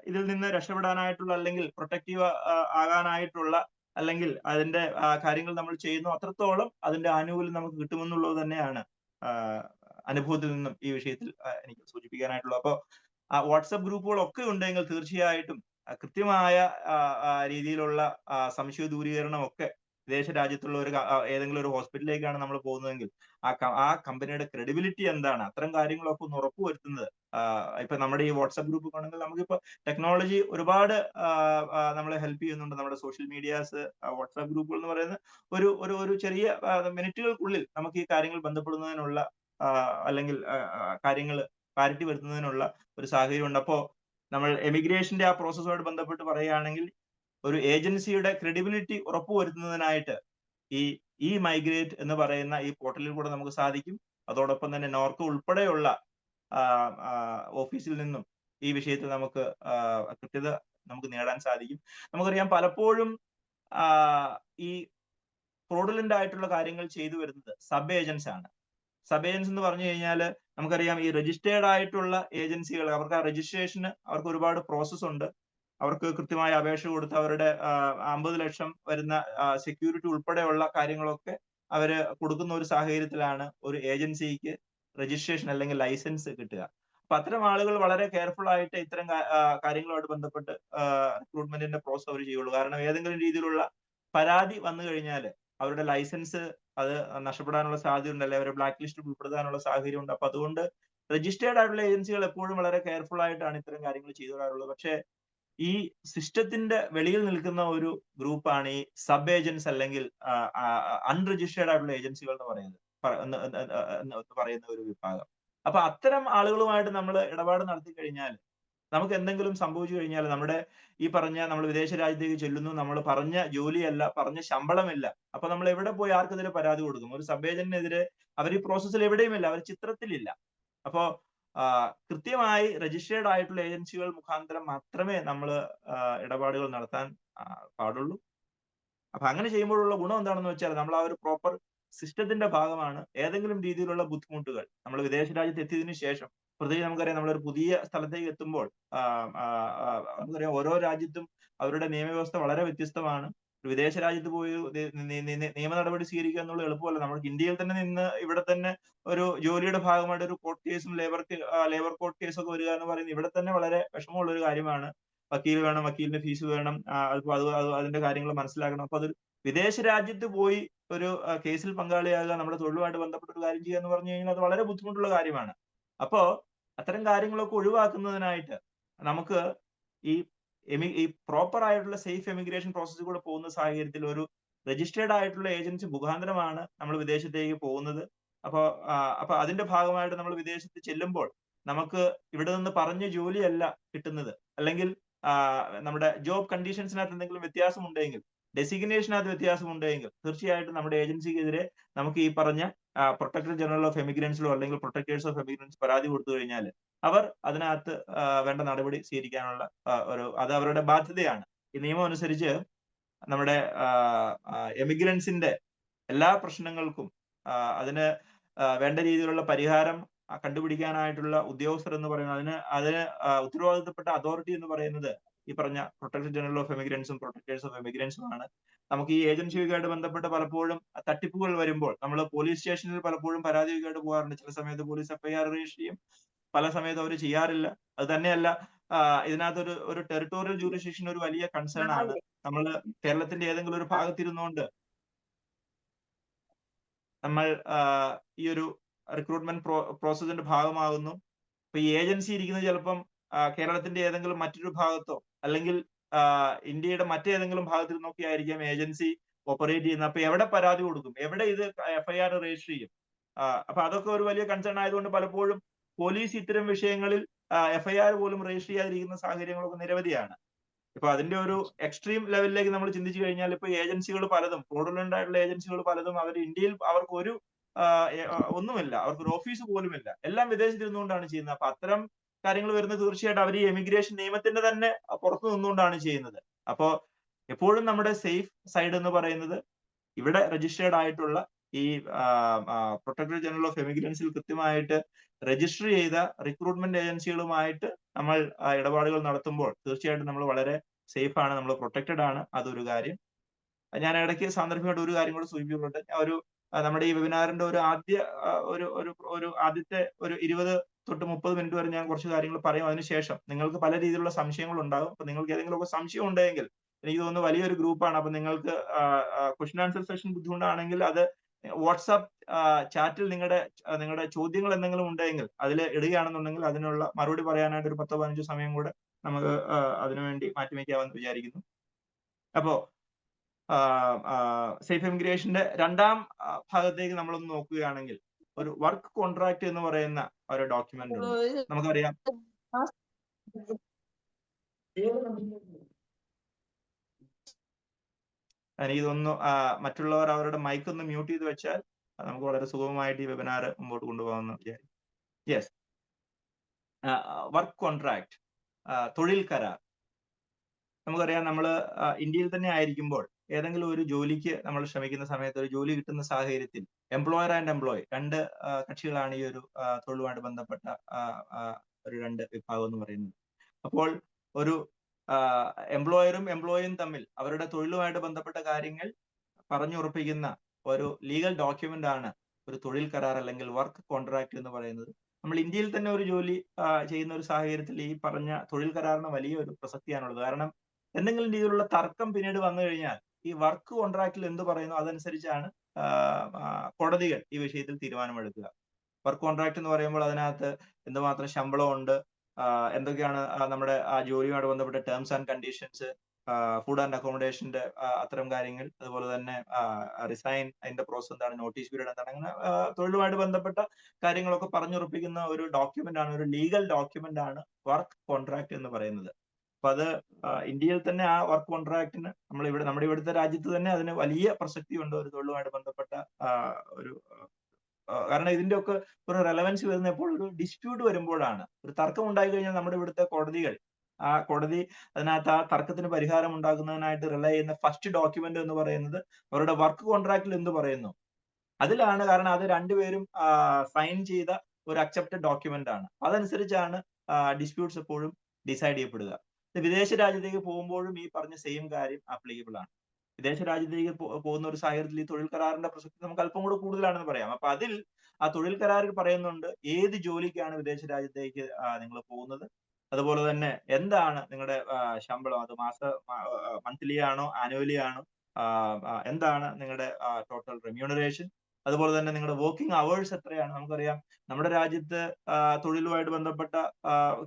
ഇതിൽ നിന്ന് രക്ഷപ്പെടാനായിട്ടുള്ള അല്ലെങ്കിൽ പ്രൊട്ടക്റ്റീവ് ആകാനായിട്ടുള്ള അല്ലെങ്കിൽ അതിന്റെ കാര്യങ്ങൾ നമ്മൾ ചെയ്യുന്നു അത്രത്തോളം അതിന്റെ ആനുകൂല്യം നമുക്ക് കിട്ടുമെന്നുള്ളത് തന്നെയാണ് അനുഭവത്തിൽ നിന്നും ഈ വിഷയത്തിൽ എനിക്ക് സൂചിപ്പിക്കാനായിട്ടുള്ളത്. അപ്പോൾ വാട്സപ്പ് ഗ്രൂപ്പുകളൊക്കെ ഉണ്ടെങ്കിൽ തീർച്ചയായിട്ടും കൃത്യമായ രീതിയിലുള്ള സംശയ ദൂരീകരണം ഒക്കെ വിദേശ രാജ്യത്തുള്ള ഏതെങ്കിലും ഒരു ഹോസ്പിറ്റലിലേക്കാണ് നമ്മൾ പോകുന്നതെങ്കിൽ ആ കമ്പനിയുടെ ക്രെഡിബിലിറ്റി എന്താണ്, അത്തരം കാര്യങ്ങളൊക്കെ ഒന്ന് ഉറപ്പുവരുത്തുന്നത്. ഇപ്പൊ നമ്മുടെ ഈ വാട്സപ്പ് ഗ്രൂപ്പ് ആണെങ്കിൽ നമുക്കിപ്പോ ടെക്നോളജി ഒരുപാട് നമ്മളെ ഹെൽപ്പ് ചെയ്യുന്നുണ്ട്. നമ്മുടെ സോഷ്യൽ മീഡിയാസ്, വാട്സാപ്പ് ഗ്രൂപ്പുകൾ എന്ന് പറയുന്ന ഒരു ചെറിയ മിനിറ്റുകൾക്കുള്ളിൽ നമുക്ക് ഈ കാര്യങ്ങൾ ബന്ധപ്പെടുന്നതിനുള്ള അല്ലെങ്കിൽ കാര്യങ്ങൾ ക്ലാരിറ്റി വരുത്തുന്നതിനുള്ള ഒരു സാഹചര്യം ഉണ്ട്. അപ്പോ നമ്മൾ എമിഗ്രേഷന്റെ ആ പ്രോസസ്സുമായിട്ട് ബന്ധപ്പെട്ട് പറയുകയാണെങ്കിൽ ഒരു ഏജൻസിയുടെ ക്രെഡിബിലിറ്റി ഉറപ്പുവരുത്തുന്നതിനായിട്ട് ഈ മൈഗ്രേറ്റ് എന്ന് പറയുന്ന ഈ പോർട്ടലിൽ കൂടെ നമുക്ക് സാധിക്കും. അതോടൊപ്പം തന്നെ നോർക്ക ഉൾപ്പെടെയുള്ള ഓഫീസിൽ നിന്നും ഈ വിഷയത്തിൽ നമുക്ക് കൃത്യത നമുക്ക് നേടാൻ സാധിക്കും. നമുക്കറിയാം, പലപ്പോഴും ഈ ഫ്രോഡുലന്റ് ആയിട്ടുള്ള കാര്യങ്ങൾ ചെയ്തു വരുന്നത് സബ് ഏജൻസ് ആണ്. സബ് ഏജൻസ് എന്ന് പറഞ്ഞു കഴിഞ്ഞാൽ നമുക്കറിയാം, ഈ രജിസ്റ്റേർഡ് ആയിട്ടുള്ള ഏജൻസികൾ അവർക്ക് ആ രജിസ്ട്രേഷന് അവർക്ക് ഒരുപാട് പ്രോസസ് ഉണ്ട്. അവർക്ക് കൃത്യമായ അപേക്ഷ കൊടുത്ത് അവരുടെ 50 ലക്ഷം വരുന്ന സെക്യൂരിറ്റി ഉൾപ്പെടെയുള്ള കാര്യങ്ങളൊക്കെ അവര് കൊടുക്കുന്ന ഒരു സാഹചര്യത്തിലാണ് ഒരു ഏജൻസിക്ക് രജിസ്ട്രേഷൻ അല്ലെങ്കിൽ ലൈസൻസ് കിട്ടുക. അപ്പൊ അത്തരം ആളുകൾ വളരെ കെയർഫുൾ ആയിട്ട് ഇത്തരം കാര്യങ്ങളുമായിട്ട് ബന്ധപ്പെട്ട് റിക്രൂട്ട്മെന്റിന്റെ പ്രോസസ് അവർ ചെയ്യുള്ളൂ. കാരണം ഏതെങ്കിലും രീതിയിലുള്ള പരാതി വന്നു കഴിഞ്ഞാൽ അവരുടെ ലൈസൻസ് അത് നഷ്ടപ്പെടാനുള്ള സാധ്യതയുണ്ട്, അല്ലെങ്കിൽ അവരെ ബ്ലാക്ക് ലിസ്റ്റിൽ ഉൾപ്പെടുത്താനുള്ള സാഹചര്യമുണ്ട്. അപ്പൊ അതുകൊണ്ട് രജിസ്റ്റേർഡ് ആയിട്ടുള്ള ഏജൻസികൾ എപ്പോഴും വളരെ കെയർഫുൾ ആയിട്ടാണ് ഇത്തരം കാര്യങ്ങൾ ചെയ്തു വരാറുള്ളത്. പക്ഷേ ഈ സിസ്റ്റത്തിന്റെ വെളിയിൽ നിൽക്കുന്ന ഒരു ഗ്രൂപ്പാണ് ഈ സബ് ഏജൻസ് അല്ലെങ്കിൽ അൺരജിസ്റ്റേർഡ് ആയിട്ടുള്ള ഏജൻസികൾ എന്ന് പറയുന്ന ഒരു വിഭാഗം. അപ്പൊ അത്തരം ആളുകളുമായിട്ട് നമ്മൾ ഇടപാട് നടത്തി കഴിഞ്ഞാൽ, നമുക്ക് എന്തെങ്കിലും സംഭവിച്ചു കഴിഞ്ഞാൽ, നമ്മൾ വിദേശ രാജ്യത്തേക്ക് ചെല്ലുന്നു, നമ്മൾ പറഞ്ഞ ജോലിയല്ല, പറഞ്ഞ ശമ്പളമില്ല, അപ്പൊ നമ്മൾ എവിടെ പോയി ആർക്കെതിരെ പരാതി കൊടുക്കും? ഒരു സബ് ഏജന്റിനെതിരെ അവർ ഈ പ്രോസസ്സിൽ എവിടെയുമില്ല, അവർ ചിത്രത്തിലില്ല. അപ്പോ കൃത്യമായി രജിസ്റ്റേർഡ് ആയിട്ടുള്ള ഏജൻസികൾ മുഖാന്തരം മാത്രമേ നമ്മൾ ഇടപാടുകൾ നടത്താൻ പാടുള്ളൂ. അപ്പൊ അങ്ങനെ ചെയ്യുമ്പോഴുള്ള ഗുണം എന്താണെന്ന് വെച്ചാൽ, നമ്മൾ ആ ഒരു പ്രോപ്പർ സിസ്റ്റത്തിന്റെ ഭാഗമാണ്. ഏതെങ്കിലും രീതിയിലുള്ള ബുദ്ധിമുട്ടുകൾ നമ്മൾ വിദേശ രാജ്യത്ത് എത്തിയതിനു ശേഷം, പ്രത്യേകിച്ച് നമുക്കറിയാം, നമ്മളൊരു പുതിയ സ്ഥലത്തേക്ക് എത്തുമ്പോൾ നമുക്കറിയാം ഓരോ രാജ്യത്തും അവരുടെ നിയമവ്യവസ്ഥ വളരെ വ്യത്യസ്തമാണ്. ഒരു വിദേശ രാജ്യത്ത് പോയി നിയമ നടപടി സ്വീകരിക്കുക എന്നുള്ളത് എളുപ്പമല്ല. നമുക്ക് ഇന്ത്യയിൽ തന്നെ നിന്ന് ഇവിടെ തന്നെ ഒരു ജോലിയുടെ ഭാഗമായിട്ട് ഒരു കോർട്ട് കേസും ലേബർ കോർട്ട് കേസൊക്കെ വരിക എന്ന് പറയുന്നത് ഇവിടെ തന്നെ വളരെ വിഷമമുള്ള ഒരു കാര്യമാണ്. വക്കീൽ വേണം, വക്കീലിന്റെ ഫീസ് വേണം, അതിന്റെ കാര്യങ്ങൾ മനസ്സിലാക്കണം. അപ്പൊ അതൊരു വിദേശ രാജ്യത്ത് പോയി ഒരു കേസിൽ പങ്കാളിയാകുക, നമ്മുടെ തൊഴിലുമായിട്ട് ബന്ധപ്പെട്ട ഒരു കാര്യം ചെയ്യുക എന്ന് പറഞ്ഞു കഴിഞ്ഞാൽ അത് വളരെ ബുദ്ധിമുട്ടുള്ള കാര്യമാണ്. അപ്പോ അത്തരം കാര്യങ്ങളൊക്കെ ഒഴിവാക്കുന്നതിനായിട്ട് നമുക്ക് ഈ പ്രോപ്പർ ആയിട്ടുള്ള സേഫ് എമിഗ്രേഷൻ പ്രോസസ്സിൽ കൂടെ പോകുന്ന സാഹചര്യത്തിൽ ഒരു രജിസ്റ്റേർഡ് ആയിട്ടുള്ള ഏജൻസി മുഖാന്തരമാണ് നമ്മൾ വിദേശത്തേക്ക് പോകുന്നത്. അപ്പൊ അതിന്റെ ഭാഗമായിട്ട് നമ്മൾ വിദേശത്ത് ചെല്ലുമ്പോൾ നമുക്ക് ഇവിടെ നിന്ന് പറഞ്ഞ ജോലിയല്ല കിട്ടുന്നത്, അല്ലെങ്കിൽ നമ്മുടെ ജോബ് കണ്ടീഷൻസിനകത്ത് എന്തെങ്കിലും വ്യത്യാസം ഉണ്ടെങ്കിൽ, ഡെസിഗ്നേഷനകത്ത് വ്യത്യാസം ഉണ്ടെങ്കിൽ, തീർച്ചയായിട്ടും നമ്മുടെ ഏജൻസിക്കെതിരെ നമുക്ക് ഈ പറഞ്ഞ പ്രൊട്ടക്ടർ ജനറൽ ഓഫ് എമിഗ്രൻസിലോ അല്ലെങ്കിൽ പ്രൊട്ടക്ടേഴ്സ് ഓഫ് എമിഗ്രൻസ് പരാതി കൊടുത്തു കഴിഞ്ഞാൽ അവർ അതിനകത്ത് വേണ്ട നടപടി സ്വീകരിക്കാനുള്ള അത് അവരുടെ ബാധ്യതയാണ്. ഈ നിയമം അനുസരിച്ച് നമ്മുടെ എമിഗ്രൻസിന്റെ എല്ലാ പ്രശ്നങ്ങൾക്കും അതിന് വേണ്ട രീതിയിലുള്ള പരിഹാരം കണ്ടുപിടിക്കാനായിട്ടുള്ള ഉദ്യോഗസ്ഥർ എന്ന് പറയുന്നത്, അതിന് ഉത്തരവാദിത്തപ്പെട്ട അതോറിറ്റി എന്ന് പറയുന്നത് ഈ പറഞ്ഞ പ്രൊട്ടക്ടർ ജനറൽ ഓഫ് എമിഗ്രൻസും പ്രൊട്ടക്ടേഴ്സ് ഓഫ് എമിഗ്രൻസും ആണ്. നമുക്ക് ഈ ഏജൻസിയുമായിട്ട് ബന്ധപ്പെട്ട് പലപ്പോഴും തട്ടിപ്പുകൾ വരുമ്പോൾ നമ്മൾ പോലീസ് സ്റ്റേഷനിൽ പലപ്പോഴും പരാതിയുമായിട്ട് പോകാറുണ്ട്. ചില സമയത്ത് പോലീസ് FIR രജിസ്റ്റർ ചെയ്യും, പല സമയത്ത് അവർ ചെയ്യാറില്ല. അത് തന്നെയല്ല, ഇതിനകത്ത് ഒരു ടെറിട്ടോറിയൽ ജൂറിസ്ഡിക്ഷൻ ഒരു വലിയ കൺസേൺ ആണ്. നമ്മൾ കേരളത്തിന്റെ ഏതെങ്കിലും ഒരു ഭാഗത്തിരുന്നുകൊണ്ട് നമ്മൾ ഈ ഒരു റിക്രൂട്ട്മെന്റ് പ്രോസസ്സിന്റെ ഭാഗമാകുന്നു. അപ്പൊ ഈ ഏജൻസി ഇരിക്കുന്നത് ചിലപ്പം കേരളത്തിന്റെ ഏതെങ്കിലും മറ്റൊരു ഭാഗത്തോ അല്ലെങ്കിൽ ഇന്ത്യയുടെ മറ്റേതെങ്കിലും ഭാഗത്തിൽ നോക്കി ആയിരിക്കാം ഏജൻസി ഓപ്പറേറ്റ് ചെയ്യുന്നത്. അപ്പൊ എവിടെ പരാതി കൊടുക്കും, എവിടെ ഇത് FIR രജിസ്റ്റർ ചെയ്യും? അപ്പൊ അതൊക്കെ ഒരു വലിയ കൺസേൺ ആയതുകൊണ്ട് പലപ്പോഴും പോലീസ് ഇത്തരം വിഷയങ്ങളിൽ FIR പോലും രജിസ്റ്റർ ചെയ്യാതിരിക്കുന്ന സാഹചര്യങ്ങളൊക്കെ നിരവധിയാണ്. ഇപ്പൊ അതിന്റെ ഒരു എക്സ്ട്രീം ലെവലിലേക്ക് നമ്മൾ ചിന്തിച്ചു കഴിഞ്ഞാൽ, ഇപ്പൊ ഏജൻസികൾ പലതും, ഫ്രോഡുലന്റ് ആയിട്ടുള്ള ഏജൻസികൾ പലതും, അവർ ഇന്ത്യയിൽ അവർക്ക് ഒരു ഒന്നുമില്ല, അവർക്കൊരു ഓഫീസ് പോലുമില്ല, എല്ലാം വിദേശത്തിരുന്നുകൊണ്ടാണ് ചെയ്യുന്നത്. അപ്പൊ അത്തരം കാര്യങ്ങൾ വരുന്നത് തീർച്ചയായിട്ടും അവർ ഈ എമിഗ്രേഷൻ നിയമത്തിന്റെ തന്നെ പുറത്തു നിന്നുകൊണ്ടാണ് ചെയ്യുന്നത്. അപ്പോ എപ്പോഴും നമ്മുടെ സേഫ് സൈഡ് എന്ന് പറയുന്നത് ഇവിടെ രജിസ്റ്റേർഡ് ആയിട്ടുള്ള ഈ പ്രൊട്ടക്ടർ ജനറൽ ഓഫ് എമിഗ്രൻസിൽ കൃത്യമായിട്ട് രജിസ്റ്റർ ചെയ്ത റിക്രൂട്ട്മെന്റ് ഏജൻസികളുമായിട്ട് നമ്മൾ ഇടപാടുകൾ നടത്തുമ്പോൾ തീർച്ചയായിട്ടും നമ്മൾ വളരെ സേഫ് ആണ്, നമ്മൾ പ്രൊട്ടക്റ്റഡ് ആണ്. അതൊരു കാര്യം. ഞാൻ ഇടയ്ക്ക് സാന്ദർഭികമായിട്ട് ഒരു കാര്യം കൂടെ സൂചിപ്പിക്കുന്നുണ്ട്. നമ്മുടെ ഈ വെബിനാറിന്റെ ആദ്യത്തെ ഒരു 20 തൊട്ട് 30 മിനിറ്റ് വരെ ഞാൻ കുറച്ച് കാര്യങ്ങൾ പറയും. അതിനുശേഷം നിങ്ങൾക്ക് പല രീതിയിലുള്ള സംശയങ്ങൾ ഉണ്ടാകും. അപ്പൊ നിങ്ങൾക്ക് ഏതെങ്കിലുമൊക്കെ സംശയം ഉണ്ടെങ്കിൽ, എനിക്ക് തോന്നുന്നു വലിയൊരു ഗ്രൂപ്പാണ്, അപ്പൊ നിങ്ങൾക്ക് ക്വസ്റ്റ്യൻ ആൻസർ സെഷൻ ബുദ്ധിമുട്ടാണെങ്കിൽ അത് വാട്സാപ്പ് ചാറ്റിൽ നിങ്ങളുടെ ചോദ്യങ്ങൾ എന്തെങ്കിലും ഉണ്ടെങ്കിൽ അതിൽ ഇടുകയാണെന്നുണ്ടെങ്കിൽ അതിനുള്ള മറുപടി പറയാനായിട്ട് ഒരു 10-15 സമയം കൂടെ നമുക്ക് അതിനുവേണ്ടി മാറ്റിവെക്കാമെന്ന് വിചാരിക്കുന്നു. അപ്പോ സേഫ് എമിഗ്രേഷന്റെ രണ്ടാം ഭാഗത്തേക്ക് നമ്മളൊന്ന് നോക്കുകയാണെങ്കിൽ, ഒരു വർക്ക് കോൺട്രാക്ട് എന്ന് പറയുന്ന ഒരു ഡോക്യുമെന്റ് ഉണ്ട്. നമുക്കറിയാം, എനിക്ക് തോന്നുന്നു മറ്റുള്ളവർ അവരുടെ മൈക്ക് ഒന്ന് മ്യൂട്ട് ചെയ്ത് വെച്ചാൽ നമുക്ക് വളരെ സുഗമമായിട്ട് ഈ വെബിനാർ മുമ്പോട്ട് കൊണ്ടുപോകാമെന്ന് വിചാരിക്കും. യെസ്, വർക്ക് കോൺട്രാക്ട്, തൊഴിൽ കരാർ. നമുക്കറിയാം, നമ്മൾ ഇന്ത്യയിൽ തന്നെ ആയിരിക്കുമ്പോൾ ഏതെങ്കിലും ഒരു ജോലിക്ക് നമ്മൾ ശ്രമിക്കുന്ന സമയത്ത്, ഒരു ജോലി കിട്ടുന്ന സാഹചര്യത്തിൽ എംപ്ലോയർ ആൻഡ് എംപ്ലോയി രണ്ട് കക്ഷികളാണ് ഈ ഒരു തൊഴിലുമായിട്ട് ബന്ധപ്പെട്ട ഒരു രണ്ട് വിഭാഗം എന്ന് പറയുന്നത്. അപ്പോൾ ഒരു എംപ്ലോയറും എംപ്ലോയിയും തമ്മിൽ അവരുടെ തൊഴിലുമായിട്ട് ബന്ധപ്പെട്ട കാര്യങ്ങൾ പറഞ്ഞുറപ്പിക്കുന്ന ഒരു ലീഗൽ ഡോക്യുമെന്റ് ആണ് ഒരു തൊഴിൽ കരാർ അല്ലെങ്കിൽ വർക്ക് കോൺട്രാക്ട് എന്ന് പറയുന്നത്. നമ്മൾ ഇന്ത്യയിൽ തന്നെ ഒരു ജോലി ചെയ്യുന്ന ഒരു സാഹചര്യത്തിൽ ഈ പറഞ്ഞ തൊഴിൽ കരാറിന് വലിയൊരു പ്രസക്തിയാണുള്ളത്. കാരണം എന്തെങ്കിലും രീതിയിലുള്ള തർക്കം പിന്നീട് വന്നു കഴിഞ്ഞാൽ ഈ വർക്ക് കോൺട്രാക്റ്റിൽ എന്ത് പറയുന്നു അതനുസരിച്ചാണ് കോടതികൾ ഈ വിഷയത്തിൽ തീരുമാനമെടുക്കുക. വർക്ക് കോൺട്രാക്ട് എന്ന് പറയുമ്പോൾ അതിനകത്ത് എന്തുമാത്രം ശമ്പളമുണ്ട്, എന്തൊക്കെയാണ് നമ്മുടെ ആ ജോലിയുമായിട്ട് ബന്ധപ്പെട്ട terms and conditions, food and അക്കോമഡേഷന്റെ അത്തരം കാര്യങ്ങൾ, അതുപോലെ തന്നെ റിസൈൻ അതിന്റെ പ്രോസസ് എന്താണ്, നോട്ടീസ് പീരീഡ് എന്താണ്, അങ്ങനെ തൊഴിലുമായിട്ട് ബന്ധപ്പെട്ട കാര്യങ്ങളൊക്കെ പറഞ്ഞുറപ്പിക്കുന്ന ഒരു ഡോക്യുമെന്റ് ആണ്, ഒരു ലീഗൽ ഡോക്യുമെന്റ് ആണ് വർക്ക് കോൺട്രാക്ട് എന്ന് പറയുന്നത്. അപ്പൊ അത് ഇന്ത്യയിൽ തന്നെ ആ വർക്ക് കോൺട്രാക്ടിന് നമ്മുടെ ഇവിടുത്തെ രാജ്യത്ത് തന്നെ അതിന് വലിയ പ്രസക്തിയുണ്ട് ഒരു തൊഴിലുമായിട്ട് ബന്ധപ്പെട്ട ഒരു കാരണം ഇതിന്റെ ഒക്കെ ഒരു റെലവൻസ് വരുന്ന എപ്പോൾ ഒരു ഡിസ്പ്യൂട്ട് വരുമ്പോഴാണ്. ഒരു തർക്കം ഉണ്ടായി കഴിഞ്ഞാൽ നമ്മുടെ ഇവിടുത്തെ കോടതികൾ ആ കോടതി അതിനകത്ത് ആ തർക്കത്തിന് പരിഹാരം ഉണ്ടാക്കുന്നതിനായിട്ട് റിലൈ ചെയ്യുന്ന ഫസ്റ്റ് ഡോക്യുമെന്റ് എന്ന് പറയുന്നത് അവരുടെ വർക്ക് കോൺട്രാക്റ്റിൽ എന്ത് പറയുന്നു അതിലാണ്. കാരണം അത് രണ്ടുപേരും സൈൻ ചെയ്ത ഒരു അക്സെപ്റ്റഡ് ഡോക്യുമെന്റ് ആണ്. അതനുസരിച്ചാണ് ഡിസ്പ്യൂട്ട്സ് എപ്പോഴും ഡിസൈഡ് ചെയ്യപ്പെടുക. വിദേശ രാജ്യത്തേക്ക് പോകുമ്പോഴും ഈ പറഞ്ഞ സെയിം കാര്യം ആപ്ലിക്കബിൾ ആണ്. വിദേശ രാജ്യത്തേക്ക് പോകുന്ന ഒരു സാഹചര്യത്തിൽ ഈ തൊഴിൽ കരാറിന്റെ പ്രസക്തി നമുക്ക് അല്പം കൂടെ കൂടുതലാണെന്ന് പറയാം. അപ്പൊ അതിൽ ആ തൊഴിൽ കരാറിൽ പറയുന്നുണ്ട് ഏത് ജോലിക്കാണ് വിദേശ രാജ്യത്തേക്ക് നിങ്ങൾ പോകുന്നത്, അതുപോലെ തന്നെ എന്താണ് നിങ്ങളുടെ ശമ്പളം, അത് മന്ത്ലി ആണോ ആനുവലി ആണോ, എന്താണ് നിങ്ങളുടെ ടോട്ടൽ റെമ്യൂണറേഷൻ, അതുപോലെ തന്നെ നിങ്ങളുടെ വർക്കിംഗ് അവേഴ്സ് എത്രയാണ്. നമുക്കറിയാം നമ്മുടെ രാജ്യത്ത് തൊഴിലുമായിട്ട് ബന്ധപ്പെട്ട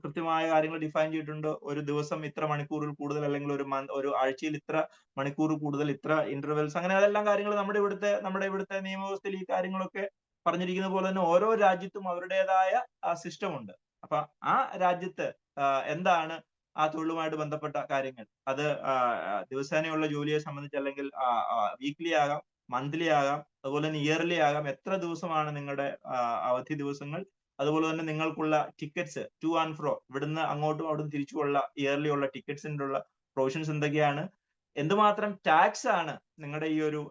കൃത്യമായ കാര്യങ്ങൾ ഡിഫൈൻ ചെയ്തിട്ടുണ്ട്. ഒരു ദിവസം ഇത്ര മണിക്കൂറിൽ കൂടുതൽ, അല്ലെങ്കിൽ ഒരു ആഴ്ചയിൽ ഇത്ര മണിക്കൂർ കൂടുതൽ, ഇത്ര ഇന്റർവെൽസ്, അങ്ങനെ അതെല്ലാം കാര്യങ്ങൾ നമ്മുടെ ഇവിടുത്തെ നിയമവ്യവസ്ഥയിൽ ഈ കാര്യങ്ങളൊക്കെ പറഞ്ഞിരിക്കുന്ന പോലെ തന്നെ ഓരോ രാജ്യത്തും അവരുടേതായ സിസ്റ്റം ഉണ്ട്. അപ്പൊ ആ രാജ്യത്ത് എന്താണ് ആ തൊഴിലുമായിട്ട് ബന്ധപ്പെട്ട കാര്യങ്ങൾ, അത് ദിവസേനയുള്ള ജോലിയെ സംബന്ധിച്ച്, അല്ലെങ്കിൽ വീക്ക്ലി ആകാം, മന്ത്ലി ആകാം, അതുപോലെ തന്നെ ഇയർലി ആകാം, എത്ര ദിവസമാണ് നിങ്ങളുടെ അവധി ദിവസങ്ങൾ, അതുപോലെ തന്നെ നിങ്ങൾക്കുള്ള ടിക്കറ്റ്സ് ടു ആൻഡ് ഫ്രോ, ഇവിടുന്ന് അങ്ങോട്ടും അവിടുന്ന് തിരിച്ചുമുള്ള ഇയർലി ഉള്ള ടിക്കറ്റ്സിന്റെ ഉള്ള പ്രൊവിഷൻസ് എന്തൊക്കെയാണ്, എന്തുമാത്രം ടാക്സ് ആണ് നിങ്ങളുടെ ഈ ഒരു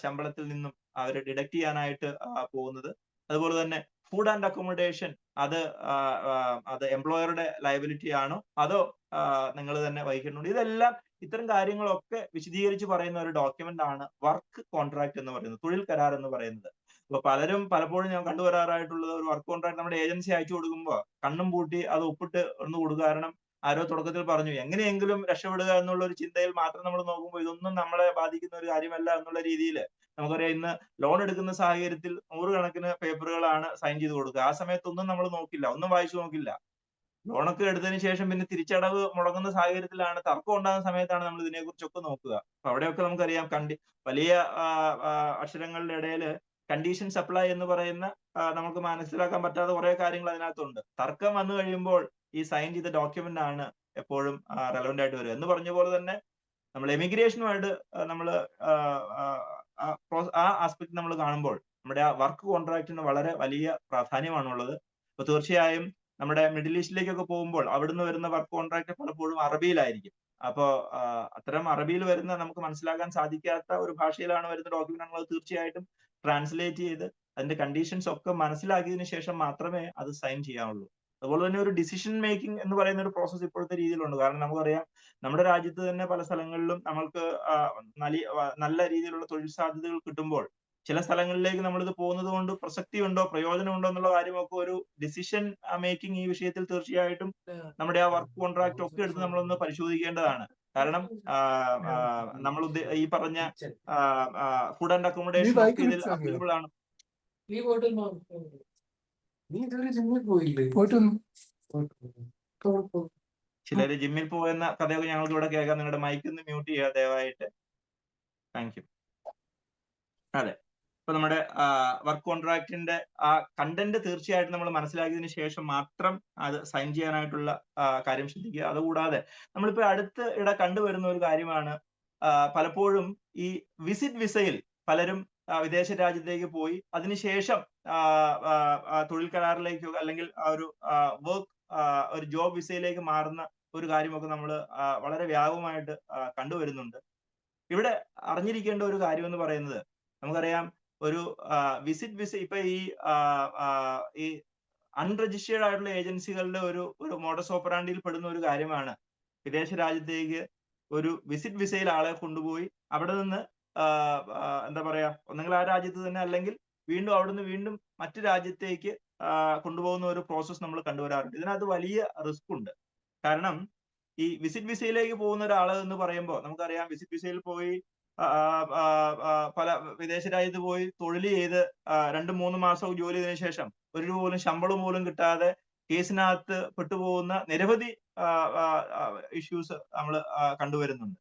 ശമ്പളത്തിൽ നിന്നും അവർ ഡിഡക്ട് ചെയ്യാനായിട്ട് പോകുന്നത്, അതുപോലെ തന്നെ ഫുഡ് ആൻഡ് അക്കോമഡേഷൻ അത് എംപ്ലോയറുടെ ലയബിലിറ്റി ആണോ അതോ നിങ്ങൾ തന്നെ വഹിക്കുന്നുണ്ട്. ഇതെല്ലാം ഇത്തരം കാര്യങ്ങളൊക്കെ വിശദീകരിച്ച് പറയുന്ന ഒരു ഡോക്യുമെന്റ് ആണ് വർക്ക് കോൺട്രാക്ട് എന്ന് പറയുന്നത്, തൊഴിൽ കരാർ എന്ന് പറയുന്നത്. അപ്പൊ പലപ്പോഴും ഞാൻ കണ്ടുവരാറായിട്ടുള്ളത് ഒരു വർക്ക് കോൺട്രാക്ട് നമ്മുടെ ഏജൻസി അയച്ചു കൊടുക്കുമ്പോൾ കണ്ണും പൂട്ടി അത് ഒപ്പിട്ട് ഒന്ന് കൊടുക്കുക. കാരണം ആരോ തുടക്കത്തിൽ പറഞ്ഞു എങ്ങനെയെങ്കിലും രക്ഷപ്പെടുക എന്നുള്ള ഒരു ചിന്തയിൽ മാത്രം നമ്മൾ നോക്കുമ്പോൾ ഇതൊന്നും നമ്മളെ ബാധിക്കുന്ന ഒരു കാര്യമല്ല എന്നുള്ള രീതിയിൽ നമുക്കറിയാം. ഇന്ന് ലോൺ എടുക്കുന്ന സാഹചര്യത്തിൽ 100 കണക്കിന് പേപ്പറുകളാണ് സൈൻ ചെയ്ത് കൊടുക്കുക. ആ സമയത്തൊന്നും നമ്മൾ നോക്കില്ല, ഒന്നും വായിച്ചു നോക്കില്ല. ലോണൊക്കെ എടുത്തതിന് ശേഷം പിന്നെ തിരിച്ചടവ് മുടങ്ങുന്ന സാഹചര്യത്തിലാണ്, തർക്കം ഉണ്ടാകുന്ന സമയത്താണ് നമ്മൾ ഇതിനെക്കുറിച്ചൊക്കെ നോക്കുക. അപ്പൊ അവിടെയൊക്കെ നമുക്കറിയാം വലിയ അക്ഷരങ്ങളുടെ ഇടയിൽ കണ്ടീഷൻ സപ്ലൈ എന്ന് പറയുന്ന നമുക്ക് മനസ്സിലാക്കാൻ പറ്റാത്ത കുറെ കാര്യങ്ങൾ അതിനകത്തുണ്ട്. തർക്കം വന്നു കഴിയുമ്പോൾ ഈ സൈൻ ചെയ്ത ഡോക്യുമെന്റ് ആണ് എപ്പോഴും റെലവെന്റ് ആയിട്ട് വരിക. എന്ന് പറഞ്ഞ പോലെ തന്നെ നമ്മൾ എമിഗ്രേഷനുമായിട്ട് നമ്മൾ ആ ആസ്പെക്ട് നമ്മൾ കാണുമ്പോൾ നമ്മുടെ ആ വർക്ക് കോൺട്രാക്റ്റിന് വളരെ വലിയ പ്രാധാന്യമാണുള്ളത്. അപ്പൊ തീർച്ചയായും നമ്മുടെ മിഡിൽ ഈസ്റ്റിലേക്കൊക്കെ പോകുമ്പോൾ അവിടുന്ന് വരുന്ന വർക്ക് കോൺട്രാക്ട് പലപ്പോഴും അറബിയിലായിരിക്കും. അപ്പോ അത്തരം അറബിയിൽ വരുന്ന നമുക്ക് മനസ്സിലാക്കാൻ സാധിക്കാത്ത ഒരു ഭാഷയിലാണ് വരുന്ന ഡോക്യുമെന്റ്, നമ്മൾ തീർച്ചയായിട്ടും ട്രാൻസ്ലേറ്റ് ചെയ്ത് അതിന്റെ കണ്ടീഷൻസ് ഒക്കെ മനസ്സിലാക്കിയതിനു ശേഷം മാത്രമേ അത് സൈൻ ചെയ്യാവുള്ളൂ. അതുപോലെ തന്നെ ഒരു ഡിസിഷൻ മേക്കിംഗ് എന്ന് പറയുന്ന ഒരു പ്രോസസ്സ് ഇപ്പോഴത്തെ രീതിയിലുണ്ട്. കാരണം നമുക്കറിയാം നമ്മുടെ രാജ്യത്ത് തന്നെ പല സ്ഥലങ്ങളിലും നമ്മൾക്ക് നല്ല രീതിയിലുള്ള തൊഴിൽ സാധ്യതകൾ കിട്ടുമ്പോൾ ചില സ്ഥലങ്ങളിലേക്ക് നമ്മളിത് പോകുന്നത് കൊണ്ട് പ്രസക്തിയുണ്ടോ പ്രയോജനമുണ്ടോ എന്നുള്ള കാര്യമൊക്കെ ഒരു ഡിസിഷൻ മേക്കിംഗ് ഈ വിഷയത്തിൽ തീർച്ചയായിട്ടും നമ്മുടെ ആ വർക്ക് കോൺട്രാക്ട് ഒക്കെ എടുത്ത് നമ്മളൊന്ന് പരിശോധിക്കേണ്ടതാണ്. കാരണം നമ്മൾ ഈ പറഞ്ഞ ഫുഡ് ആൻഡ് അക്കോമഡേഷൻ ഒക്കെ ഇതിൽ അവൈലബിൾ ആണ്. ചിലര് ജിമ്മിൽ പോകുന്ന കഥയൊക്കെ ഞങ്ങൾക്ക് ഇവിടെ കേൾക്കാം. നിങ്ങളുടെ മൈക്ക് ഒന്ന് മ്യൂട്ട് ചെയ്യുക ദയവായിട്ട്. Thank you. അതെ, ഇപ്പൊ നമ്മുടെ വർക്ക് കോൺട്രാക്റ്റിന്റെ ആ കണ്ടന്റ് തീർച്ചയായിട്ടും നമ്മൾ മനസ്സിലാക്കിയതിനു ശേഷം മാത്രം അത് സൈൻ ചെയ്യാനായിട്ടുള്ള കാര്യം ശ്രദ്ധിക്കുക. അതുകൂടാതെ നമ്മളിപ്പോ അടുത്ത കണ്ടുവരുന്ന ഒരു കാര്യമാണ് പലപ്പോഴും ഈ വിസിറ്റ് വിസയിൽ പലരും വിദേശ രാജ്യത്തേക്ക് പോയി അതിനുശേഷം തൊഴിൽ കരാറിലേക്കോ അല്ലെങ്കിൽ ഒരു ജോബ് വിസയിലേക്ക് മാറുന്ന ഒരു കാര്യമൊക്കെ നമ്മൾ വളരെ വ്യാപകമായിട്ട് കണ്ടുവരുന്നുണ്ട്. ഇവിടെ അറിഞ്ഞിരിക്കേണ്ട ഒരു കാര്യം എന്ന് പറയുന്നത് നമുക്കറിയാം ഒരു വിസിറ്റ് വിസ ഇപ്പൊ ഈ അൺരജിസ്റ്റേർഡ് ആയിട്ടുള്ള ഏജൻസികളുടെ ഒരു മോഡസ് ഓപ്പറാണ്ടിയിൽ പെടുന്ന ഒരു കാര്യമാണ് വിദേശ രാജ്യത്തേക്ക് ഒരു വിസിറ്റ് വിസയിൽ ആളെ കൊണ്ടുപോയി അവിടെ നിന്ന് എന്താ പറയാ ഒന്നെങ്കിൽ ആ രാജ്യത്ത് തന്നെ അല്ലെങ്കിൽ അവിടുന്ന് വീണ്ടും മറ്റു രാജ്യത്തേക്ക് കൊണ്ടുപോകുന്ന ഒരു പ്രോസസ്സ് നമ്മൾ കണ്ടുവരാറുണ്ട്. ഇതിനകത്ത് വലിയ റിസ്ക് ഉണ്ട്. കാരണം ഈ വിസിറ്റ് വിസയിലേക്ക് പോകുന്ന ഒരാൾ എന്ന് പറയുമ്പോൾ നമുക്കറിയാം വിസിറ്റ് വിസയിൽ പോയി പല വിദേശ രാജ്യത്ത് പോയി തൊഴിൽ ചെയ്ത് 2-3 മാസം ജോലി ചെയ്തതിനു ശേഷം ഒരു രൂപ പോലും ശമ്പളം പോലും കിട്ടാതെ കേസിനകത്ത് പെട്ടുപോകുന്ന നിരവധി ഇഷ്യൂസ് നമ്മൾ കണ്ടുവരുന്നുണ്ട്.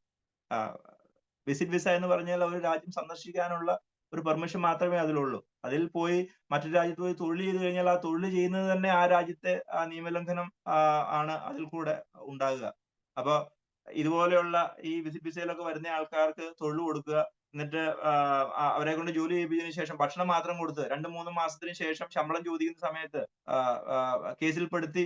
വിസിറ്റ് വിസ എന്ന് പറഞ്ഞാൽ ഒരു രാജ്യം സന്ദർശിക്കാനുള്ള ഒരു പെർമിഷൻ മാത്രമേ അതിലുള്ളൂ. അതിൽ പോയി മറ്റു രാജ്യത്ത് പോയി തൊഴിൽ ചെയ്ത് കഴിഞ്ഞാൽ ആ തൊഴിൽ ചെയ്യുന്നത് തന്നെ ആ രാജ്യത്തെ നിയമലംഘനം ആണ് അതിൽ കൂടെ ഉണ്ടാകുക. അപ്പൊ ഇതുപോലെയുള്ള ഈ വിസിറ്റ് വിസയിലൊക്കെ വരുന്ന ആൾക്കാർക്ക് തൊഴിൽ കൊടുക്കുക, എന്നിട്ട് അവരെ കൊണ്ട് ജോലി ചെയ്യിപ്പിച്ചതിന് ശേഷം ഭക്ഷണം മാത്രം കൊടുത്ത് 2-3 മാസത്തിന് ശേഷം ശമ്പളം ചോദിക്കുന്ന സമയത്ത് കേസിൽപ്പെടുത്തി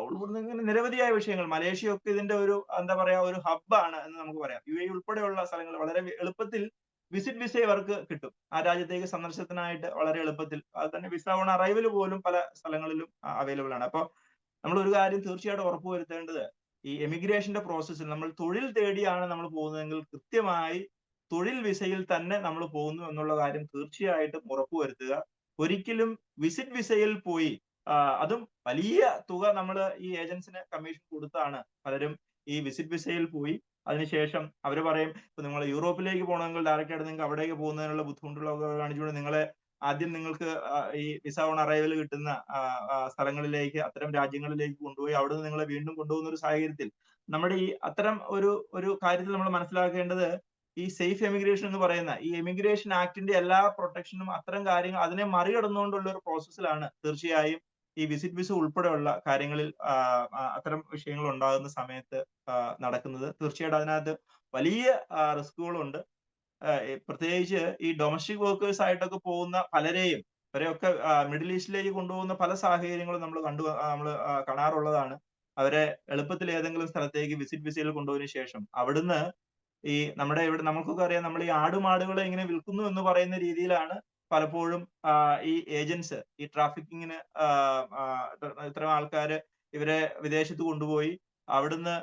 ഉൾപ്പെടുന്ന ഇങ്ങനെ നിരവധിയായ വിഷയങ്ങൾ. മലേഷ്യ ഇതിന്റെ ഒരു എന്താ പറയാ ഒരു ഹബ്ബാണ് എന്ന് നമുക്ക് പറയാം. UAE ഉൾപ്പെടെയുള്ള സ്ഥലങ്ങൾ വളരെ എളുപ്പത്തിൽ വിസിറ്റ് വിസ ഇവർക്ക് കിട്ടും. ആ രാജ്യത്തേക്ക് സന്ദർശനത്തിനായിട്ട് വളരെ എളുപ്പത്തിൽ. അത് തന്നെ വിസ ഓൺ അറൈവൽ പോലും പല സ്ഥലങ്ങളിലും അവൈലബിൾ ആണ്. അപ്പൊ നമ്മൾ ഒരു കാര്യം തീർച്ചയായിട്ടും ഉറപ്പുവരുത്തേണ്ടത്, ഈ എമിഗ്രേഷന്റെ പ്രോസസ്സിൽ നമ്മൾ തൊഴിൽ തേടിയാണ് നമ്മൾ പോകുന്നതെങ്കിൽ കൃത്യമായി തൊഴിൽ വിസയിൽ തന്നെ നമ്മൾ പോകുന്നു എന്നുള്ള കാര്യം തീർച്ചയായിട്ടും ഉറപ്പുവരുത്തുക. ഒരിക്കലും വിസിറ്റ് വിസയിൽ പോയി അതും വലിയ തുക നമ്മൾ ഈ ഏജൻസിന് കമ്മീഷൻ കൊടുത്താണ് പലരും ഈ വിസിറ്റ് വിസയിൽ പോയി അതിനുശേഷം അവർ പറയും ഇപ്പൊ നിങ്ങൾ യൂറോപ്പിലേക്ക് പോകണമെങ്കിൽ ഡയറക്റ്റ് ആയിട്ട് നിങ്ങൾക്ക് അവിടേക്ക് പോകുന്നതിനുള്ള ബുദ്ധിമുട്ടുകളൊക്കെ കാണിച്ചുകൊണ്ട് നിങ്ങളെ ആദ്യം നിങ്ങൾക്ക് ഈ വിസ ഓൺ അറൈവൽ കിട്ടുന്ന സ്ഥലങ്ങളിലേക്ക്, അത്തരം രാജ്യങ്ങളിലേക്ക് കൊണ്ടുപോയി അവിടുന്ന് നിങ്ങളെ വീണ്ടും കൊണ്ടുപോകുന്ന ഒരു സാഹചര്യത്തിൽ നമ്മുടെ ഈ അത്തരം ഒരു കാര്യത്തിൽ നമ്മൾ മനസ്സിലാക്കേണ്ടത്, ഈ സേഫ് എമിഗ്രേഷൻ എന്ന് പറയുന്ന ഈ എമിഗ്രേഷൻ ആക്ടിന്റെ എല്ലാ പ്രൊട്ടക്ഷനും അത്തരം കാര്യങ്ങൾ അതിനെ മറികടന്നുകൊണ്ടുള്ള ഒരു പ്രോസസ്സിലാണ് തീർച്ചയായും ഈ വിസിറ്റ് വിസ ഉൾപ്പെടെയുള്ള കാര്യങ്ങളിൽ അത്തരം വിഷയങ്ങൾ ഉണ്ടാകുന്ന സമയത്ത് നടക്കുന്നത്. തീർച്ചയായിട്ടും അതിനകത്ത് വലിയ റിസ്കുകളുണ്ട്. പ്രത്യേകിച്ച് ഈ ഡൊമസ്റ്റിക് വർക്കേഴ്സ് ആയിട്ടൊക്കെ പോകുന്ന പലരെയും അവരെയൊക്കെ മിഡിൽ ഈസ്റ്റിലേക്ക് കൊണ്ടുപോകുന്ന പല സാഹചര്യങ്ങളും നമ്മൾ കാണാറുള്ളതാണ്. അവരെ എളുപ്പത്തിൽ ഏതെങ്കിലും സ്ഥലത്തേക്ക് വിസിറ്റ് വിസയിൽ കൊണ്ടുപോയതിനു ശേഷം അവിടുന്ന് ഈ നമ്മുടെ ഇവിടെ നമുക്കൊക്കെ അറിയാം, നമ്മൾ ഈ ആടുമാടുകളെ ഇങ്ങനെ വിൽക്കുന്നു എന്ന് പറയുന്ന രീതിയിലാണ് പലപ്പോഴും ഈ ഏജൻസ് ഈ ട്രാഫിക്കിങ്ങിന് ഇത്തരം ആൾക്കാര് ഇവരെ വിദേശത്ത് കൊണ്ടുപോയി അവിടുന്ന്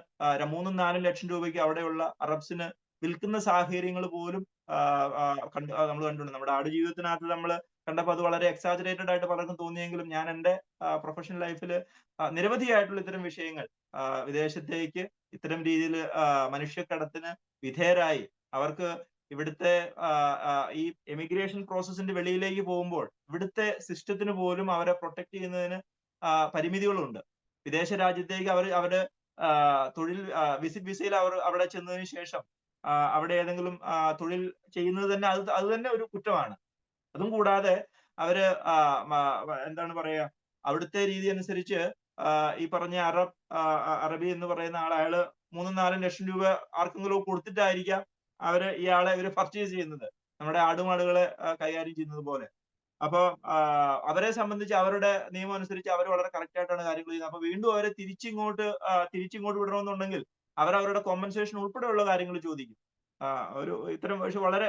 3-4 ലക്ഷം രൂപയ്ക്ക് അവിടെയുള്ള അറബ്സിന് വിൽക്കുന്ന സാഹചര്യങ്ങൾ പോലും നമ്മൾ കണ്ടിട്ടുണ്ട്. നമ്മുടെ ആടുജീവിതത്തിനകത്ത് നമ്മൾ കണ്ടപ്പോൾ അത് വളരെ എക്സാജറേറ്റഡ് ആയിട്ട് പലർക്കും തോന്നിയെങ്കിലും ഞാൻ എന്റെ പ്രൊഫഷണൽ ലൈഫിൽ നിരവധിയായിട്ടുള്ള ഇത്തരം വിഷയങ്ങൾ വിദേശത്തേക്ക് ഇത്തരം രീതിയിൽ മനുഷ്യക്കടത്തിന് വിധേയരായി അവർക്ക് ഇവിടുത്തെ ഈ എമിഗ്രേഷൻ പ്രോസസ്സിന്റെ വെളിയിലേക്ക് പോകുമ്പോൾ ഇവിടുത്തെ സിസ്റ്റത്തിന് പോലും അവരെ പ്രൊട്ടക്ട് ചെയ്യുന്നതിന് പരിമിതികളുണ്ട്. വിദേശ രാജ്യത്തേക്ക് അവര് തൊഴിൽ വിസിറ്റ് വിസയിൽ അവിടെ ചെന്നതിന് ശേഷം അവിടെ ഏതെങ്കിലും തൊഴിൽ ചെയ്യുന്നത് തന്നെ അത് തന്നെ ഒരു കുറ്റമാണ്. അതും കൂടാതെ അവര് എന്താണ് പറയാ, അവിടുത്തെ രീതി അനുസരിച്ച് ഈ പറഞ്ഞ അറബി എന്ന് പറയുന്ന അയാള് 3-4 ലക്ഷം രൂപ ആർക്കെങ്കിലും കൊടുത്തിട്ടായിരിക്കാം ഇവര് പർച്ചേസ് ചെയ്യുന്നത്, നമ്മുടെ ആടുമാടുകളെ കൈകാര്യം ചെയ്യുന്നത് പോലെ. അപ്പൊ അവരെ സംബന്ധിച്ച് അവരുടെ നിയമം അനുസരിച്ച് അവർ വളരെ കറക്റ്റ് ആയിട്ടാണ് കാര്യങ്ങൾ ചെയ്യുന്നത്. അപ്പൊ വീണ്ടും അവരെ തിരിച്ചിങ്ങോട്ട് വിടണമെന്നുണ്ടെങ്കിൽ അവരുടെ കോമ്പൻസേഷൻ ഉൾപ്പെടെയുള്ള കാര്യങ്ങൾ ചോദിക്കും. ഇത്തരം പക്ഷെ വളരെ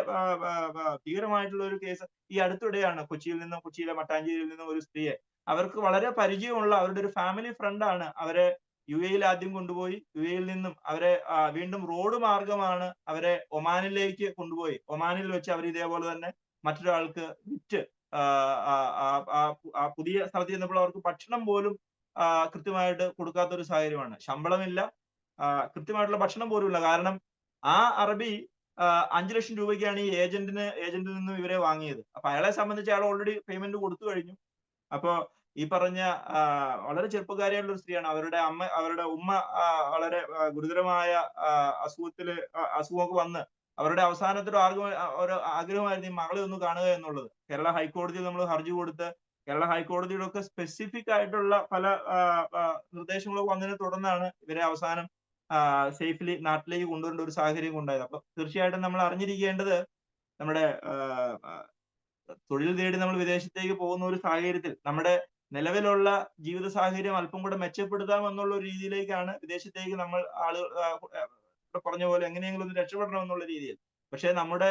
ഭീകരമായിട്ടുള്ള ഒരു കേസ് ഈ അടുത്തിടെയാണ് കൊച്ചിയിലെ മട്ടാഞ്ചേരിയിൽ നിന്നും ഒരു സ്ത്രീയെ അവർക്ക് വളരെ പരിചയമുള്ള അവരുടെ ഒരു ഫാമിലി ഫ്രണ്ടാണ് അവരെ UAE ആദ്യം കൊണ്ടുപോയി UAE നിന്നും അവരെ വീണ്ടും റോഡ് മാർഗമാണ് അവരെ ഒമാനിലേക്ക് കൊണ്ടുപോയി. ഒമാനിൽ വെച്ച് അവർ ഇതേപോലെ തന്നെ മറ്റൊരാൾക്ക് വിറ്റ് പുതിയ സ്ഥലത്ത് ചെന്നപ്പോൾ അവർക്ക് ഭക്ഷണം പോലും കൃത്യമായിട്ട് കൊടുക്കാത്ത ഒരു സാഹചര്യമാണ്. ശമ്പളമില്ല, കൃത്യമായിട്ടുള്ള ഭക്ഷണം പോലും ഇല്ല. കാരണം ആ അറബി 5 ലക്ഷം രൂപയ്ക്കാണ് ഈ ഏജന്റിൽ നിന്നും ഇവരെ വാങ്ങിയത്. അപ്പൊ അയാളെ സംബന്ധിച്ച് അയാൾ ഓൾറെഡി പേയ്മെന്റ് കൊടുത്തു കഴിഞ്ഞു. അപ്പോ ഈ പറഞ്ഞ വളരെ ചെറുപ്പക്കാരിയായിട്ടുള്ള ഒരു സ്ത്രീയാണ്. അവരുടെ ഉമ്മ വളരെ ഗുരുതരമായ അസുഖമൊക്കെ വന്ന് അവരുടെ അവസാനത്തെ ഒരു ആഗ്രഹമായിരുന്നു ഈ മകളെ ഒന്ന് കാണുക എന്നുള്ളത്. കേരള ഹൈക്കോടതിയിൽ നമ്മൾ ഹർജി കൊടുത്ത് കേരള ഹൈക്കോടതിയുടെ ഒക്കെ സ്പെസിഫിക് ആയിട്ടുള്ള പല നിർദ്ദേശങ്ങളൊക്കെ വന്നതിനെ തുടർന്നാണ് ഇവരെ അവസാനം സേഫ്ലി നാട്ടിലേക്ക് കൊണ്ടുവരേണ്ട ഒരു സാഹചര്യം ഉണ്ടായത്. അപ്പൊ തീർച്ചയായിട്ടും നമ്മൾ അറിഞ്ഞിരിക്കേണ്ടത്, നമ്മുടെ തൊഴിൽ തേടി നമ്മൾ വിദേശത്തേക്ക് പോകുന്ന ഒരു സാഹചര്യത്തിൽ നമ്മുടെ നിലവിലുള്ള ജീവിത സാഹചര്യം അല്പം കൂടെ മെച്ചപ്പെടുത്താം എന്നുള്ള ഒരു രീതിയിലേക്കാണ് വിദേശത്തേക്ക് നമ്മൾ പറഞ്ഞ പോലെ എങ്ങനെയെങ്കിലും ഒന്ന് രക്ഷപ്പെടണം എന്നുള്ള രീതിയിൽ. പക്ഷെ നമ്മുടെ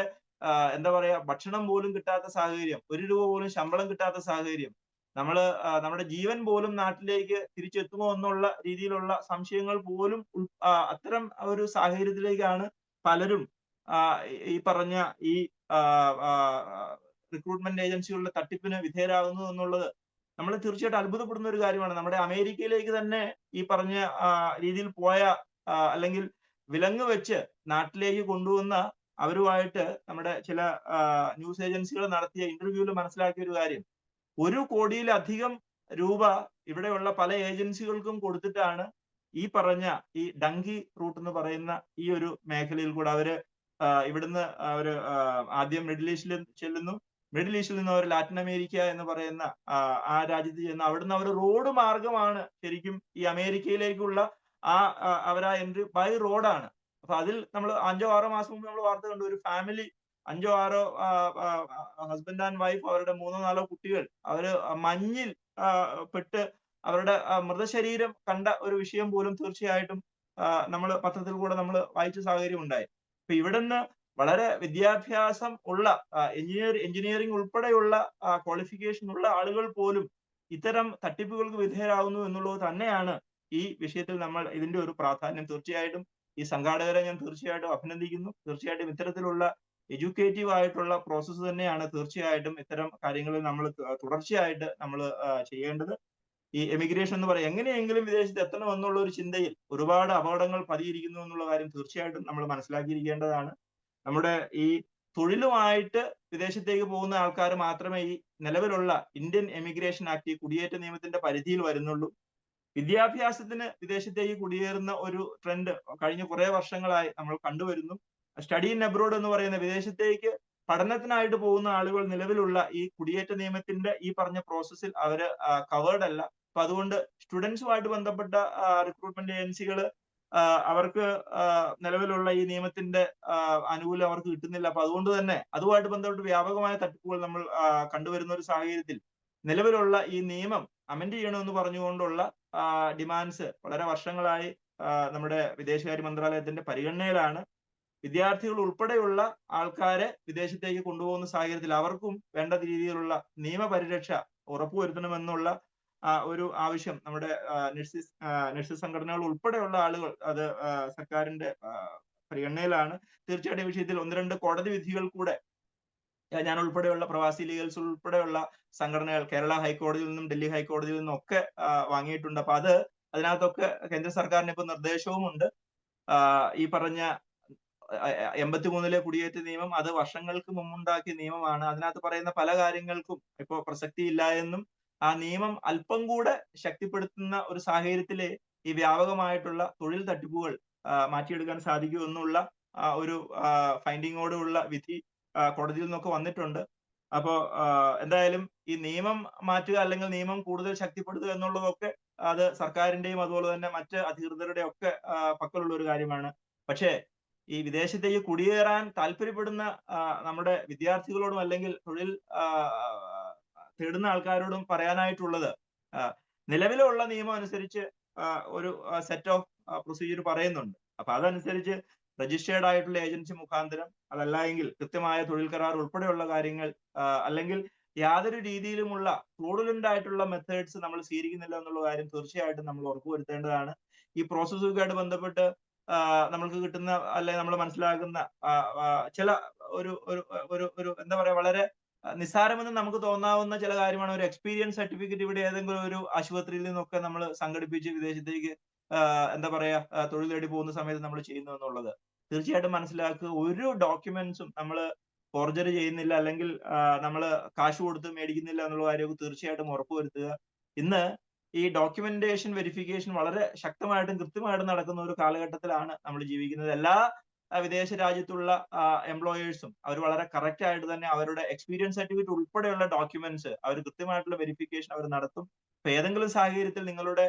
എന്താ പറയാ, ഭക്ഷണം പോലും കിട്ടാത്ത സാഹചര്യം, 1 രൂപ പോലും ശമ്പളം കിട്ടാത്ത സാഹചര്യം, നമ്മുടെ ജീവൻ പോലും നാട്ടിലേക്ക് തിരിച്ചെത്തുമോ എന്നുള്ള രീതിയിലുള്ള സംശയങ്ങൾ പോലും അത്തരം ഒരു സാഹചര്യത്തിലേക്കാണ് പലരും ഈ പറഞ്ഞ ഈ റിക്രൂട്ട്മെന്റ് ഏജൻസികളുടെ തട്ടിപ്പിന് വിധേയരാകുന്നത് എന്നുള്ളത് നമ്മൾ തീർച്ചയായിട്ടും അത്ഭുതപ്പെടുന്ന ഒരു കാര്യമാണ്. നമ്മുടെ അമേരിക്കയിലേക്ക് തന്നെ ഈ പറഞ്ഞ രീതിയിൽ പോയ അല്ലെങ്കിൽ വിലങ്ങ് വെച്ച് നാട്ടിലേക്ക് കൊണ്ടുവന്ന അവരുമായിട്ട് നമ്മുടെ ചില ന്യൂസ് ഏജൻസികൾ നടത്തിയ ഇന്റർവ്യൂവിൽ മനസ്സിലാക്കിയ ഒരു കാര്യം, 1 കോടിയിലധികം രൂപ ഇവിടെയുള്ള പല ഏജൻസികൾക്കും കൊടുത്തിട്ടാണ് ഈ പറഞ്ഞ ഈ ഡങ്കി റൂട്ട് എന്ന് പറയുന്ന ഈ ഒരു മേഖലയിൽ കൂടെ അവര് ഇവിടുന്ന് അവര് ആദ്യം മിഡിൽ ഈസ്റ്റിൽ ചെല്ലുന്നു, മിഡിൽ ഈസ്റ്റിൽ നിന്ന് അവർ ലാറ്റിൻ അമേരിക്ക എന്ന് പറയുന്ന ആ രാജ്യത്ത് ചെന്ന് അവിടുന്ന് അവർ റോഡ് മാർഗമാണ് ശരിക്കും ഈ അമേരിക്കയിലേക്കുള്ള അവരാ എൻട്രി ബൈ റോഡാണ്. അപ്പൊ അതിൽ നമ്മൾ 5-6 മാസം മുമ്പ് നമ്മൾ വാർത്ത കണ്ടു, ഒരു ഫാമിലി 5-6 ഹസ്ബൻഡ് ആൻഡ് വൈഫ്, അവരുടെ 3-4 കുട്ടികൾ, അവര് മഞ്ഞിൽ പെട്ട് അവരുടെ മൃതശരീരം കണ്ട ഒരു വിഷയം പോലും തീർച്ചയായിട്ടും നമ്മൾ പത്രത്തിൽ കൂടെ നമ്മൾ വായിച്ച സാഹചര്യം ഉണ്ടായി. അപ്പൊ ഇവിടുന്ന് വളരെ വിദ്യാഭ്യാസം ഉള്ള എഞ്ചിനീയറിംഗ് ഉൾപ്പെടെയുള്ള ക്വാളിഫിക്കേഷൻ ഉള്ള ആളുകൾ പോലും ഇത്തരം തട്ടിപ്പുകൾക്ക് വിധേയരാകുന്നു എന്നുള്ളത് തന്നെയാണ് ഈ വിഷയത്തിൽ നമ്മൾ ഇതിന്റെ ഒരു പ്രാധാന്യം. തീർച്ചയായിട്ടും ഈ സംഘാടകരെ ഞാൻ തീർച്ചയായിട്ടും അഭിനന്ദിക്കുന്നു. തീർച്ചയായിട്ടും ഇത്തരത്തിലുള്ള എഡ്യൂക്കേറ്റീവ് ആയിട്ടുള്ള പ്രോസസ്സ് തന്നെയാണ് തീർച്ചയായിട്ടും ഇത്തരം കാര്യങ്ങളിൽ നമ്മൾ തുടർച്ചയായിട്ട് നമ്മൾ ചെയ്യേണ്ടത്. ഈ എമിഗ്രേഷൻ എന്ന് പറയാം, എങ്ങനെയെങ്കിലും വിദേശത്ത് എത്തണം എന്നുള്ള ഒരു ചിന്തയിൽ ഒരുപാട് അപകടങ്ങൾ പതിയിരിക്കുന്നു എന്നുള്ള കാര്യം തീർച്ചയായിട്ടും നമ്മൾ മനസ്സിലാക്കിയിരിക്കേണ്ടതാണ്. നമ്മുടെ ഈ തൊഴിലുമായിട്ട് വിദേശത്തേക്ക് പോകുന്ന ആൾക്കാർ മാത്രമേ ഈ നിലവിലുള്ള ഇന്ത്യൻ എമിഗ്രേഷൻ ആക്ട്, ഈ കുടിയേറ്റ നിയമത്തിന്റെ പരിധിയിൽ വരുന്നുള്ളൂ. വിദ്യാഭ്യാസത്തിന് വിദേശത്തേക്ക് കുടിയേറുന്ന ഒരു ട്രെൻഡ് കഴിഞ്ഞ കുറെ വർഷങ്ങളായി നമ്മൾ കണ്ടുവരുന്നു. സ്റ്റഡി ഇൻ അബ്രോഡ് എന്ന് പറയുന്ന വിദേശത്തേക്ക് പഠനത്തിനായിട്ട് പോകുന്ന ആളുകൾ നിലവിലുള്ള ഈ കുടിയേറ്റ നിയമത്തിന്റെ ഈ പറഞ്ഞ പ്രോസസ്സിൽ അവര് കവേർഡ് അല്ല. അപ്പൊ അതുകൊണ്ട് സ്റ്റുഡൻസുമായിട്ട് ബന്ധപ്പെട്ട റിക്രൂട്ട്മെന്റ് ഏജൻസികൾ അവർക്ക് നിലവിലുള്ള ഈ നിയമത്തിന്റെ ആനുകൂല്യം അവർക്ക് കിട്ടുന്നില്ല. അപ്പൊ അതുകൊണ്ട് തന്നെ അതുമായിട്ട് ബന്ധപ്പെട്ട് വ്യാപകമായ തട്ടിപ്പുകൾ നമ്മൾ കണ്ടുവരുന്ന ഒരു സാഹചര്യത്തിൽ നിലവിലുള്ള ഈ നിയമം അമെൻഡ് ചെയ്യണമെന്ന് പറഞ്ഞുകൊണ്ടുള്ള ഡിമാൻഡ്സ് വളരെ വർഷങ്ങളായി നമ്മുടെ വിദേശകാര്യ മന്ത്രാലയത്തിന്റെ പരിഗണനയിലാണ്. വിദ്യാർത്ഥികൾ ഉൾപ്പെടെയുള്ള ആൾക്കാരെ വിദേശത്തേക്ക് കൊണ്ടുപോകുന്ന സാഹചര്യത്തിൽ അവർക്കും വേണ്ട രീതിയിലുള്ള നിയമപരിരക്ഷ ഉറപ്പുവരുത്തണമെന്നുള്ള ഒരു ആവശ്യം നമ്മുടെ നഴ്സസ് സംഘടനകൾ ഉൾപ്പെടെയുള്ള ആളുകൾ അത് സർക്കാരിന്റെ പരിഗണനയിലാണ്. തീർച്ചയായിട്ടും വിഷയത്തിൽ 1-2 കോടതി വിധികൾ കൂടെ ഞാൻ ഉൾപ്പെടെയുള്ള പ്രവാസി ലീഗൽസ് ഉൾപ്പെടെയുള്ള സംഘടനകൾ കേരള ഹൈക്കോടതിയിൽ നിന്നും ഡൽഹി ഹൈക്കോടതിയിൽ നിന്നും ഒക്കെ വാങ്ങിയിട്ടുണ്ട്. അപ്പൊ അതിനകത്തൊക്കെ കേന്ദ്ര സർക്കാരിന് ഇപ്പൊ നിർദ്ദേശവുമുണ്ട്. ഈ പറഞ്ഞ 83-ലെ കുടിയേറ്റ നിയമം അത് വർഷങ്ങൾക്ക് മുമ്പുണ്ടാക്കിയ നിയമമാണ്. അതിനകത്ത് പറയുന്ന പല കാര്യങ്ങൾക്കും ഇപ്പോ പ്രസക്തിയില്ല എന്നും ആ നിയമം അല്പം കൂടെ ശക്തിപ്പെടുത്തുന്ന ഒരു സാഹചര്യത്തിലെ ഈ വ്യാപകമായിട്ടുള്ള തൊഴിൽ തട്ടിപ്പുകൾ മാറ്റിയെടുക്കാൻ സാധിക്കൂ എന്നുള്ള ഒരു ഫൈൻഡിങ്ങോടുള്ള വിധി കോടതിയിൽ നിന്നൊക്കെ വന്നിട്ടുണ്ട്. അപ്പോ എന്തായാലും ഈ നിയമം മാറ്റുക അല്ലെങ്കിൽ നിയമം കൂടുതൽ ശക്തിപ്പെടുത്തുക എന്നുള്ളതൊക്കെ അത് സർക്കാരിന്റെയും അതുപോലെ തന്നെ മറ്റ് അധികൃതരുടെയും ഒക്കെ പക്കലുള്ള ഒരു കാര്യമാണ്. പക്ഷേ ഈ വിദേശത്തേക്ക് കുടിയേറാൻ താല്പര്യപ്പെടുന്ന നമ്മുടെ വിദ്യാർത്ഥികളോടും അല്ലെങ്കിൽ തൊഴിൽ തേടുന്ന ആൾക്കാരോടും പറയാനായിട്ടുള്ളത്, നിലവിലുള്ള നിയമം അനുസരിച്ച് ഒരു സെറ്റ് ഓഫ് പ്രൊസീജിയർ പറയുന്നുണ്ട്. അപ്പൊ അതനുസരിച്ച് രജിസ്റ്റേർഡ് ആയിട്ടുള്ള ഏജൻസി മുഖാന്തരം, അതല്ല എങ്കിൽ കൃത്യമായ തൊഴിൽ കരാർ ഉൾപ്പെടെയുള്ള കാര്യങ്ങൾ, അല്ലെങ്കിൽ യാതൊരു രീതിയിലുമുള്ള ഫ്രോഡുലന്റ് ആയിട്ടുള്ള മെത്തേഡ്സ് നമ്മൾ സ്വീകരിക്കുന്നില്ല എന്നുള്ള കാര്യം തീർച്ചയായിട്ടും നമ്മൾ ഉറപ്പുവരുത്തേണ്ടതാണ്. ഈ പ്രോസസ്സുമായിട്ട് ബന്ധപ്പെട്ട് നമ്മൾക്ക് കിട്ടുന്ന അല്ലെങ്കിൽ നമ്മൾ മനസ്സിലാക്കുന്ന ചില ഒരു എന്താ പറയാ വളരെ നിസ്സാരമെന്ന് നമുക്ക് തോന്നാവുന്ന ചില കാര്യമാണ് ഒരു എക്സ്പീരിയൻസ് സർട്ടിഫിക്കറ്റ് ഇവിടെ ഏതെങ്കിലും ഒരു ആശുപത്രിയിൽ നിന്നൊക്കെ നമ്മൾ സംഘടിപ്പിച്ച് വിദേശത്തേക്ക് എന്താ പറയാ തൊഴിൽ തേടി പോകുന്ന സമയത്ത് നമ്മൾ ചെയ്യുന്നു എന്നുള്ളത് തീർച്ചയായിട്ടും മനസ്സിലാക്കുക. ഒരു ഡോക്യുമെന്റ്സും നമ്മൾ ഫോർജറി ചെയ്യുന്നില്ല അല്ലെങ്കിൽ നമ്മൾ കാശ് കൊടുത്ത് മേടിക്കുന്നില്ല എന്നുള്ള കാര്യമൊക്കെ തീർച്ചയായിട്ടും ഉറപ്പുവരുത്തുക. ഇന്ന് ഈ ഡോക്യുമെന്റേഷൻ വെരിഫിക്കേഷൻ വളരെ ശക്തമായിട്ടും കൃത്യമായിട്ടും നടക്കുന്ന ഒരു കാലഘട്ടത്തിലാണ് നമ്മൾ ജീവിക്കുന്നത്. എല്ലാ വിദേശ രാജ്യത്തുള്ള എംപ്ലോയേഴ്സും അവർ വളരെ കറക്റ്റ് ആയിട്ട് തന്നെ അവരുടെ എക്സ്പീരിയൻസ് സർട്ടിഫിക്കറ്റ് ഉൾപ്പെടെയുള്ള ഡോക്യുമെന്റ്സ് അവർ കൃത്യമായിട്ടുള്ള വെരിഫിക്കേഷൻ അവർ നടത്തും. അപ്പൊ ഏതെങ്കിലും സാഹചര്യത്തിൽ നിങ്ങളുടെ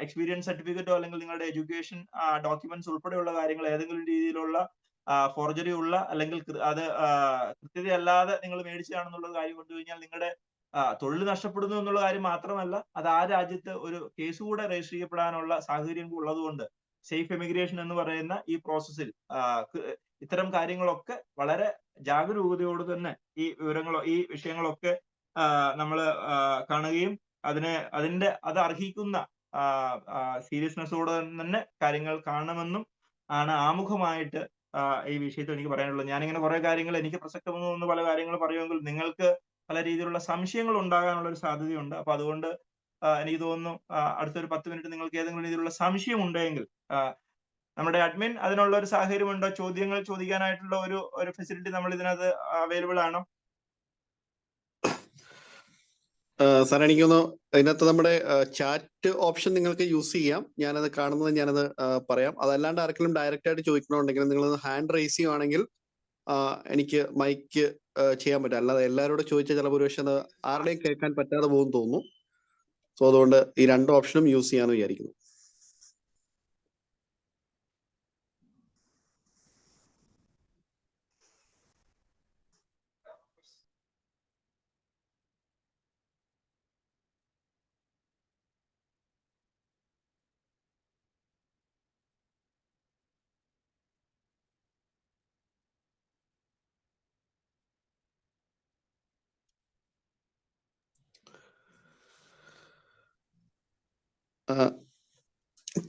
എക്സ്പീരിയൻസ് സർട്ടിഫിക്കറ്റോ അല്ലെങ്കിൽ നിങ്ങളുടെ എഡ്യൂക്കേഷൻ ഡോക്യുമെന്റ്സ് ഉൾപ്പെടെയുള്ള കാര്യങ്ങൾ ഏതെങ്കിലും രീതിയിലുള്ള ഫോർജറി ഉള്ള അല്ലെങ്കിൽ അത് കൃത്യതയല്ലാതെ നിങ്ങൾ മേടിച്ചതാണെന്നുള്ള കാര്യം കൊണ്ടു കഴിഞ്ഞാൽ നിങ്ങളുടെ തൊഴിൽ നഷ്ടപ്പെടുന്നു എന്നുള്ള കാര്യം മാത്രമല്ല, അത് ആ രാജ്യത്ത് ഒരു കേസ് കൂടെ രജിസ്റ്റർ ചെയ്യപ്പെടാനുള്ള സാഹചര്യം ഉള്ളതുകൊണ്ട് സേഫ് എമിഗ്രേഷൻ എന്ന് പറയുന്ന ഈ പ്രോസസ്സിൽ ഇത്തരം കാര്യങ്ങളൊക്കെ വളരെ ജാഗരൂകതയോട് തന്നെ ഈ വിഷയങ്ങളൊക്കെ നമ്മൾ കാണുകയും അത് അർഹിക്കുന്ന സീരിയസ്നെസ്സോടെ തന്നെ കാര്യങ്ങൾ കാണണമെന്നും ആണ് ആമുഖമായിട്ട് ഈ വിഷയത്തിൽ എനിക്ക് പറയാനുള്ളത്. ഞാനിങ്ങനെ കുറെ കാര്യങ്ങൾ എനിക്ക് പ്രസക്തമെന്ന് തോന്നുന്ന പല കാര്യങ്ങൾ പറയുമെങ്കിൽ നിങ്ങൾക്ക് പല രീതിയിലുള്ള സംശയങ്ങൾ ഉണ്ടാകാനുള്ള ഒരു സാധ്യതയുണ്ട്. അപ്പൊ അതുകൊണ്ട് എനിക്ക് തോന്നുന്നു അടുത്തൊരു 10 മിനിറ്റ് നിങ്ങൾക്ക് ഏതെങ്കിലും രീതിയിലുള്ള സംശയം ഉണ്ടെങ്കിൽ നമ്മുടെ അഡ്മിൻ അതിനുള്ള ഒരു സാഹചര്യമുണ്ടോ? ചോദ്യങ്ങൾ ചോദിക്കാനായിട്ടുള്ള ഒരു ഫെസിലിറ്റി നമ്മൾ ഇതിനകത്ത് അവൈലബിൾ ആണോ? സാർ എനിക്കൊന്ന് അതിനകത്ത് നമ്മുടെ ചാറ്റ് ഓപ്ഷൻ നിങ്ങൾക്ക് യൂസ് ചെയ്യാം. ഞാനത് കാണുന്നത് ഞാനത് പറയാം. അതല്ലാണ്ട് ആർക്കെങ്കിലും ഡയറക്റ്റ് ആയിട്ട് ചോദിക്കണമെന്നുണ്ടെങ്കിൽ നിങ്ങൾ ഹാൻഡ് റൈസ് ചെയ്യുവാണെങ്കിൽ എനിക്ക് മൈക്ക് ചെയ്യാൻ പറ്റും. അല്ലാതെ എല്ലാവരോടും ചോദിച്ചാൽ ചിലപ്പോൾ ഒരു പക്ഷേ അത് ആരുടെയും കേൾക്കാൻ പറ്റാതെ പോകും തോന്നുന്നു. സോ അതുകൊണ്ട് ഈ രണ്ട് ഓപ്ഷനും യൂസ് ചെയ്യാന്ന് വിചാരിക്കുന്നു.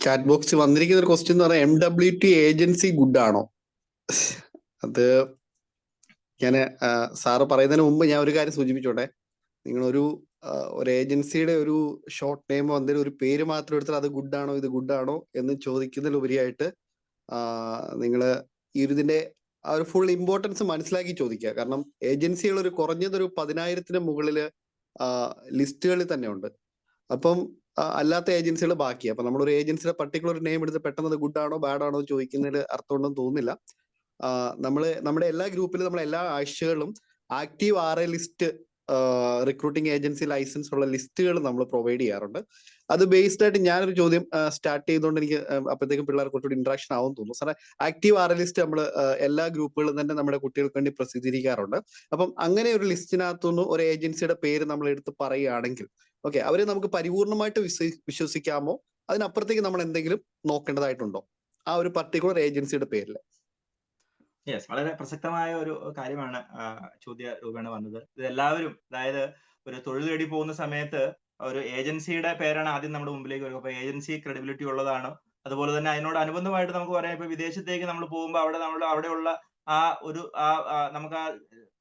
ചാറ്റ് ബോക്സ് വന്നിരിക്കുന്ന ഒരു ക്വസ്റ്റ്യൻ എന്ന് പറഞ്ഞാൽ MWT ഏജൻസി ഗുഡ് ആണോ? അത് ഞാൻ സാറ് പറയുന്നതിന് മുമ്പ് ഞാൻ ഒരു കാര്യം സൂചിപ്പിച്ചോട്ടെ. നിങ്ങളൊരു ഒരു ഏജൻസിയുടെ ഒരു ഷോർട്ട് നെയിം എന്തെങ്കിലും ഒരു പേര് മാത്രം എടുത്താൽ അത് ഗുഡ് ആണോ ഇത് ഗുഡ് ആണോ എന്ന് ചോദിക്കുന്നതിലുപരിയായിട്ട് നിങ്ങൾ ഇതിന്റെ ആ ഒരു ഫുൾ ഇമ്പോർട്ടൻസ് മനസ്സിലാക്കി ചോദിക്കുക. കാരണം ഏജൻസികൾ ഒരു കുറഞ്ഞതൊരു 10,000-ന് മുകളിൽ ലിസ്റ്റുകളിൽ തന്നെ ഉണ്ട്. അപ്പം അല്ലാത്ത ഏജൻസികൾ ബാക്കി. അപ്പൊ നമ്മളൊരു ഏജൻസിയുടെ പർട്ടിക്കുലർ നെയിം എടുത്ത് പെട്ടെന്ന് അത് ഗുഡ് ആണോ ബാഡ് ആണോ ചോദിക്കുന്നതിൽ അർത്ഥമുണ്ടെന്ന് തോന്നുന്നില്ല. നമ്മുടെ എല്ലാ ഗ്രൂപ്പിലും നമ്മൾ എല്ലാ ആഴ്ചകളിലും active RA list recruiting agency licence ഉള്ള ലിസ്റ്റുകൾ നമ്മൾ പ്രൊവൈഡ് ചെയ്യാറുണ്ട്. അത് ബേസ്ഡ് ആയിട്ട് ഞാനൊരു ചോദ്യം സ്റ്റാർട്ട് ചെയ്തുകൊണ്ട് എനിക്ക് അപ്പോഴത്തേക്കും പിള്ളേർ കുറച്ചുകൂടി ഇന്ററാക്ഷൻ ആവും തോന്നുന്നു. സാറേ, ആക്റ്റീവ് RA ലിസ്റ്റ് നമ്മൾ എല്ലാ ഗ്രൂപ്പുകളും തന്നെ നമ്മുടെ കുട്ടികൾക്ക് വേണ്ടി പ്രസിദ്ധീകരിക്കാറുണ്ട്. അപ്പം അങ്ങനെ ഒരു ലിസ്റ്റിനകത്തുനിന്ന് ഒരു ഏജൻസിയുടെ പേര് നമ്മൾ എടുത്ത് പറയുകയാണെങ്കിൽ ഓക്കെ, അവരെ നമുക്ക് പരിപൂർണമായിട്ട് വിശ്വസിക്കാമോ? അതിനപ്പുറത്തേക്ക് നമ്മൾ എന്തെങ്കിലും നോക്കേണ്ടതായിട്ടുണ്ടോ ആ ഒരു പർട്ടിക്കുലർ ഏജൻസിയുടെ പേരിൽ? യെസ്, വളരെ പ്രസക്തമായ ഒരു കാര്യമാണ് ചോദ്യ രൂപേണ വന്നത്. ഇത് എല്ലാവരും, അതായത് ഒരു തൊഴിൽ തേടി പോകുന്ന സമയത്ത് ഒരു ഏജൻസിയുടെ പേരാണ് ആദ്യം നമ്മുടെ മുമ്പിലേക്ക് വരും. അപ്പൊ ഏജൻസി ക്രെഡിബിലിറ്റി ഉള്ളതാണോ? അതുപോലെ തന്നെ അതിനോട് അനുബന്ധമായിട്ട് നമുക്ക് പറയാം, ഇപ്പൊ വിദേശത്തേക്ക് നമ്മൾ പോകുമ്പോൾ അവിടെയുള്ള നമുക്ക് ആ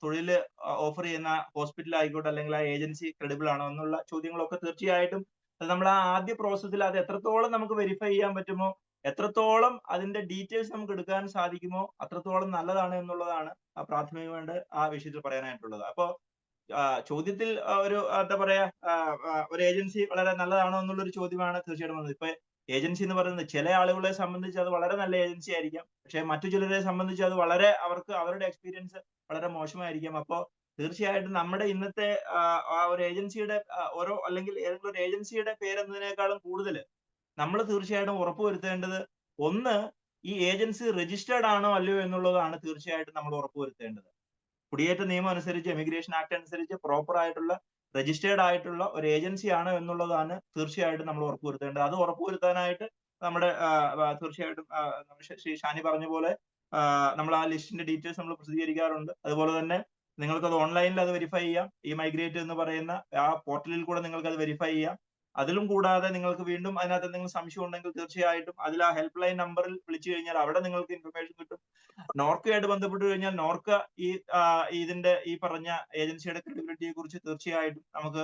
തൊഴില് ഓഫർ ചെയ്യുന്ന ഹോസ്പിറ്റൽ ആയിക്കോട്ടെ, അല്ലെങ്കിൽ ആ ഏജൻസി ക്രെഡിബിൾ ആണോ എന്നുള്ള ചോദ്യങ്ങളൊക്കെ തീർച്ചയായിട്ടും അത് നമ്മൾ ആ ആദ്യ പ്രോസസ്സിൽ അത് എത്രത്തോളം നമുക്ക് വെരിഫൈ ചെയ്യാൻ പറ്റുമോ, എത്രത്തോളം അതിന്റെ ഡീറ്റെയിൽസ് നമുക്ക് എടുക്കാൻ സാധിക്കുമോ അത്രത്തോളം നല്ലതാണ് എന്നുള്ളതാണ് പ്രാഥമികമായിട്ട് ആ വിഷയത്തിൽ പറയാനായിട്ടുള്ളത്. അപ്പോ ചോദ്യത്തിൽ എന്താ പറയാ, ഒരു ഏജൻസി വളരെ നല്ലതാണോ എന്നുള്ളൊരു ചോദ്യമാണ് തീർച്ചയായിട്ടും വന്നത്. ഇപ്പൊ ഏജൻസി എന്ന് പറയുന്നത് ചില ആളുകളെ സംബന്ധിച്ച് അത് വളരെ നല്ല ഏജൻസി ആയിരിക്കാം, പക്ഷെ മറ്റു ചിലരെ സംബന്ധിച്ച് അത് അവർക്ക് അവരുടെ എക്സ്പീരിയൻസ് വളരെ മോശമായിരിക്കാം. അപ്പോ തീർച്ചയായിട്ടും നമ്മുടെ ഇന്നത്തെ ആ ഒരു ഏജൻസിയുടെ അല്ലെങ്കിൽ ഏതെങ്കിലും ഒരു ഏജൻസിയുടെ പേരെന്നതിനേക്കാളും കൂടുതൽ നമ്മൾ തീർച്ചയായിട്ടും ഉറപ്പുവരുത്തേണ്ടത്, ഒന്ന്, ഈ ഏജൻസി രജിസ്റ്റേർഡ് ആണോ അല്ലയോ എന്നുള്ളതാണ് തീർച്ചയായിട്ടും നമ്മൾ ഉറപ്പുവരുത്തേണ്ടത്. കുടിയേറ്റ നിയമം അനുസരിച്ച്, എമിഗ്രേഷൻ ആക്ട് അനുസരിച്ച് പ്രോപ്പർ ആയിട്ടുള്ള രജിസ്റ്റേർഡ് ആയിട്ടുള്ള ഒരു ഏജൻസി ആണ് എന്നുള്ളതാണ് തീർച്ചയായിട്ടും നമ്മൾ ഉറപ്പുവരുത്തേണ്ടത്. അത് ഉറപ്പുവരുത്താനായിട്ട് നമ്മുടെ തീർച്ചയായിട്ടും ശ്രീ ഷാനി പറഞ്ഞ പോലെ നമ്മൾ ആ ലിസ്റ്റിന്റെ ഡീറ്റെയിൽസ് നമ്മൾ പ്രസിദ്ധീകരിക്കാറുണ്ട്. അതുപോലെ തന്നെ നിങ്ങൾക്ക് അത് ഓൺലൈനിൽ അത് വെരിഫൈ ചെയ്യാം. ഈ മൈഗ്രേറ്റ് എന്ന് പറയുന്ന ആ പോർട്ടലിൽ കൂടെ നിങ്ങൾക്ക് അത് വെരിഫൈ ചെയ്യാം. അതിലും കൂടാതെ നിങ്ങൾക്ക് വീണ്ടും അതിനകത്ത് എന്തെങ്കിലും സംശയം ഉണ്ടെങ്കിൽ തീർച്ചയായിട്ടും അതിൽ ആ ഹെൽപ്പ് ലൈൻ നമ്പറിൽ വിളിച്ചു കഴിഞ്ഞാൽ അവിടെ നിങ്ങൾക്ക് ഇൻഫർമേഷൻ കിട്ടും. നോർക്കയായിട്ട് ബന്ധപ്പെട്ട് കഴിഞ്ഞാൽ നോർക്ക ഇതിന്റെ ഈ പറഞ്ഞ ഏജൻസിയുടെ ക്രെഡിബിലിറ്റിയെ കുറിച്ച് തീർച്ചയായിട്ടും നമുക്ക്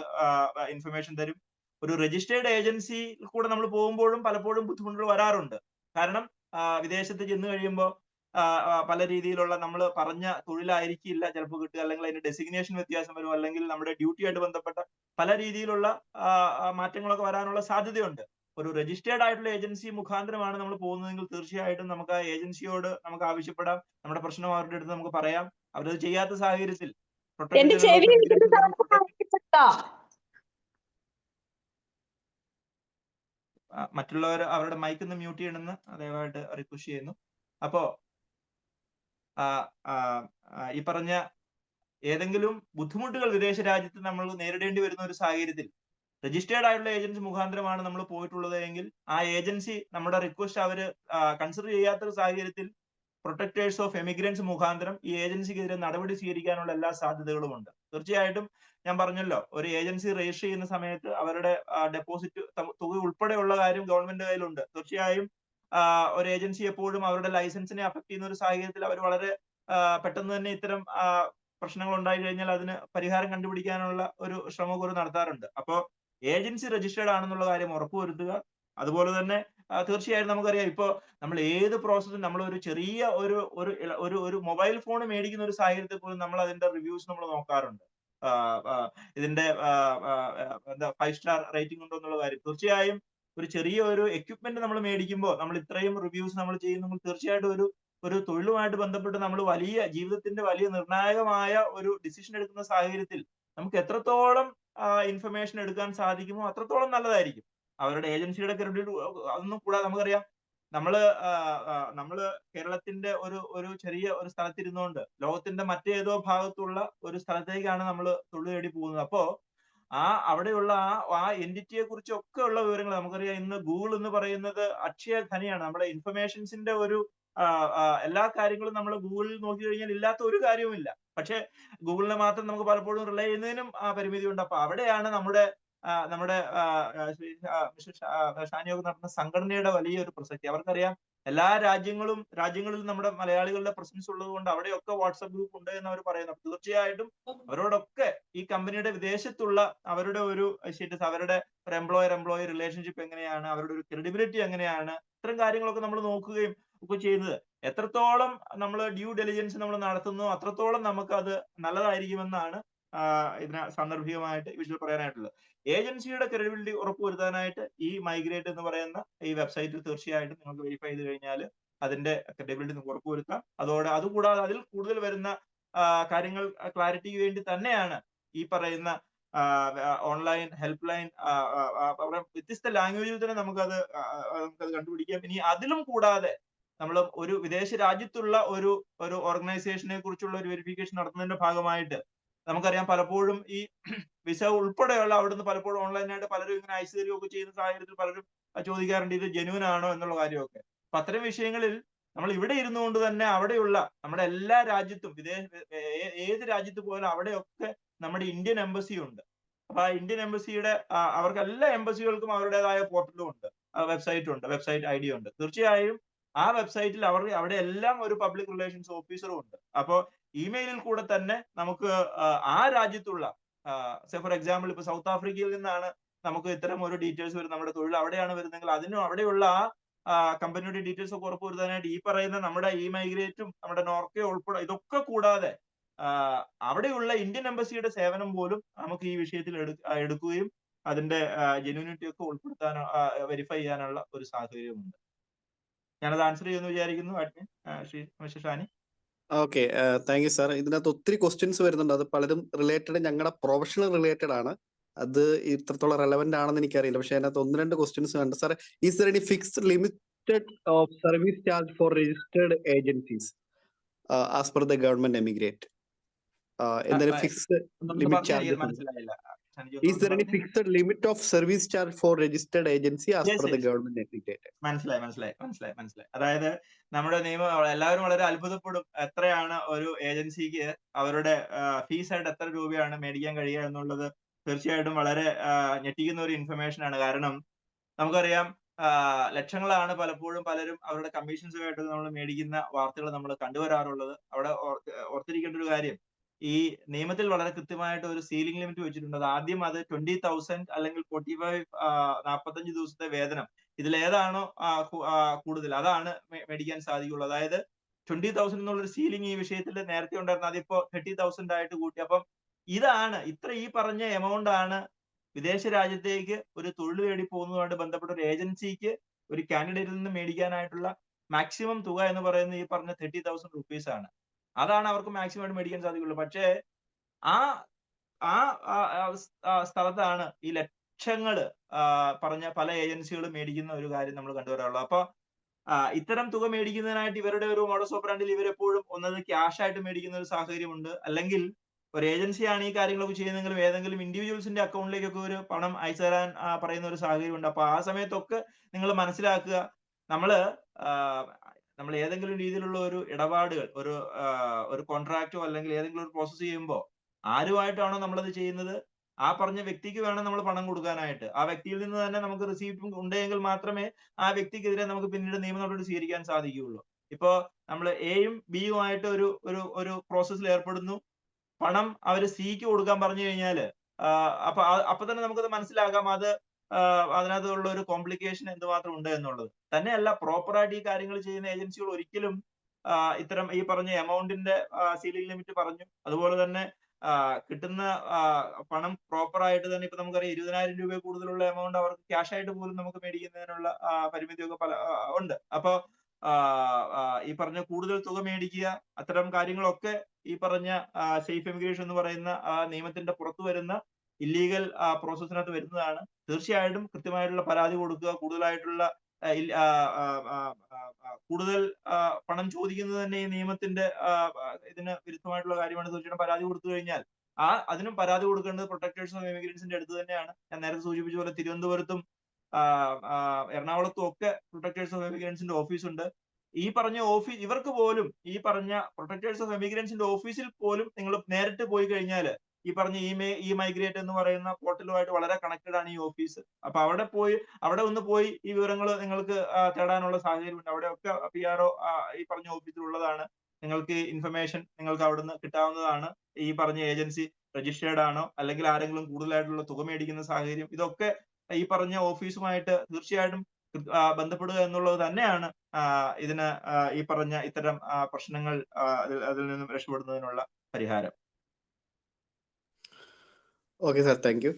ഇൻഫർമേഷൻ തരും. ഒരു രജിസ്റ്റേർഡ് ഏജൻസിയിൽ കൂടെ നമ്മൾ പോകുമ്പോഴും പലപ്പോഴും ബുദ്ധിമുട്ടുകൾ വരാറുണ്ട്. കാരണം വിദേശത്ത് ചെന്ന് കഴിയുമ്പോൾ പല രീതിയിലുള്ള നമ്മൾ പറഞ്ഞ തൊഴിലായിരിക്കില്ല ചിലപ്പോൾ കിട്ടുക, അല്ലെങ്കിൽ അതിന്റെ ഡെസിഗ്നേഷൻ വ്യത്യാസം വരും, അല്ലെങ്കിൽ നമ്മുടെ ഡ്യൂട്ടിയായിട്ട് ബന്ധപ്പെട്ട പല രീതിയിലുള്ള മാറ്റങ്ങളൊക്കെ വരാനുള്ള സാധ്യതയുണ്ട്. ഒരു രജിസ്റ്റേർഡ് ആയിട്ടുള്ള ഏജൻസി മുഖാന്തരമാണ് നമ്മൾ പോകുന്നതെങ്കിൽ തീർച്ചയായിട്ടും നമുക്ക് ആ ഏജൻസിയോട് നമുക്ക് ആവശ്യപ്പെടാം, നമ്മുടെ പ്രശ്നം അവരുടെ അടുത്ത് നമുക്ക് പറയാം. അവരത് ചെയ്യാത്ത സാഹചര്യത്തിൽ മറ്റുള്ളവർ അവരുടെ മൈക്ക് ഒന്ന് മ്യൂട്ട് ചെയ്യണമെന്ന് ദയവായിട്ട് റിക്വസ്റ്റ് ചെയ്യുന്നു. അപ്പോ ഈ പറഞ്ഞ ഏതെങ്കിലും ബുദ്ധിമുട്ടുകൾ വിദേശ രാജ്യത്ത് നമ്മൾ നേരിടേണ്ടി വരുന്ന ഒരു സാഹചര്യത്തിൽ രജിസ്റ്റേർഡ് ആയിട്ടുള്ള ഏജൻസി മുഖാന്തരമാണ് നമ്മൾ പോയിട്ടുള്ളത് എങ്കിൽ ആ ഏജൻസി നമ്മുടെ റിക്വസ്റ്റ് അവര് കൺസിഡർ ചെയ്യാത്ത സാഹചര്യത്തിൽ പ്രൊട്ടക്ടേഴ്സ് ഓഫ് എമിഗ്രൻസ് മുഖാന്തരം ഈ ഏജൻസിക്കെതിരെ നടപടി സ്വീകരിക്കാനുള്ള എല്ലാ സാധ്യതകളും ഉണ്ട്. തീർച്ചയായിട്ടും ഞാൻ പറഞ്ഞല്ലോ, ഒരു ഏജൻസി രജിസ്റ്റർ ചെയ്യുന്ന സമയത്ത് അവരുടെ ഡെപ്പോസിറ്റ് തുക ഉൾപ്പെടെയുള്ള കാര്യം ഗവൺമെന്റ് കയ്യിലുണ്ട്. തീർച്ചയായും ഒരു ഏജൻസി എപ്പോഴും അവരുടെ ലൈസൻസിനെ അഫക്ട് ചെയ്യുന്ന ഒരു സാഹചര്യത്തിൽ അവർ വളരെ പെട്ടെന്ന് തന്നെ ഇത്തരം പ്രശ്നങ്ങൾ ഉണ്ടായി കഴിഞ്ഞാൽ അതിന് പരിഹാരം കണ്ടുപിടിക്കാനുള്ള ഒരു ശ്രമം കൂടി നടത്താറുണ്ട്. അപ്പോൾ ഏജൻസി രജിസ്റ്റേർഡ് ആണെന്നുള്ള കാര്യം ഉറപ്പുവരുത്തുക. അതുപോലെ തന്നെ തീർച്ചയായും നമുക്കറിയാം ഇപ്പോ നമ്മൾ ഏത് പ്രോസസ്സും നമ്മൾ ഒരു ചെറിയ ഒരു മൊബൈൽ ഫോൺ മേടിക്കുന്ന ഒരു സാഹചര്യത്തിൽ പോലും നമ്മൾ അതിന്റെ റിവ്യൂസ് നമ്മൾ നോക്കാറുണ്ട്. ഇതിന്റെ എന്താ 5 സ്റ്റാർ റേറ്റിംഗ് ഉണ്ടോ എന്നുള്ള കാര്യം. തീർച്ചയായും ഒരു ചെറിയ ഒരു എക്യുപ്മെന്റ് നമ്മൾ മേടിക്കുമ്പോൾ നമ്മൾ ഇത്രയും റിവ്യൂസ് നമ്മൾ ചെയ്യുമ്പോൾ തീർച്ചയായിട്ടും ഒരു തൊഴിലുമായിട്ട് ബന്ധപ്പെട്ട് നമ്മൾ ജീവിതത്തിന്റെ വലിയ നിർണായകമായ ഒരു ഡിസിഷൻ എടുക്കുന്ന സാഹചര്യത്തിൽ നമുക്ക് എത്രത്തോളം ഇൻഫർമേഷൻ എടുക്കാൻ സാധിക്കുമോ അത്രത്തോളം നല്ലതായിരിക്കും. അവരുടെ ഏജൻസിയുടെ ക്രെഡിറ്റ് അതൊന്നും കൂടാതെ നമുക്കറിയാം നമ്മള് കേരളത്തിന്റെ ഒരു ചെറിയ ഒരു സ്ഥലത്തിരുന്നുകൊണ്ട് ലോകത്തിന്റെ മറ്റേതോ ഭാഗത്തുള്ള ഒരു സ്ഥലത്തേക്കാണ് നമ്മൾ തൊഴിൽ തേടി പോകുന്നത്. അപ്പോ അവിടെയുള്ള ആ എന്റിറ്റിയെ കുറിച്ചൊക്കെ ഉള്ള വിവരങ്ങൾ നമുക്കറിയാം. ഇന്ന് ഗൂഗിൾ എന്ന് പറയുന്നത് അക്ഷയ ഖനിയാണ്. നമ്മുടെ ഇൻഫർമേഷൻസിന്റെ എല്ലാ കാര്യങ്ങളും നമ്മൾ ഗൂഗിളിൽ നോക്കി കഴിഞ്ഞാൽ ഇല്ലാത്ത ഒരു കാര്യവുമില്ല. പക്ഷെ ഗൂഗിളിനെ മാത്രം നമുക്ക് പലപ്പോഴും റിലേ ചെയ്യുന്നതിനും പരിമിതി ഉണ്ട്. അപ്പൊ അവിടെയാണ് നമ്മുടെ ഷാനിയൊക്കെ നടത്തുന്ന സംഘടനയുടെ വലിയൊരു പ്രസക്തി. അവർക്കറിയാം എല്ലാ രാജ്യങ്ങളിലും നമ്മുടെ മലയാളികളുടെ പ്രസൻസ് ഉള്ളത് കൊണ്ട് അവിടെയൊക്കെ വാട്സ്ആപ്പ് ഗ്രൂപ്പ് ഉണ്ട് എന്ന് അവർ പറയുന്നു. തീർച്ചയായിട്ടും അവരോടൊക്കെ ഈ കമ്പനിയുടെ വിദേശത്തുള്ള അവരുടെ ഒരു സ്റ്റാറ്റസ്, അവരുടെ ഒരു എംപ്ലോയർ റിലേഷൻഷിപ്പ് എങ്ങനെയാണ്, അവരുടെ ഒരു ക്രെഡിബിലിറ്റി എങ്ങനെയാണ്, ഇത്തരം കാര്യങ്ങളൊക്കെ നമ്മൾ നോക്കുകയും ഒക്കെ ചെയ്യുന്നത്. എത്രത്തോളം നമ്മൾ ഡ്യൂ ഡെലിജൻസ് നമ്മൾ നടത്തുന്നു അത്രത്തോളം നമുക്ക് അത് നല്ലതായിരിക്കുമെന്നാണ് ഇതിന് സാന്ദർഭികമായിട്ട് വിഷ്വൽ പറയാനായിട്ടുള്ളത്. ഏജൻസിയുടെ ക്രെഡിബിലിറ്റി ഉറപ്പുവരുത്താനായിട്ട് ഈ മൈഗ്രേറ്റ് എന്ന് പറയുന്ന ഈ വെബ്സൈറ്റിൽ തീർച്ചയായിട്ടും നിങ്ങൾക്ക് വെരിഫൈ ചെയ്ത് കഴിഞ്ഞാൽ അതിന്റെ ക്രെഡിബിലിറ്റി നിങ്ങൾക്ക് ഉറപ്പുവരുത്താം. അതുകൂടാതെ അതിൽ കൂടുതൽ വരുന്ന കാര്യങ്ങൾ ക്ലാരിറ്റിക്ക് വേണ്ടി തന്നെയാണ് ഈ പറയുന്ന ഓൺലൈൻ ഹെൽപ്പ് ലൈൻ. വ്യത്യസ്ത ലാംഗ്വേജിൽ തന്നെ നമുക്കത് കണ്ടുപിടിക്കാം. ഇനി അതിലും കൂടാതെ നമ്മൾ ഒരു വിദേശ രാജ്യത്തുള്ള ഒരു ഓർഗനൈസേഷനെ കുറിച്ചുള്ള ഒരു വെരിഫിക്കേഷൻ നടത്തുന്നതിന്റെ ഭാഗമായിട്ട് നമുക്കറിയാം പലപ്പോഴും ഈ വിസ ഉൾപ്പെടെയുള്ള അവിടുന്ന് പലപ്പോഴും ഓൺലൈനായിട്ട് പലരും ഇങ്ങനെ അയച്ചു തരികയൊക്കെ ചെയ്യുന്ന സാഹചര്യത്തിൽ പലരും ചോദിക്കാറുണ്ട് ഇത് ജെന്യൂൻ ആണോ എന്നുള്ള കാര്യമൊക്കെ. അപ്പൊ അത്തരം വിഷയങ്ങളിൽ നമ്മൾ ഇവിടെ ഇരുന്നുകൊണ്ട് തന്നെ അവിടെയുള്ള നമ്മുടെ എല്ലാ രാജ്യത്തും ഏത് രാജ്യത്ത് പോയാലും അവിടെയൊക്കെ നമ്മുടെ ഇന്ത്യൻ എംബസി ഉണ്ട്. അപ്പൊ ആ ഇന്ത്യൻ എംബസിയുടെ അവർക്ക് എല്ലാ എംബസികൾക്കും അവരുടേതായ പോർട്ടലും ഉണ്ട്, വെബ്സൈറ്റ് ഐ ഡി ഉണ്ട്. തീർച്ചയായും ആ വെബ്സൈറ്റിൽ അവിടെ എല്ലാം ഒരു പബ്ലിക് റിലേഷൻസ് ഓഫീസറും ഉണ്ട്. അപ്പോ ഇമെയിലിൽ കൂടെ തന്നെ നമുക്ക് ആ രാജ്യത്തുള്ള ഫോർ എക്സാമ്പിൾ ഇപ്പൊ സൗത്ത് ആഫ്രിക്കയിൽ നിന്നാണ് നമുക്ക് ഇത്തരം ഒരു ഡീറ്റെയിൽസ് വരുന്നത്, നമ്മുടെ തൊഴിൽ അവിടെയാണ് വരുന്നതെങ്കിൽ അതിനും അവിടെയുള്ള ആ കമ്പനിയുടെ ഡീറ്റെയിൽസ് ഒക്കെ ഉറപ്പുവരുത്താനായിട്ട് ഈ പറയുന്ന നമ്മുടെ ഈ മൈഗ്രേറ്റും നമ്മുടെ നോർക്കയോ ഉൾപ്പെടെ ഇതൊക്കെ കൂടാതെ അവിടെയുള്ള ഇന്ത്യൻ എംബസിയുടെ സേവനം പോലും നമുക്ക് ഈ വിഷയത്തിൽ എടുക്കുകയും അതിന്റെ ജെന്യൂനിറ്റി ഒക്കെ ഉൾപ്പെടുത്താനോ വെരിഫൈ ചെയ്യാനുള്ള ഒരു സാഹചര്യമുണ്ട്. ഞാനത് ആൻസർ ചെയ്യുമെന്ന് വിചാരിക്കുന്നു. Admin mister Shani. Okay, thank you sir. ഇതിനകത്ത് ഒത്തിരി ക്വസ്റ്റ്യൻസ് വരുന്നുണ്ട്. അത് പലരും റിലേറ്റഡ് ഞങ്ങളുടെ പ്രൊഫഷണൽ റിലേറ്റഡ് ആണ്. അത് ഇത്രത്തോളം റെലവെന്റ് ആണെന്ന് എനിക്കറിയില്ല. പക്ഷെ അതിനകത്ത് 1-2 ക്വസ്റ്റ്യൻസ് ഉണ്ട് sir. Is there any fixed limited of service charge for registered agencies as per the government emigrate? എന്തെങ്കിലും ഫിക്സ്ഡ് ലിമിറ്റ് ചാർജ്? മനസ്സിലായില്ല. Is there any fixed limit of service charge for registered agency as per the government etiquette? മനസ്സിലായി. അതായത് നമ്മുടെ നിയമം എല്ലാവരും വളരെ അത്ഭുതപ്പെടും. എത്രയാണ് ഒരു ഏജൻസിക്ക് അവരുടെ ഫീസ് ആയിട്ട് എത്ര രൂപയാണ് മേടിക്കാൻ കഴിയുക എന്നുള്ളത് തീർച്ചയായിട്ടും വളരെ ഞെട്ടിക്കുന്ന ഒരു ഇൻഫർമേഷൻ ആണ്. കാരണം നമുക്കറിയാം ലക്ഷങ്ങളാണ് പലപ്പോഴും പലരും അവരുടെ കമ്മീഷൻസുമായിട്ട് നമ്മൾ മേടിക്കുന്ന വാർത്തകൾ നമ്മൾ കണ്ടുവരാറുള്ളത്. അവിടെ ഓർത്തിരിക്കേണ്ട ഒരു കാര്യം, ഈ നിയമത്തിൽ വളരെ കൃത്യമായിട്ട് ഒരു സീലിംഗ് ലിമിറ്റ് വെച്ചിട്ടുണ്ട്. അത് ആദ്യം 20,000 അല്ലെങ്കിൽ 45 ദിവസത്തെ വേതനം, ഇതിലേതാണോ കൂടുതൽ അതാണ് മേടിക്കാൻ സാധിക്കുള്ളൂ. അതായത് 20,000 എന്നുള്ളൊരു സീലിംഗ് ഈ വിഷയത്തിൽ നേരത്തെ ഉണ്ടായിരുന്നു, അതിപ്പോ 30,000 ആയിട്ട് കൂട്ടി. അപ്പം ഈ പറഞ്ഞ എമൗണ്ട് ആണ് വിദേശ രാജ്യത്തേക്ക് ഒരു തൊഴിൽ തേടി പോകുന്നതുമായിട്ട് ബന്ധപ്പെട്ട ഒരു ഏജൻസിക്ക് ഒരു കാൻഡിഡേറ്റിൽ നിന്ന് മേടിക്കാനായിട്ടുള്ള മാക്സിമം തുക എന്ന് പറയുന്നത് ഈ പറഞ്ഞ 30,000 റുപ്പീസ് ആണ്. അതാണ് അവർക്ക് മാക്സിമം ആയിട്ട് മേടിക്കാൻ സാധിക്കുള്ളൂ. പക്ഷേ ആ സ്ഥലത്താണ് ഈ ലക്ഷങ്ങള് പറഞ്ഞ പല ഏജൻസികളും മേടിക്കുന്ന ഒരു കാര്യം നമ്മൾ കണ്ടുവരാറുള്ളത്. അപ്പൊ ഇത്തരം തുക മേടിക്കുന്നതിനായിട്ട് ഇവരുടെ ഒരു മോഡസ് ഓപ്പറാൻഡിൽ ഇവരെപ്പോഴും ഒന്നത് ക്യാഷ് ആയിട്ട് മേടിക്കുന്ന ഒരു സാഹചര്യമുണ്ട്. അല്ലെങ്കിൽ ഒരു ഏജൻസിയാണ് ഈ കാര്യങ്ങളൊക്കെ ചെയ്യുന്നതെങ്കിലും ഏതെങ്കിലും ഇൻഡിവിജ്വൽസിന്റെ അക്കൗണ്ടിലേക്കൊക്കെ ഒരു പണം അയച്ചു തരാൻ പറയുന്ന ഒരു സാഹചര്യമുണ്ട്. അപ്പൊ ആ സമയത്തൊക്കെ നിങ്ങൾ മനസ്സിലാക്കുക, നമ്മൾ ഏതെങ്കിലും രീതിയിലുള്ള ഒരു ഇടപാടുകൾ ഒരു കോൺട്രാക്റ്റോ അല്ലെങ്കിൽ ഏതെങ്കിലും ഒരു പ്രോസസ് ചെയ്യുമ്പോൾ ആരുമായിട്ടാണോ നമ്മളത് ചെയ്യുന്നത് ആ പറഞ്ഞ വ്യക്തിക്ക് വേണം നമ്മൾ പണം കൊടുക്കാനായിട്ട്. ആ വ്യക്തിയിൽ നിന്ന് തന്നെ നമുക്ക് റിസീപ്റ്റ് ഉണ്ടെങ്കിൽ മാത്രമേ ആ വ്യക്തിക്കെതിരെ നമുക്ക് പിന്നീട് നിയമ നടപടി സ്വീകരിക്കാൻ സാധിക്കുകയുള്ളൂ. ഇപ്പോ നമ്മൾ എയും ബിയും ആയിട്ട് ഒരു പ്രോസസ്സിൽ ഏർപ്പെടുന്നു, പണം അവര് സിക്ക് കൊടുക്കാൻ പറഞ്ഞു കഴിഞ്ഞാല് അപ്പൊ തന്നെ നമുക്കത് മനസ്സിലാക്കാം, അത് അതിനകത്തുള്ള ഒരു കോംപ്ലിക്കേഷൻ എന്തുമാത്രം ഉണ്ട് എന്നുള്ളത്. തന്നെയല്ല, പ്രോപ്പറായിട്ട് ഈ കാര്യങ്ങൾ ചെയ്യുന്ന ഏജൻസികൾ ഒരിക്കലും ഇത്തരം ഈ പറഞ്ഞ എമൗണ്ടിന്റെ സീലിംഗ് ലിമിറ്റ് പറഞ്ഞു, അതുപോലെ തന്നെ കിട്ടുന്ന പണം പ്രോപ്പർ ആയിട്ട് തന്നെ ഇപ്പൊ നമുക്കറിയാം 20,000 രൂപ കൂടുതലുള്ള എമൗണ്ട് അവർക്ക് ക്യാഷ് ആയിട്ട് പോലും നമുക്ക് മേടിക്കുന്നതിനുള്ള പരിമിതിയൊക്കെ പല ഉണ്ട്. അപ്പൊ ഈ പറഞ്ഞ കൂടുതൽ തുക മേടിക്കുക, അത്തരം കാര്യങ്ങളൊക്കെ ഈ പറഞ്ഞ സേഫ് എമിഗ്രേഷൻ എന്ന് പറയുന്ന നിയമത്തിന്റെ പുറത്തു വരുന്ന ഇല്ലീഗൽ പ്രോസസ്സിനകത്ത് വരുന്നതാണ്. തീർച്ചയായിട്ടും കൃത്യമായിട്ടുള്ള പരാതി കൊടുക്കുക, കൂടുതലായിട്ടുള്ള കൂടുതൽ പണം ചോദിക്കുന്നത് തന്നെ ഈ നിയമത്തിന്റെ ഇതിന് വിരുദ്ധമായിട്ടുള്ള കാര്യമാണ്. തീർച്ചയായിട്ടും പരാതി കൊടുത്തു കഴിഞ്ഞാൽ അതിനും പരാതി കൊടുക്കേണ്ടത് പ്രൊട്ടക്ടേഴ്സ് ഓഫ് ഇമിഗ്രൻസിന്റെ അടുത്ത് തന്നെയാണ്. ഞാൻ നേരത്തെ സൂചിപ്പിച്ച പോലെ തിരുവനന്തപുരത്തും എറണാകുളത്തും ഒക്കെ പ്രൊട്ടക്ടേഴ്സ് ഓഫ് ഇമിഗ്രൻസിന്റെ ഓഫീസ് ഉണ്ട്. ഈ പറഞ്ഞ ഓഫീസ് ഇവർക്ക് പോലും ഈ പറഞ്ഞ പ്രൊട്ടക്ടേഴ്സ് ഓഫ് ഇമിഗ്രൻസിന്റെ ഓഫീസിൽ പോലും നിങ്ങൾ നേരിട്ട് പോയി കഴിഞ്ഞാൽ ഈ പറഞ്ഞ ഇ മൈഗ്രേറ്റ് എന്ന് പറയുന്ന പോർട്ടലുമായിട്ട് വളരെ കണക്റ്റഡ് ആണ് ഈ ഓഫീസ്. അപ്പൊ അവിടെ ഒന്ന് പോയി ഈ വിവരങ്ങൾ നിങ്ങൾക്ക് തേടാനുള്ള സാഹചര്യമുണ്ട്. അവിടെയൊക്കെ PRO ഈ പറഞ്ഞ ഓഫീസിൽ ഉള്ളതാണ്. നിങ്ങൾക്ക് ഇൻഫർമേഷൻ നിങ്ങൾക്ക് അവിടുന്ന് കിട്ടാവുന്നതാണ്. ഈ പറഞ്ഞ ഏജൻസി രജിസ്റ്റേർഡ് ആണോ, അല്ലെങ്കിൽ ആരെങ്കിലും കൂടുതലായിട്ടുള്ള തുക മേടിക്കുന്ന സാഹചര്യം, ഇതൊക്കെ ഈ പറഞ്ഞ ഓഫീസുമായിട്ട് തീർച്ചയായിട്ടും ബന്ധപ്പെടുക എന്നുള്ളത് തന്നെയാണ് ഇതിന് ഈ പറഞ്ഞ ഇത്തരം പ്രശ്നങ്ങൾ അതിൽ നിന്നും രക്ഷപ്പെടുന്നതിനുള്ള പരിഹാരം. Okay sir, thank you.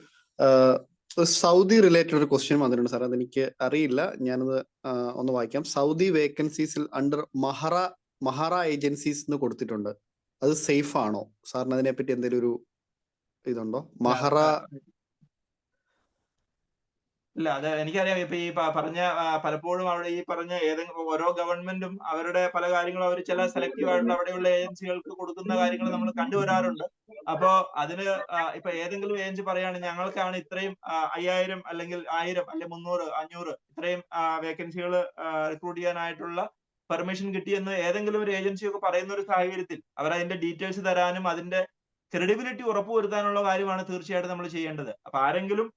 Saudi related ഒരു ക്വസ്റ്റ്യൻ വന്നിട്ടുണ്ട് സാർ, അതെനിക്ക് അറിയില്ല, ഞാനത് ഒന്ന് വായിക്കാം. സൗദി വേക്കൻസീസിൽ അണ്ടർ മഹാറ ഏജൻസീസ് എന്ന് കൊടുത്തിട്ടുണ്ട്, അത് സേഫ് ആണോ? സാറിന് അതിനെപ്പറ്റി എന്തെങ്കിലും ഒരു ഇതുണ്ടോ? മഹറ ഇല്ല, അത് എനിക്കറിയാം. ഇപ്പൊ ഈ പറഞ്ഞ പലപ്പോഴും അവിടെ ഈ പറഞ്ഞ ഏതെങ്കിലും ഓരോ ഗവൺമെന്റും അവരുടെ പല കാര്യങ്ങളും അവർ ചില സെലക്റ്റീവ് ആയിട്ടുള്ള അവിടെയുള്ള ഏജൻസികൾക്ക് കൊടുക്കുന്ന കാര്യങ്ങൾ നമ്മൾ കണ്ടുവരാറുണ്ട്. അപ്പോ അതിന് ഇപ്പൊ ഏതെങ്കിലും ഏജൻസി പറയാണ് ഞങ്ങൾക്കാണ് ഇത്രയും 5000 അല്ലെങ്കിൽ 1000 അല്ലെങ്കിൽ 300 500 ഇത്രയും വേക്കൻസികൾ റിക്രൂട്ട് ചെയ്യാനായിട്ടുള്ള പെർമിഷൻ കിട്ടിയെന്ന് ഏതെങ്കിലും ഒരു ഏജൻസി ഒക്കെ പറയുന്ന ഒരു സാഹചര്യത്തിൽ അവർ അതിന്റെ ഡീറ്റെയിൽസ് തരാനും അതിന്റെ ക്രെഡിബിലിറ്റി ഉറപ്പുവരുത്താനുള്ള കാര്യമാണ് തീർച്ചയായിട്ടും നമ്മൾ ചെയ്യേണ്ടത്. അപ്പൊ ആരെങ്കിലും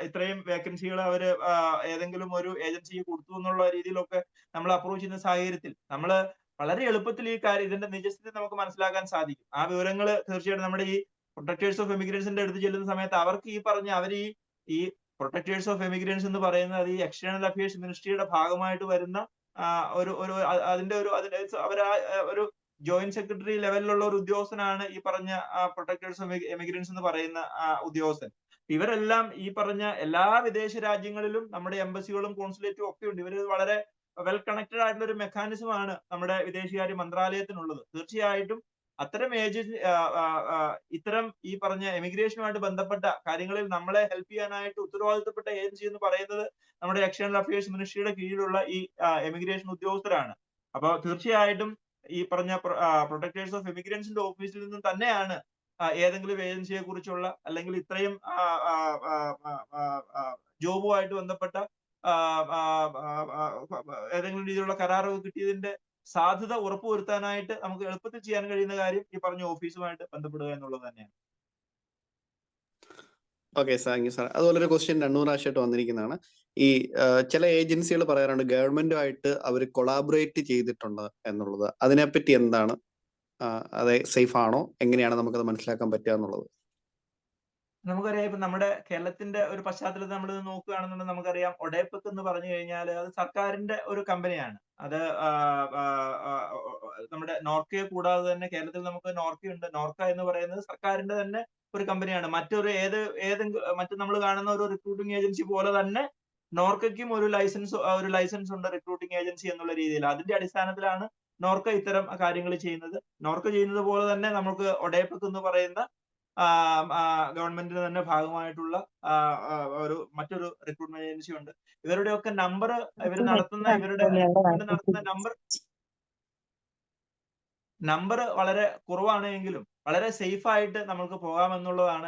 ഇത്രയും വേക്കൻസികൾ അവര് ഏതെങ്കിലും ഒരു ഏജൻസിക്ക് കൊടുത്തു എന്നുള്ള രീതിയിലൊക്കെ നമ്മൾ അപ്രോച്ച് ചെയ്യുന്ന സാഹചര്യത്തിൽ നമ്മൾ വളരെ എളുപ്പത്തിൽ ഈ കാര്യം ഇതിന്റെ നിജസ്ഥിതി നമുക്ക് മനസ്സിലാക്കാൻ സാധിക്കും. ആ വിവരങ്ങൾ തീർച്ചയായിട്ടും നമ്മുടെ ഈ പ്രൊട്ടക്ടേഴ്സ് ഓഫ് എമിഗ്രൻസിന്റെ അടുത്ത് ചെല്ലുന്ന സമയത്ത് അവർക്ക് ഈ പറഞ്ഞ ഈ പ്രൊട്ടക്ടേഴ്സ് ഓഫ് എമിഗ്രൻസ് എന്ന് പറയുന്നത് അത് ഈ എക്സ്റ്റേണൽ അഫയേഴ്സ് മിനിസ്ട്രിയുടെ ഭാഗമായിട്ട് വരുന്ന അതിന്റെ ഒരു ജോയിന്റ് സെക്രട്ടറി ലെവലിലുള്ള ഒരു ഉദ്യോഗസ്ഥനാണ് ഈ പറഞ്ഞ പ്രൊട്ടക്ടേഴ്സ് ഓഫ് എമിഗ്രൻസ് എന്ന് പറയുന്ന ഉദ്യോഗസ്ഥൻ. ഇവരെല്ലാം ഈ പറഞ്ഞ എല്ലാ വിദേശ രാജ്യങ്ങളിലും നമ്മുടെ എംബസികളും കോൺസുലേറ്റും ഒക്കെ ഉണ്ട്. ഇവര് വളരെ വെൽ കണക്റ്റഡ് ആയിട്ടുള്ള ഒരു മെക്കാനിസം ആണ് നമ്മുടെ വിദേശകാര്യ മന്ത്രാലയത്തിനുള്ളത്. തീർച്ചയായിട്ടും അത്തരം ഏജൻസി ഇത്തരം ഈ പറഞ്ഞ എമിഗ്രേഷനുമായിട്ട് ബന്ധപ്പെട്ട കാര്യങ്ങളിൽ നമ്മളെ ഹെൽപ്പ് ചെയ്യാനായിട്ട് ഉത്തരവാദിത്തപ്പെട്ട ഏജൻസി എന്ന് പറയുന്നത് നമ്മുടെ എക്സ്റ്റേണൽ അഫയേഴ്സ് മിനിസ്ട്രിയുടെ കീഴിലുള്ള ഈ എമിഗ്രേഷൻ ഉദ്യോഗസ്ഥരാണ്. അപ്പൊ തീർച്ചയായിട്ടും ഈ പറഞ്ഞ പ്രൊട്ടക്ടേഴ്സ് ഓഫ് എമിഗ്രൻസിന്റെ ഓഫീസിൽ നിന്നും തന്നെയാണ് ഏതെങ്കിലും ഏജൻസിയെ കുറിച്ചുള്ള അല്ലെങ്കിൽ ഇത്രയും ജോബുമായിട്ട് ബന്ധപ്പെട്ട ഏതെങ്കിലും രീതിയിലുള്ള കരാറുകൾ കിട്ടിയതിന്റെ സാധ്യത ഉറപ്പുവരുത്താനായിട്ട് നമുക്ക് എളുപ്പത്തിൽ ചെയ്യാൻ കഴിയുന്ന കാര്യം ഈ പറഞ്ഞ ഓഫീസുമായിട്ട് ബന്ധപ്പെടുക എന്നുള്ളത് തന്നെയാണ്. Okay, thank you sir. അതുപോലെ ഒരു ക്വസ്റ്റ്യൻ 2 പ്രാവശ്യമായിട്ട് വന്നിരിക്കുന്നതാണ്. ഈ ചില ഏജൻസികൾ പറയാറുണ്ട് ഗവൺമെന്റുമായിട്ട് അവർ കൊളാബറേറ്റ് ചെയ്തിട്ടുണ്ട് എന്നുള്ളത്, അതിനെപ്പറ്റി എന്താണ്? അത് സേഫ് ആണോ? എങ്ങനെയാണ് നമുക്കത് മനസ്സിലാക്കാൻ പറ്റുക എന്നുള്ളത്? നമുക്കറിയാം, ഇപ്പൊ നമ്മുടെ കേരളത്തിന്റെ ഒരു പശ്ചാത്തലത്തിൽ നമ്മൾ നോക്കുകയാണെന്നുണ്ടെങ്കിൽ നമുക്കറിയാം ഒഡേപെക് എന്ന് പറഞ്ഞു കഴിഞ്ഞാൽ അത് സർക്കാരിന്റെ ഒരു കമ്പനിയാണ്. അത് നമ്മുടെ നോർക്കയെ കൂടാതെ തന്നെ കേരളത്തിൽ നമുക്ക് നോർക്കയുണ്ട്. നോർക്ക എന്ന് പറയുന്നത് സർക്കാരിന്റെ തന്നെ ഒരു കമ്പനിയാണ്. മറ്റു നമ്മൾ കാണുന്ന ഒരു റിക്രൂട്ടിംഗ് ഏജൻസി പോലെ തന്നെ നോർക്കയ്ക്കും ഒരു ലൈസൻസ് ഉണ്ട്, റിക്രൂട്ടിംഗ് ഏജൻസി എന്നുള്ള രീതിയിൽ. അതിന്റെ അടിസ്ഥാനത്തിലാണ് നോർക്ക ഇത്തരം കാര്യങ്ങൾ ചെയ്യുന്നത്. നോർക്ക ചെയ്യുന്നത് പോലെ തന്നെ നമുക്ക് ഒഡേപെക് എന്ന് പറയുന്ന ഗവൺമെന്റിന് തന്നെ ഭാഗമായിട്ടുള്ള മറ്റൊരു റിക്രൂട്ട്മെന്റ് ഏജൻസി ഉണ്ട്. ഇവരുടെയൊക്കെ നമ്പർ ഇവരുടെ നമ്പർ വളരെ കുറവാണെങ്കിലും വളരെ സേഫ് ആയിട്ട് നമുക്ക് പോകാമെന്നുള്ളതാണ്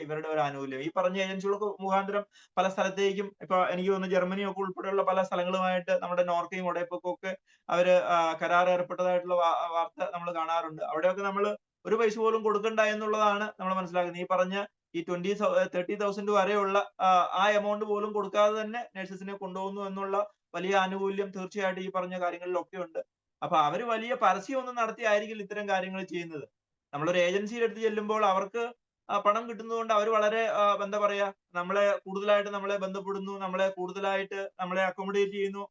ഇവരുടെ ഒരു ആനുകൂല്യം. ഈ പറഞ്ഞ ഏജൻസികൾക്ക് മുഖാന്തരം പല സ്ഥലത്തേക്കും ഇപ്പൊ എനിക്ക് തോന്നുന്നു ജർമ്മനിയൊക്കെ ഉൾപ്പെടെയുള്ള പല സ്ഥലങ്ങളുമായിട്ട് നമ്മുടെ നോർക്കയും ഒഡേപെക്കും ഒക്കെ അവര് കരാർ ഏർപ്പെട്ടതായിട്ടുള്ള വാർത്ത നമ്മൾ കാണാറുണ്ട്. അവിടെയൊക്കെ നമ്മൾ ഒരു പൈസ പോലും കൊടുക്കണ്ട എന്നുള്ളതാണ് നമ്മൾ മനസ്സിലാക്കുന്നത്. ഈ പറഞ്ഞ ഈ 30,000 വരെയുള്ള ആ എമൗണ്ട് പോലും കൊടുക്കാതെ തന്നെ നഴ്സസിനെ കൊണ്ടുപോകുന്നു എന്നുള്ള വലിയ ആനുകൂല്യം തീർച്ചയായിട്ടും ഈ പറഞ്ഞ കാര്യങ്ങളിലൊക്കെ ഉണ്ട്. അപ്പൊ അവര് വലിയ പരസ്യമൊന്നും നടത്തിയായിരിക്കില്ല ഇത്തരം കാര്യങ്ങൾ ചെയ്യുന്നത്. നമ്മളൊരു ഏജൻസിയുടെ അടുത്ത് ചെല്ലുമ്പോൾ അവർക്ക് പണം കിട്ടുന്നതുകൊണ്ട് അവർ വളരെ എന്താ പറയാ നമ്മളെ ബന്ധപ്പെടുന്നു, നമ്മളെ കൂടുതലായിട്ട് നമ്മളെ അക്കോമഡേറ്റ് ചെയ്യുന്നു.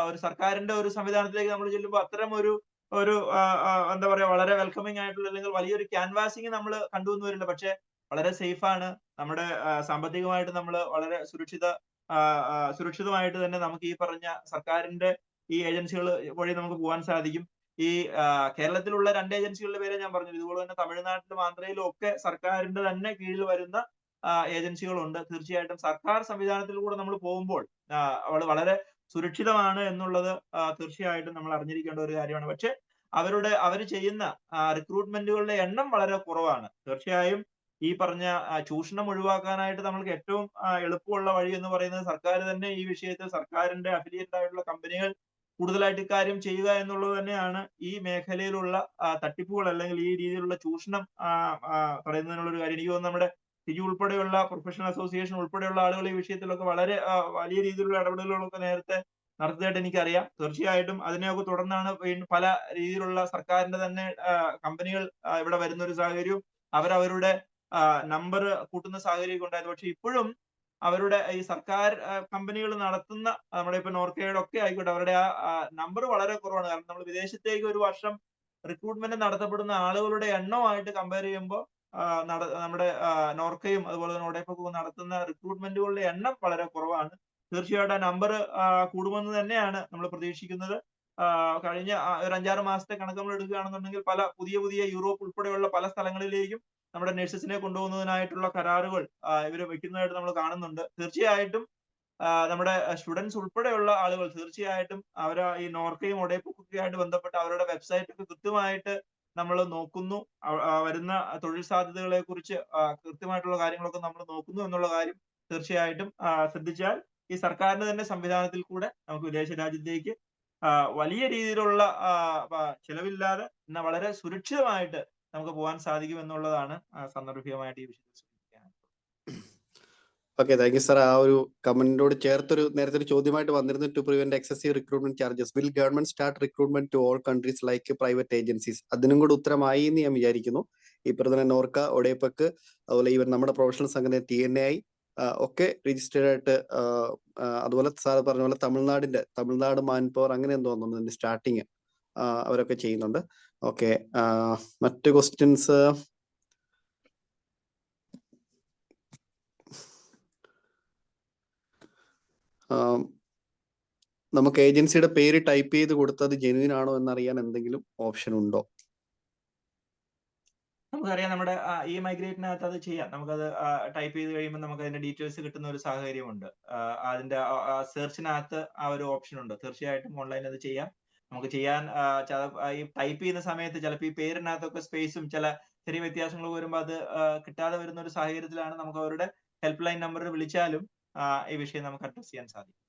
ഒരു സർക്കാരിന്റെ ഒരു സംവിധാനത്തിലേക്ക് നമ്മൾ ചെല്ലുമ്പോൾ അത്തരം ഒരു എന്താ പറയാ വളരെ വെൽക്കമിങ് ആയിട്ടുള്ള അല്ലെങ്കിൽ വലിയൊരു ക്യാൻവാസിങ് നമ്മൾ കണ്ടുവന്ന് വരില്ല. പക്ഷെ വളരെ സേഫ് ആണ്. നമ്മുടെ സാമ്പത്തികമായിട്ട് നമ്മൾ വളരെ സുരക്ഷിതമായിട്ട് തന്നെ നമുക്ക് ഈ പറഞ്ഞ സർക്കാരിന്റെ ഈ ഏജൻസികൾ വഴി നമുക്ക് പോകാൻ സാധിക്കും. ഈ കേരളത്തിലുള്ള 2 ഏജൻസികളുടെ പേരെ ഞാൻ പറഞ്ഞു. ഇതുപോലെ തന്നെ തമിഴ്നാട്ടിലും ആന്ധ്രയിലും ഒക്കെ സർക്കാരിന്റെ തന്നെ കീഴിൽ വരുന്ന ഏജൻസികളുണ്ട്. തീർച്ചയായിട്ടും സർക്കാർ സംവിധാനത്തിലൂടെ നമ്മൾ പോകുമ്പോൾ വളരെ സുരക്ഷിതമാണ് എന്നുള്ളത് തീർച്ചയായിട്ടും നമ്മൾ അറിഞ്ഞിരിക്കേണ്ട ഒരു കാര്യമാണ്. പക്ഷെ അവർ ചെയ്യുന്ന റിക്രൂട്ട്മെന്റുകളുടെ എണ്ണം വളരെ കുറവാണ്. തീർച്ചയായും ഈ പറഞ്ഞ ചൂഷണം ഒഴിവാക്കാനായിട്ട് നമ്മൾക്ക് ഏറ്റവും എളുപ്പമുള്ള വഴി എന്ന് പറയുന്നത് സർക്കാർ തന്നെ ഈ വിഷയത്തിൽ സർക്കാരിന്റെ അഫിലിയേറ്റഡ് ആയിട്ടുള്ള കമ്പനികൾ കൂടുതലായിട്ട് ഇക്കാര്യം ചെയ്യുക എന്നുള്ളത് തന്നെയാണ് ഈ മേഖലയിലുള്ള തട്ടിപ്പുകൾ അല്ലെങ്കിൽ ഈ രീതിയിലുള്ള ചൂഷണം തടയുന്നതിനുള്ള ഒരു കാര്യം. എനിക്ക് തോന്നുന്നു നമ്മുടെ സിജു ഉൾപ്പെടെയുള്ള പ്രൊഫഷണൽ അസോസിയേഷൻ ഉൾപ്പെടെയുള്ള ആളുകൾ ഈ വിഷയത്തിലൊക്കെ വളരെ വലിയ രീതിയിലുള്ള ഇടപെടലുകളൊക്കെ നേരത്തെ നടത്തിയതായിട്ട് എനിക്കറിയാം. തീർച്ചയായിട്ടും അതിനെയൊക്കെ തുടർന്നാണ് പല രീതിയിലുള്ള സർക്കാരിന്റെ തന്നെ കമ്പനികൾ ഇവിടെ വരുന്ന ഒരു സാഹചര്യവും അവരവരുടെ നമ്പർ കൂട്ടുന്ന സാഹചര്യമൊക്കെ ഉണ്ടായത്. പക്ഷെ ഇപ്പോഴും അവരുടെ ഈ സർക്കാർ കമ്പനികൾ നടത്തുന്ന നമ്മുടെ ഇപ്പൊ നോർക്കയുടെ ഒക്കെ ആയിക്കോട്ടെ, അവരുടെ ആ നമ്പർ വളരെ കുറവാണ്. കാരണം നമ്മൾ വിദേശത്തേക്ക് ഒരു വർഷം റിക്രൂട്ട്മെന്റ് നടത്തപ്പെടുന്ന ആളുകളുടെ എണ്ണമായിട്ട് കമ്പയർ ചെയ്യുമ്പോൾ നമ്മുടെ നോർക്കയും അതുപോലെ തന്നെ ഒഡേപക്കും നടത്തുന്ന റിക്രൂട്ട്മെന്റുകളുടെ എണ്ണം വളരെ കുറവാണ്. തീർച്ചയായിട്ടും ആ നമ്പർ കൂടുമെന്ന് തന്നെയാണ് നമ്മൾ പ്രതീക്ഷിക്കുന്നത്. കഴിഞ്ഞ ഒരു 5-6 മാസത്തെ കണക്ക് നമ്മൾ എടുക്കുകയാണെന്നുണ്ടെങ്കിൽ പല പുതിയ യൂറോപ്പ് ഉൾപ്പെടെയുള്ള പല സ്ഥലങ്ങളിലേക്കും നമ്മുടെ നഴ്സസിനെ കൊണ്ടുപോകുന്നതിനായിട്ടുള്ള കരാറുകൾ ഇവർ വെക്കുന്നതായിട്ട് നമ്മൾ കാണുന്നുണ്ട്. തീർച്ചയായിട്ടും നമ്മുടെ സ്റ്റുഡൻസ് ഉൾപ്പെടെയുള്ള ആളുകൾ തീർച്ചയായിട്ടും അവർ ഈ നോർക്കയും ഒഡേപൊക്കെ ആയിട്ട് ബന്ധപ്പെട്ട് അവരുടെ വെബ്സൈറ്റ് ഒക്കെ കൃത്യമായിട്ട് നമ്മൾ നോക്കുന്നു. വരുന്ന തൊഴിൽ സാധ്യതകളെ കുറിച്ച് കൃത്യമായിട്ടുള്ള കാര്യങ്ങളൊക്കെ നമ്മൾ നോക്കുന്നു എന്നുള്ള കാര്യം തീർച്ചയായിട്ടും ശ്രദ്ധിച്ചാൽ ഈ സർക്കാരിന്റെ തന്നെ സംവിധാനത്തിൽ കൂടെ നമുക്ക് വിദേശ രാജ്യത്തേക്ക് വലിയ രീതിയിലുള്ള ചിലവില്ലാതെ എന്നാൽ വളരെ സുരക്ഷിതമായിട്ട് നമുക്ക് പോകാൻ സാധിക്കും എന്നുള്ളതാണ് സന്ദർഭികമായിട്ട് ഈ വിഷയത്തിൽ സൂചിപ്പിക്കാനുള്ളത്. Okay, thank you sir. ആ ഒരു കമന്റിനോട് ചേർത്തൊരു നേരത്തെ ഒരു ചോദ്യമായിട്ട് വന്നിരുന്നു. To prevent excessive recruitment charges will government start recruitment to all countries like private agencies? അതിനും കൂടെ ഉത്തരമായി എന്ന് ഞാൻ വിചാരിക്കുന്നു. ഇപ്പോൾ തന്നെ നോർക്ക, ഒഡേപെക്, അതുപോലെ ഈവൻ നമ്മുടെ പ്രൊഫഷണൽ സംഘടന TNI ഒക്കെ രജിസ്റ്റേർഡ് ആയിട്ട്, അതുപോലെ സാർ പറഞ്ഞ പോലെ തമിഴ്നാട് മാൻപവർ അങ്ങനെ എന്തോ തോന്നുന്നു സ്റ്റാർട്ടിങ് അവരൊക്കെ ചെയ്യുന്നുണ്ട്. ഓക്കെ, മറ്റു ക്വസ്റ്റ്യൻസ് നമുക്ക് ഏജൻസിയുടെ പേര് ടൈപ്പ് ചെയ്ത് കൊടുത്തത് ജെന്യൂൻ ആണോ എന്നറിയാൻ എന്തെങ്കിലും ഓപ്ഷൻ ഉണ്ടോ? നമുക്കറിയാം നമ്മുടെ ഈ മൈഗ്രേറ്റിനകത്ത് അത് ചെയ്യാം. നമുക്കത് ടൈപ്പ് ചെയ്ത് കഴിയുമ്പോൾ നമുക്ക് അതിന്റെ ഡീറ്റെയിൽസ് കിട്ടുന്ന ഒരു സാഹചര്യമുണ്ട്. അതിന്റെ സെർച്ചിനകത്ത് ആ ഒരു ഓപ്ഷൻ ഉണ്ട്. തീർച്ചയായിട്ടും ഓൺലൈനിൽ അത് ചെയ്യാം. നമുക്ക് ചെയ്യാൻ ഈ ടൈപ്പ് ചെയ്യുന്ന സമയത്ത് ചിലപ്പോൾ ഈ പേരിനകത്തൊക്കെ സ്പേസും ചില ചെറിയ വ്യത്യാസങ്ങൾ വരുമ്പോൾ അത് കിട്ടാതെ വരുന്ന ഒരു സാഹചര്യത്തിലാണ് നമുക്ക് അവരുടെ ഹെൽപ്പ് ലൈൻ നമ്പറിൽ വിളിച്ചാലും ഈ വിഷയം നമുക്ക് അഡ്രസ് ചെയ്യാൻ സാധിക്കും.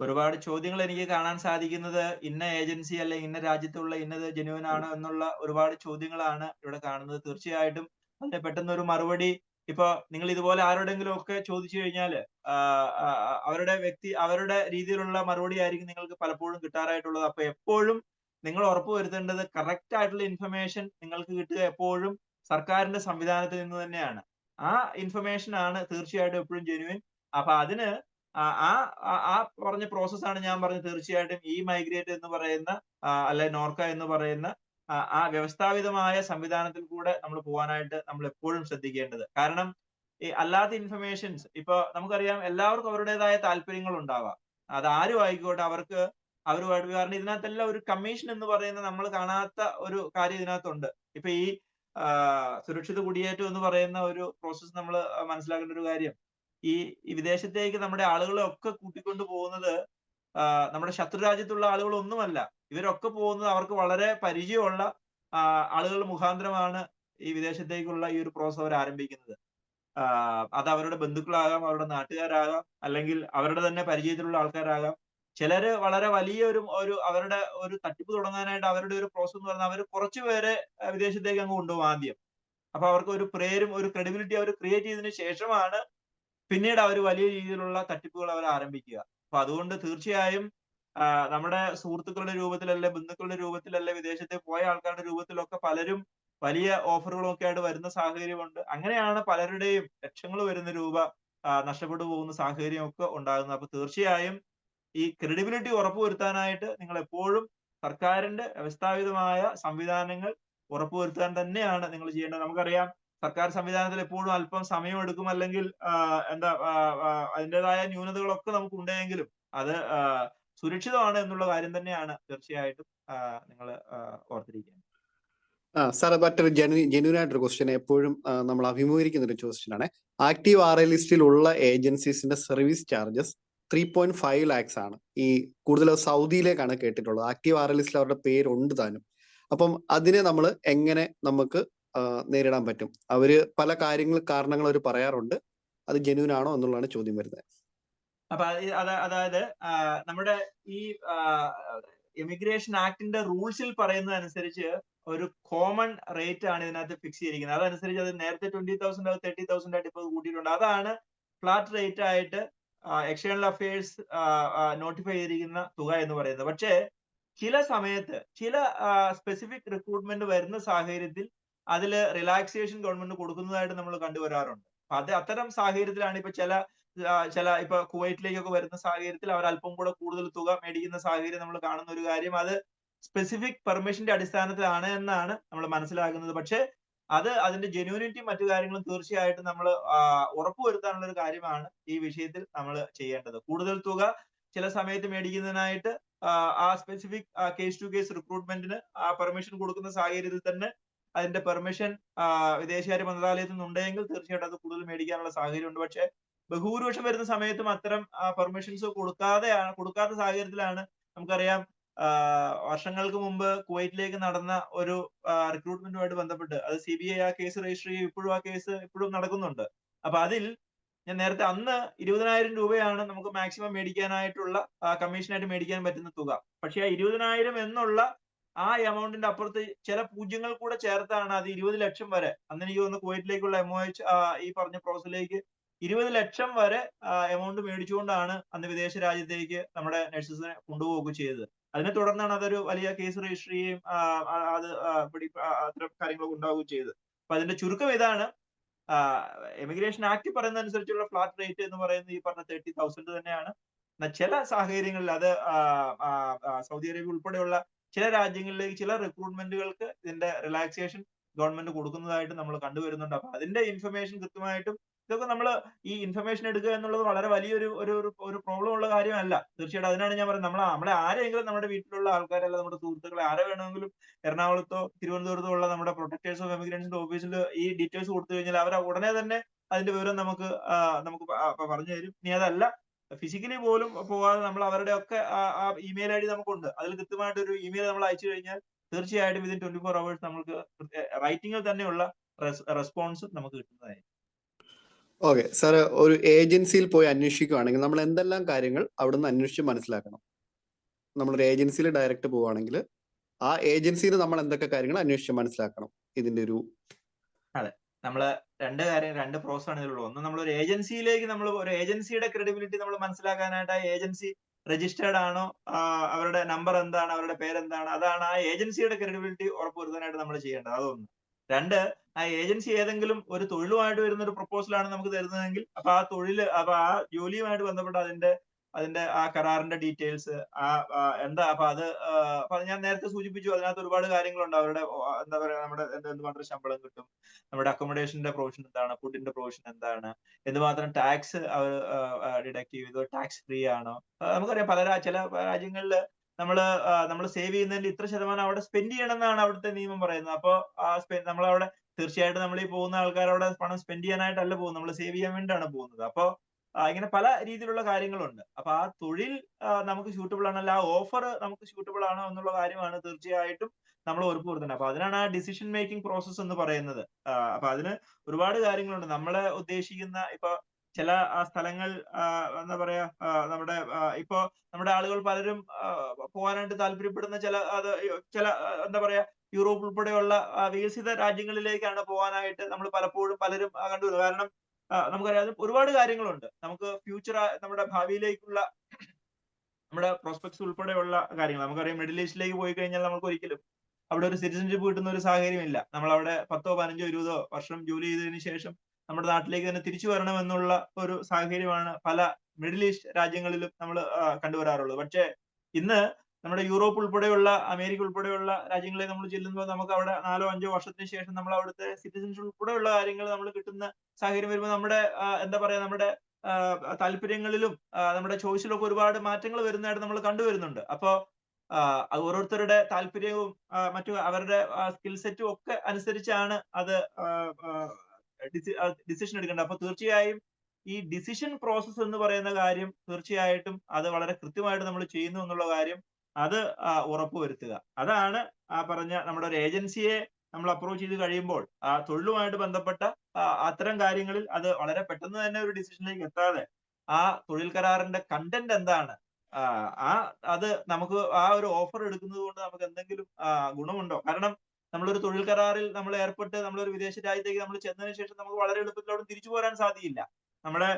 ഒരുപാട് ചോദ്യങ്ങൾ എനിക്ക് കാണാൻ സാധിക്കുന്നത് ഇന്ന ഏജൻസി അല്ലെ ഇന്ന രാജ്യത്തുള്ള ഇന്നത് ജെന്യൂൻ ആണ് എന്നുള്ള ഒരുപാട് ചോദ്യങ്ങളാണ് ഇവിടെ കാണുന്നത്. തീർച്ചയായിട്ടും അതിന് പെട്ടെന്ന് ഒരു മറുപടി ഇപ്പൊ നിങ്ങൾ ഇതുപോലെ ആരോടെങ്കിലും ഒക്കെ ചോദിച്ചു കഴിഞ്ഞാൽ അവരുടെ രീതിയിലുള്ള മറുപടി ആയിരിക്കും നിങ്ങൾക്ക് പലപ്പോഴും കിട്ടാറായിട്ടുള്ളത്. അപ്പൊ എപ്പോഴും നിങ്ങൾ ഉറപ്പുവരുത്തേണ്ടത് കറക്റ്റ് ആയിട്ടുള്ള ഇൻഫർമേഷൻ നിങ്ങൾക്ക് കിട്ടുക എപ്പോഴും സർക്കാരിന്റെ സംവിധാനത്തിൽ നിന്ന് തന്നെയാണ്. ആ ഇൻഫർമേഷൻ ആണ് തീർച്ചയായിട്ടും എപ്പോഴും ജെന്യൂൻ. അപ്പൊ അതിന് ആ പറഞ്ഞ പ്രോസസ്സാണ് ഞാൻ പറഞ്ഞത്. തീർച്ചയായിട്ടും ഈ മൈഗ്രേറ്റ് എന്ന് പറയുന്ന അല്ലെ നോർക്ക എന്ന് പറയുന്ന ആ വ്യവസ്ഥാപിതമായ സംവിധാനത്തിൽ കൂടെ നമ്മൾ പോകാനായിട്ട് നമ്മൾ എപ്പോഴും ശ്രദ്ധിക്കേണ്ടത്. കാരണം ഈ അല്ലാത്ത ഇൻഫർമേഷൻസ് ഇപ്പൊ നമുക്കറിയാം എല്ലാവർക്കും അവരുടേതായ താല്പര്യങ്ങൾ ഉണ്ടാവാം. അത് ആരും ആയിക്കോട്ടെ അവരുമായിട്ട്, കാരണം ഇതിനകത്തെല്ലാം ഒരു കമ്മീഷൻ എന്ന് പറയുന്ന നമ്മൾ കാണാത്ത ഒരു കാര്യം ഇതിനകത്തുണ്ട്. ഇപ്പൊ ഈ സുരക്ഷിത കുടിയേറ്റം എന്ന് പറയുന്ന ഒരു പ്രോസസ്സ് നമ്മൾ മനസ്സിലാക്കേണ്ട ഒരു കാര്യം, ഈ വിദേശത്തേക്ക് നമ്മുടെ ആളുകളെ ഒക്കെ കൂട്ടിക്കൊണ്ടു പോകുന്നത് നമ്മുടെ ശത്രു രാജ്യത്തുള്ള ആളുകളൊന്നുമല്ല. ഇവരൊക്കെ പോകുന്നത് അവർക്ക് വളരെ പരിചയമുള്ള ആളുകൾ മുഖാന്തരമാണ് ഈ വിദേശത്തേക്കുള്ള ഈ ഒരു പ്രോസസ് അവർ ആരംഭിക്കുന്നത്. അത് അവരുടെ ബന്ധുക്കളാകാം, അവരുടെ നാട്ടുകാരാകാം, അല്ലെങ്കിൽ അവരുടെ തന്നെ പരിചയത്തിലുള്ള ആൾക്കാരാകാം. ചിലര് വളരെ വലിയ അവരുടെ ഒരു തട്ടിപ്പ് തുടങ്ങാനായിട്ട് അവരുടെ ഒരു പ്രോസസ് എന്ന് പറഞ്ഞാൽ അവർ കുറച്ചുപേരെ വിദേശത്തേക്ക് അങ്ങ് കൊണ്ടുപോകും ആദ്യം. അപ്പൊ അവർക്ക് ഒരു പേരും ഒരു ക്രെഡിബിലിറ്റി അവർ ക്രിയേറ്റ് ചെയ്തതിനു ശേഷമാണ് പിന്നീട് അവർ വലിയ രീതിയിലുള്ള തട്ടിപ്പുകൾ അവർ ആരംഭിക്കുക. അപ്പൊ അതുകൊണ്ട് തീർച്ചയായും നമ്മുടെ സുഹൃത്തുക്കളുടെ രൂപത്തിലല്ലേ, ബന്ധുക്കളുടെ രൂപത്തിലല്ലേ, വിദേശത്തെ പോയ ആൾക്കാരുടെ രൂപത്തിലൊക്കെ പലരും വലിയ ഓഫറുകളൊക്കെ ആയിട്ട് വരുന്ന സാഹചര്യമുണ്ട്. അങ്ങനെയാണ് പലരുടെയും ലക്ഷങ്ങൾ വരുന്ന രൂപ നഷ്ടപ്പെട്ടു പോകുന്ന സാഹചര്യമൊക്കെ ഉണ്ടാകുന്നത്. അപ്പൊ തീർച്ചയായും ഈ ക്രെഡിബിലിറ്റി ഉറപ്പുവരുത്താനായിട്ട് നിങ്ങൾ എപ്പോഴും സർക്കാരിന്റെ വ്യവസ്ഥാപിതമായ സംവിധാനങ്ങൾ ഉറപ്പുവരുത്താൻ തന്നെയാണ് നിങ്ങൾ ചെയ്യേണ്ടത്. നമുക്കറിയാം സർക്കാർ സംവിധാനത്തിൽ എപ്പോഴും അല്പം സമയമെടുക്കും, അല്ലെങ്കിൽ അതിൻ്റെതായ ന്യൂനതകളൊക്കെ നമുക്ക് ഉണ്ടെങ്കിലും അത് സുരക്ഷിതമാണ് എന്നുള്ള കാര്യം തന്നെയാണ് തീർച്ചയായിട്ടും നിങ്ങൾ ഓർത്തിരിക്കുന്നത്. സാർ മറ്റൊരു ജെന്യൂൻ ആയിട്ടൊരു ക്വസ്റ്റ്യൻ എപ്പോഴും നമ്മൾ അഭിമുഖീകരിക്കുന്ന ഒരു ക്വസ്റ്റ്യൻ ആണ്. ആക്റ്റീവ് RA ലിസ്റ്റിലുള്ള ഏജൻസീസിന്റെ സർവീസ് ചാർജസ് 3.5 lakhs ആണ്. ഈ കൂടുതൽ സൗദിയിലേക്കാണ് കേട്ടിട്ടുള്ളത്. ആക്റ്റീവ് RA ലിസ്റ്റിൽ അവരുടെ പേരുണ്ട് താനും. അപ്പം അതിനെ നമ്മൾ എങ്ങനെ നമുക്ക് നേരിടാൻ പറ്റും? അവര് പല കാരണങ്ങൾ അവർ പറയാറുണ്ട്. അത് ജെന്യൂൻ ആണോ എന്നുള്ളതാണ് ചോദ്യം വരുന്നത്. അപ്പൊ അതായത് നമ്മുടെ ഈ ഇമിഗ്രേഷൻ ആക്ടിന്റെ റൂൾസിൽ പറയുന്നതനുസരിച്ച് ഒരു കോമൺ റേറ്റ് ആണ് ഇതിനകത്ത് ഫിക്സ് ചെയ്തിരിക്കുന്നത്. അതനുസരിച്ച് അത് നേരത്തെ 20,000 30,000 ആയിട്ട് ഇപ്പോൾ കൂട്ടിയിട്ടുണ്ട്. അതാണ് ഫ്ലാറ്റ് റേറ്റ് ആയിട്ട് എക്സ്റ്റേണൽ അഫയേഴ്സ് നോട്ടിഫൈ ചെയ്തിരിക്കുന്ന തുക എന്ന് പറയുന്നത്. പക്ഷേ ചില സമയത്ത് ചില സ്പെസിഫിക് റിക്രൂട്ട്മെന്റ് വരുന്ന സാഹചര്യത്തിൽ അതിൽ റിലാക്സേഷൻ ഗവൺമെന്റ് കൊടുക്കുന്നതായിട്ട് നമ്മൾ കണ്ടുവരാറുണ്ട്. അത്തരം സാഹചര്യത്തിലാണ് ഇപ്പൊ ചില ഇപ്പൊ കുവൈറ്റിലേക്കൊക്കെ വരുന്ന സാഹചര്യത്തിൽ അവർ അല്പം കൂടെ കൂടുതൽ തുക മേടിക്കുന്ന സാഹചര്യം നമ്മൾ കാണുന്ന ഒരു കാര്യം. അത് സ്പെസിഫിക് പെർമിഷന്റെ അടിസ്ഥാനത്തിലാണ് എന്നാണ് നമ്മൾ മനസ്സിലാക്കുന്നത്. പക്ഷേ അതിന്റെ ജെന്യൂനിറ്റി മറ്റു കാര്യങ്ങളും തീർച്ചയായിട്ടും നമ്മൾ ഉറപ്പുവരുത്താനുള്ള ഒരു കാര്യമാണ് ഈ വിഷയത്തിൽ നമ്മൾ ചെയ്യേണ്ടത്. കൂടുതൽ തുക ചില സമയത്ത് മേടിക്കുന്നതിനായിട്ട് ആ സ്പെസിഫിക് കേസ് ടു കേസ് റിക്രൂട്ട്മെന്റിന് ആ പെർമിഷൻ കൊടുക്കുന്ന സാഹചര്യത്തിൽ തന്നെ അതിന്റെ പെർമിഷൻ വിദേശകാര്യ മന്ത്രാലയത്തിൽ നിന്നുണ്ടെങ്കിൽ തീർച്ചയായിട്ടും അത് കൂടുതൽ മേടിക്കാനുള്ള സാഹചര്യമുണ്ട്. പക്ഷേ ബഹുഭൂരിപക്ഷം വരുന്ന സമയത്തും അത്തരം പെർമിഷൻസ് കൊടുക്കാത്ത സാഹചര്യത്തിലാണ് നമുക്കറിയാം വർഷങ്ങൾക്ക് മുമ്പ് കുവൈറ്റിലേക്ക് നടന്ന ഒരു റിക്രൂട്ട്മെന്റുമായിട്ട് ബന്ധപ്പെട്ട് അത് CBI ആ കേസ് രജിസ്റ്റർ ചെയ്യും. ഇപ്പോഴും ആ കേസ് ഇപ്പോഴും നടക്കുന്നുണ്ട്. അപ്പൊ അതിൽ ഞാൻ നേരത്തെ അന്ന് 20,000 രൂപയാണ് നമുക്ക് മാക്സിമം മേടിക്കാനായിട്ടുള്ള കമ്മീഷനായിട്ട് മേടിക്കാൻ പറ്റുന്ന തുക. പക്ഷെ ആ 20,000 എന്നുള്ള ആ എമൗണ്ടിന്റെ അപ്പുറത്ത് ചില പൂജ്യങ്ങൾ കൂടെ ചേർത്താണ് അത് 20 ലക്ഷം വരെ. അന്ന് എനിക്ക് തോന്നുന്നു കുവൈറ്റിലേക്കുള്ള MOH ഈ പറഞ്ഞ പ്രോസസ്സിലേക്ക് 20 ലക്ഷം വരെ എമൗണ്ട് മേടിച്ചുകൊണ്ടാണ് അന്ന് വിദേശ രാജ്യത്തേക്ക് നമ്മുടെ നഴ്സസിനെ കൊണ്ടുപോവുകയൊക്കെ ചെയ്തത്. അതിനെ തുടർന്നാണ് അതൊരു വലിയ കേസ് രജിസ്റ്റർ ചെയ്യുകയും അത്തരം കാര്യങ്ങളൊക്കെ ഉണ്ടാവുകയും ചെയ്തത്. അപ്പൊ അതിന്റെ ചുരുക്കം ഇതാണ്, എമിഗ്രേഷൻ ആക്ട് പറയുന്ന അനുസരിച്ചുള്ള ഫ്ലാറ്റ് റേറ്റ് എന്ന് പറയുന്നത് ഈ പറഞ്ഞ 30,000 തന്നെയാണ്. ചില സാഹചര്യങ്ങളിൽ അത് സൗദി അറേബ്യ ഉൾപ്പെടെയുള്ള ചില രാജ്യങ്ങളിലേക്ക് ചില റിക്രൂട്ട്മെന്റുകൾക്ക് ഇതിന്റെ റിലാക്സേഷൻ ഗവൺമെന്റ് കൊടുക്കുന്നതായിട്ട് നമ്മൾ കണ്ടുവരുന്നുണ്ട്. അപ്പൊ അതിന്റെ ഇൻഫർമേഷൻ കൃത്യമായിട്ടും ഇതൊക്കെ നമ്മൾ ഈ ഇൻഫർമേഷൻ എടുക്കുക എന്നുള്ളത് വളരെ വലിയൊരു ഒരു പ്രോബ്ലം ഉള്ള കാര്യമല്ല. തീർച്ചയായിട്ടും അതിനാണ് ഞാൻ പറയുന്നത്, നമ്മളെ ആരെങ്കിലും നമ്മുടെ വീട്ടിലുള്ള ആൾക്കാരല്ല, നമ്മുടെ സുഹൃത്തുക്കളെ ആരെ വേണമെങ്കിലും എറണാകുളത്തോ തിരുവനന്തപുരത്തോ ഉള്ള നമ്മുടെ പ്രൊട്ടക്ടേഴ്സ് ഓഫ് എമിഗ്രൻസിന്റെ ഓഫീസിൽ ഈ ഡീറ്റെയിൽസ് കൊടുത്തു കഴിഞ്ഞാൽ അവർ ഉടനെ തന്നെ അതിന്റെ വിവരം നമുക്ക് പറഞ്ഞു തരും. ഇനി അതല്ല ഫിസിക്കലി പോലും പോകാതെ നമ്മൾ അവരുടെ ഒക്കെ ആ ഇമെയിൽ ID നമുക്കുണ്ട്. അതിൽ കൃത്യമായിട്ട് ഒരു ഇമെയിൽ നമ്മൾ അയച്ചു കഴിഞ്ഞാൽ തീർച്ചയായിട്ടും വിതിൻ 24 hours നമുക്ക് റൈറ്റിംഗിൽ തന്നെയുള്ള റെസ്പോൺസ് നമുക്ക് കിട്ടുന്നതായിരിക്കും. ഓക്കെ സാർ, ഒരു ഏജൻസിയിൽ പോയി അന്വേഷിക്കുകയാണെങ്കിൽ നമ്മൾ എന്തെല്ലാം കാര്യങ്ങൾ അവിടെ നിന്ന് അന്വേഷിച്ച് മനസ്സിലാക്കണം? നമ്മളൊരു ഏജൻസിയിൽ ഡയറക്റ്റ് പോവുകയാണെങ്കിൽ ആ ഏജൻസിയിൽ നമ്മൾ എന്തൊക്കെ കാര്യങ്ങൾ അന്വേഷിച്ച് മനസ്സിലാക്കണം? ഇതിന്റെ ഒരു നമ്മള് രണ്ട് പ്രോസസ് ആണ് ഇതിലുള്ളത്. ഒന്ന്, നമ്മൾ ഒരു ഏജൻസിയിലേക്ക് ഒരു ഏജൻസിയുടെ ക്രെഡിബിലിറ്റി നമ്മൾ മനസ്സിലാക്കാനായിട്ട് ആ ഏജൻസി രജിസ്റ്റേർഡ് ആണോ, അവരുടെ നമ്പർ എന്താണ്, അവരുടെ പേരെന്താണ്, അതാണ് ആ ഏജൻസിയുടെ ക്രെഡിബിലിറ്റി ഉറപ്പുവരുത്താനായിട്ട് നമ്മൾ ചെയ്യേണ്ടത്. അതൊന്ന്. രണ്ട്, ആ ഏജൻസി ഏതെങ്കിലും ഒരു തൊഴിലുമായിട്ട് വരുന്ന ഒരു പ്രപ്പോസലാണ് നമുക്ക് തരുന്നതെങ്കിൽ അപ്പൊ ആ ജോലിയുമായിട്ട് ബന്ധപ്പെട്ട അതിന്റെ ആ കരാറിന്റെ ഡീറ്റെയിൽസ് എന്താ അപ്പൊ ഞാൻ നേരത്തെ സൂചിപ്പിച്ചു, അതിനകത്ത് ഒരുപാട് കാര്യങ്ങളുണ്ട്. അവരുടെ എന്താ പറയാ, നമ്മുടെ എന്തുമാത്രം ശമ്പളം കിട്ടും, നമ്മുടെ അക്കോമഡേഷന്റെ പ്രൊവിഷൻ എന്താണ്, ഫുഡിന്റെ പ്രൊവിഷൻ എന്താണ്, എന്തുമാത്രം ടാക്സ് അവർ ഡിഡക്ട് ചെയ്തോ, ടാക്സ് ഫ്രീ ആണോ. നമുക്കറിയാം ചില രാജ്യങ്ങളിൽ നമ്മൾ സേവ് ചെയ്യുന്നതിൽ ഇത്ര ശതമാനം അവിടെ സ്പെൻഡ് ചെയ്യണം എന്നാണ് അവിടുത്തെ നിയമം പറയുന്നത്. അപ്പോ നമ്മളവിടെ തീർച്ചയായിട്ടും നമ്മൾ ഈ പോകുന്ന ആൾക്കാർ അവിടെ പണം സ്പെൻഡ് ചെയ്യാനായിട്ടല്ല പോകുന്നത്, നമ്മൾ സേവ് ചെയ്യാൻ വേണ്ടിയിട്ടാണ് പോകുന്നത്. അപ്പോ ഇങ്ങനെ പല രീതിയിലുള്ള കാര്യങ്ങളുണ്ട്. അപ്പൊ ആ തൊഴിൽ നമുക്ക് സ്യൂട്ടബിൾ ആണോ, ആ ഓഫർ നമുക്ക് സ്യൂട്ടബിൾ ആണോ എന്നുള്ള കാര്യമാണ് തീർച്ചയായിട്ടും നമ്മൾ ഉറപ്പുവരുത്തേണ്ടത്. അപ്പൊ അതിനാണ് ആ ഡിസിഷൻ മേക്കിംഗ് പ്രോസസ് എന്ന് പറയുന്നത്. അപ്പൊ അതിന് ഒരുപാട് കാര്യങ്ങളുണ്ട്. നമ്മളെ ഉദ്ദേശിക്കുന്ന ഇപ്പൊ ചില സ്ഥലങ്ങൾ എന്താ പറയാ, ഇപ്പൊ നമ്മുടെ ആളുകൾ പലരും പോകാനായിട്ട് താല്പര്യപ്പെടുന്ന ചില എന്താ പറയാ യൂറോപ്പ് ഉൾപ്പെടെയുള്ള വികസിത രാജ്യങ്ങളിലേക്കാണ് പോകാനായിട്ട് നമ്മൾ പലപ്പോഴും പലരും കണ്ടുവരുന്നത്. കാരണം നമുക്കറിയാം ഒരുപാട് കാര്യങ്ങളുണ്ട്. നമുക്ക് നമ്മുടെ ഭാവിയിലേക്കുള്ള നമ്മുടെ പ്രോസ്പെക്ട്സ് ഉൾപ്പെടെയുള്ള കാര്യങ്ങൾ. നമുക്കറിയാം മിഡിൽ ഈസ്റ്റിലേക്ക് പോയി കഴിഞ്ഞാൽ നമുക്ക് ഒരിക്കലും അവിടെ ഒരു സിറ്റിസൺഷിപ്പ് കിട്ടുന്ന ഒരു സാഹചര്യമില്ല. നമ്മൾ അവിടെ 10, 15, 20 വർഷം ജോലി ചെയ്തതിനു ശേഷം നമ്മുടെ നാട്ടിലേക്ക് തന്നെ തിരിച്ചു വരണം എന്നുള്ള ഒരു സാഹചര്യമാണ് പല മിഡിൽ ഈസ്റ്റ് രാജ്യങ്ങളിലും നമ്മൾ കണ്ടുവരാറുള്ളത്. പക്ഷേ ഇന്ന് നമ്മുടെ യൂറോപ്പ് ഉൾപ്പെടെയുള്ള അമേരിക്ക ഉൾപ്പെടെയുള്ള രാജ്യങ്ങളിൽ നമ്മൾ ചെല്ലുമ്പോൾ നമുക്ക് അവിടെ 4, 5 വർഷത്തിന് ശേഷം നമ്മൾ അവിടുത്തെ സിറ്റിസൺഷിപ്പ് ഉൾപ്പെടെയുള്ള കാര്യങ്ങൾ നമ്മൾ കിട്ടുന്ന സാഹചര്യം വരുമ്പോൾ നമ്മുടെ എന്താ പറയാ നമ്മുടെ താല്പര്യങ്ങളിലും നമ്മുടെ ചോയ്സിലും ഒക്കെ ഒരുപാട് മാറ്റങ്ങൾ വരുന്നതായിട്ട് നമ്മൾ കണ്ടുവരുന്നുണ്ട്. അപ്പോ അത് ഓരോരുത്തരുടെ താല്പര്യവും മറ്റു അവരുടെ സ്കിൽ സെറ്റും ഒക്കെ അനുസരിച്ചാണ് അത് ഡിസിഷൻ എടുക്കേണ്ടത്. അപ്പൊ തീർച്ചയായും ഈ ഡിസിഷൻ പ്രോസസ്സ് എന്ന് പറയുന്ന കാര്യം തീർച്ചയായിട്ടും അത് വളരെ കൃത്യമായിട്ട് നമ്മൾ ചെയ്യുന്നു എന്നുള്ള കാര്യം അത് ഉറപ്പുവരുത്തുക. അതാണ് പറഞ്ഞ നമ്മുടെ ഒരു ഏജൻസിയെ നമ്മൾ അപ്രോച്ച് ചെയ്ത് കഴിയുമ്പോൾ തൊഴിലുമായിട്ട് ബന്ധപ്പെട്ട അത്തരം കാര്യങ്ങളിൽ അത് വളരെ പെട്ടെന്ന് തന്നെ ഒരു ഡിസിഷനിലേക്ക് എത്താതെ ആ തൊഴിൽ കരാറിന്റെ കണ്ടന്റ് എന്താണ്, അത് നമുക്ക് ആ ഒരു ഓഫർ എടുക്കുന്നത് കൊണ്ട് നമുക്ക് എന്തെങ്കിലും ഗുണമുണ്ടോ? കാരണം നമ്മളൊരു തൊഴിൽ കരാറിൽ നമ്മൾ ഏർപ്പെട്ട് നമ്മളൊരു വിദേശ രാജ്യത്തേക്ക് നമ്മൾ ചെന്നതിന് ശേഷം നമുക്ക് വളരെ എളുപ്പത്തിൽ അവിടെ തിരിച്ചു പോരാൻ സാധിക്കില്ല. നമ്മുടെ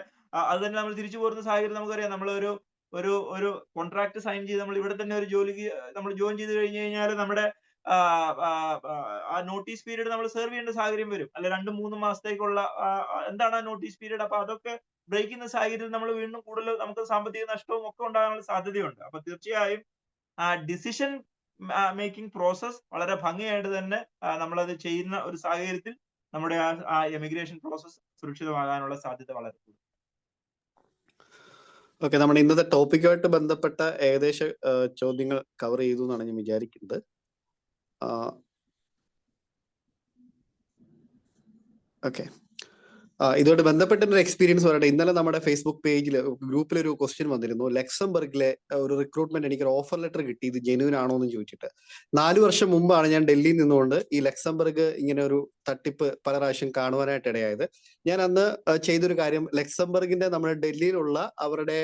അത് തന്നെ നമ്മൾ തിരിച്ചു പോരുന്ന സാഹചര്യം നമുക്കറിയാം. നമ്മളൊരു ഒരു ഒരു കോൺട്രാക്ട് സൈൻ ചെയ്ത് നമ്മൾ ഇവിടെ തന്നെ ഒരു ജോലിക്ക് നമ്മൾ ജോയിൻ ചെയ്ത് കഴിഞ്ഞു കഴിഞ്ഞാൽ നമ്മുടെ ആ നോട്ടീസ് പീരീഡ് നമ്മൾ സെർവ് ചെയ്യേണ്ട സാഹചര്യം വരും. അല്ലെ 2-3 മാസത്തേക്കുള്ള എന്താണ് ആ നോട്ടീസ് പീരീഡ്. അപ്പൊ അതൊക്കെ ബ്രേക്ക് ചെയ്യുന്ന സാഹചര്യത്തിൽ നമ്മൾ വീണ്ടും കൂടുതൽ നമുക്ക് സാമ്പത്തിക നഷ്ടവും ഒക്കെ ഉണ്ടാകാനുള്ള സാധ്യതയുണ്ട്. അപ്പൊ തീർച്ചയായും ആ ഡിസിഷൻ മേക്കിംഗ് പ്രോസസ് വളരെ ഭംഗിയായിട്ട് തന്നെ നമ്മളത് ചെയ്യുന്ന ഒരു സാഹചര്യത്തിൽ നമ്മുടെ ആ എമിഗ്രേഷൻ പ്രോസസ് സുരക്ഷിതമാകാനുള്ള സാധ്യത വളരെ കൂടുതൽ. ഓക്കെ, നമ്മുടെ ഇന്നത്തെ ടോപ്പിക്കുമായിട്ട് ബന്ധപ്പെട്ട ഏകദേശ ചോദ്യങ്ങൾ കവർ ചെയ്തു എന്നാണ് ഞാൻ വിചാരിക്കുന്നത്. ഓക്കെ, ഇതുമായിട്ട് ബന്ധപ്പെട്ട ഒരു എക്സ്പീരിയൻസ് പറയട്ടെ. ഇന്നലെ നമ്മുടെ ഫേസ്ബുക്ക് പേജിൽ ഗ്രൂപ്പിൽ ഒരു ക്വസ്റ്റ്യൻ വന്നിരുന്നു. ലക്സംബർഗിലെ ഒരു റിക്രൂട്ട്മെന്റ് എനിക്ക് ഒരു ഓഫർ ലെറ്റർ കിട്ടി, ഇത് ജെന്യൂൻ ആണോ എന്ന് ചോദിച്ചിട്ട്. 4 വർഷം മുമ്പാണ് ഞാൻ ഡൽഹിയിൽ നിന്നുകൊണ്ട് ഈ ലക്സംബർഗ് ഇങ്ങനെ ഒരു തട്ടിപ്പ് പല പ്രാവശ്യം കാണുവാനായിട്ട് ഇടയായത്. ഞാൻ അന്ന് ചെയ്തൊരു കാര്യം, ലക്സംബർഗിന്റെ നമ്മുടെ ഡൽഹിയിലുള്ള അവരുടെ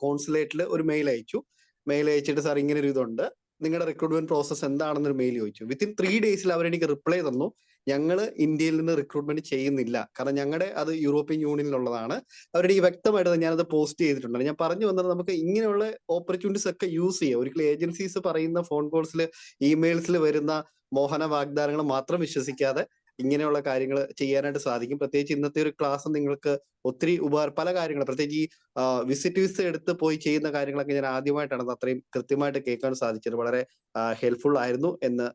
കോൺസുലേറ്റിൽ ഒരു മെയിൽ അയച്ചു. മെയിൽ അയച്ചിട്ട് സാർ ഇങ്ങനെ ഒരു ഇതുണ്ട്, നിങ്ങളുടെ റിക്രൂട്ട്മെന്റ് പ്രോസസ് എന്താണെന്നൊരു മെയിൽ ചോദിച്ചു. വിത്തിൻ 3 ഡേയ്സിൽ അവരെനിക്ക് റിപ്ലൈ തന്നു, ഞങ്ങൾ ഇന്ത്യയിൽ നിന്ന് റിക്രൂട്ട്മെന്റ് ചെയ്യുന്നില്ല, കാരണം ഞങ്ങളുടെ അത് യൂറോപ്യൻ യൂണിയനിലുള്ളതാണ്. അവരുടെ ഈ വ്യക്തമായിട്ട് ഞാനത് പോസ്റ്റ് ചെയ്തിട്ടുണ്ട്. ഞാൻ പറഞ്ഞു വന്നത് നമുക്ക് ഇങ്ങനെയുള്ള ഓപ്പർച്യൂണിറ്റീസ് ഒക്കെ യൂസ് ചെയ്യാം. ഒരിക്കലും ഏജൻസീസ് പറയുന്ന ഫോൺ കോൾസിൽ ഇമെയിൽസിൽ വരുന്ന മോഹന വാഗ്ദാനങ്ങൾ മാത്രം വിശ്വസിക്കാതെ ഇങ്ങനെയുള്ള കാര്യങ്ങൾ ചെയ്യാനായിട്ട് സാധിക്കും. പ്രത്യേകിച്ച് ഇന്നത്തെ ഒരു ക്ലാസ് നിങ്ങൾക്ക് ഒത്തിരി പല കാര്യങ്ങൾ, പ്രത്യേകിച്ച് ഈ വിസിറ്റ് വിസ എടുത്ത് പോയി ചെയ്യുന്ന കാര്യങ്ങളൊക്കെ ഞാൻ ആദ്യമായിട്ടാണ് അത്രയും കൃത്യമായിട്ട് കേൾക്കാൻ സാധിച്ചത്. വളരെ ഹെൽപ്ഫുൾ ആയിരുന്നു എന്ന്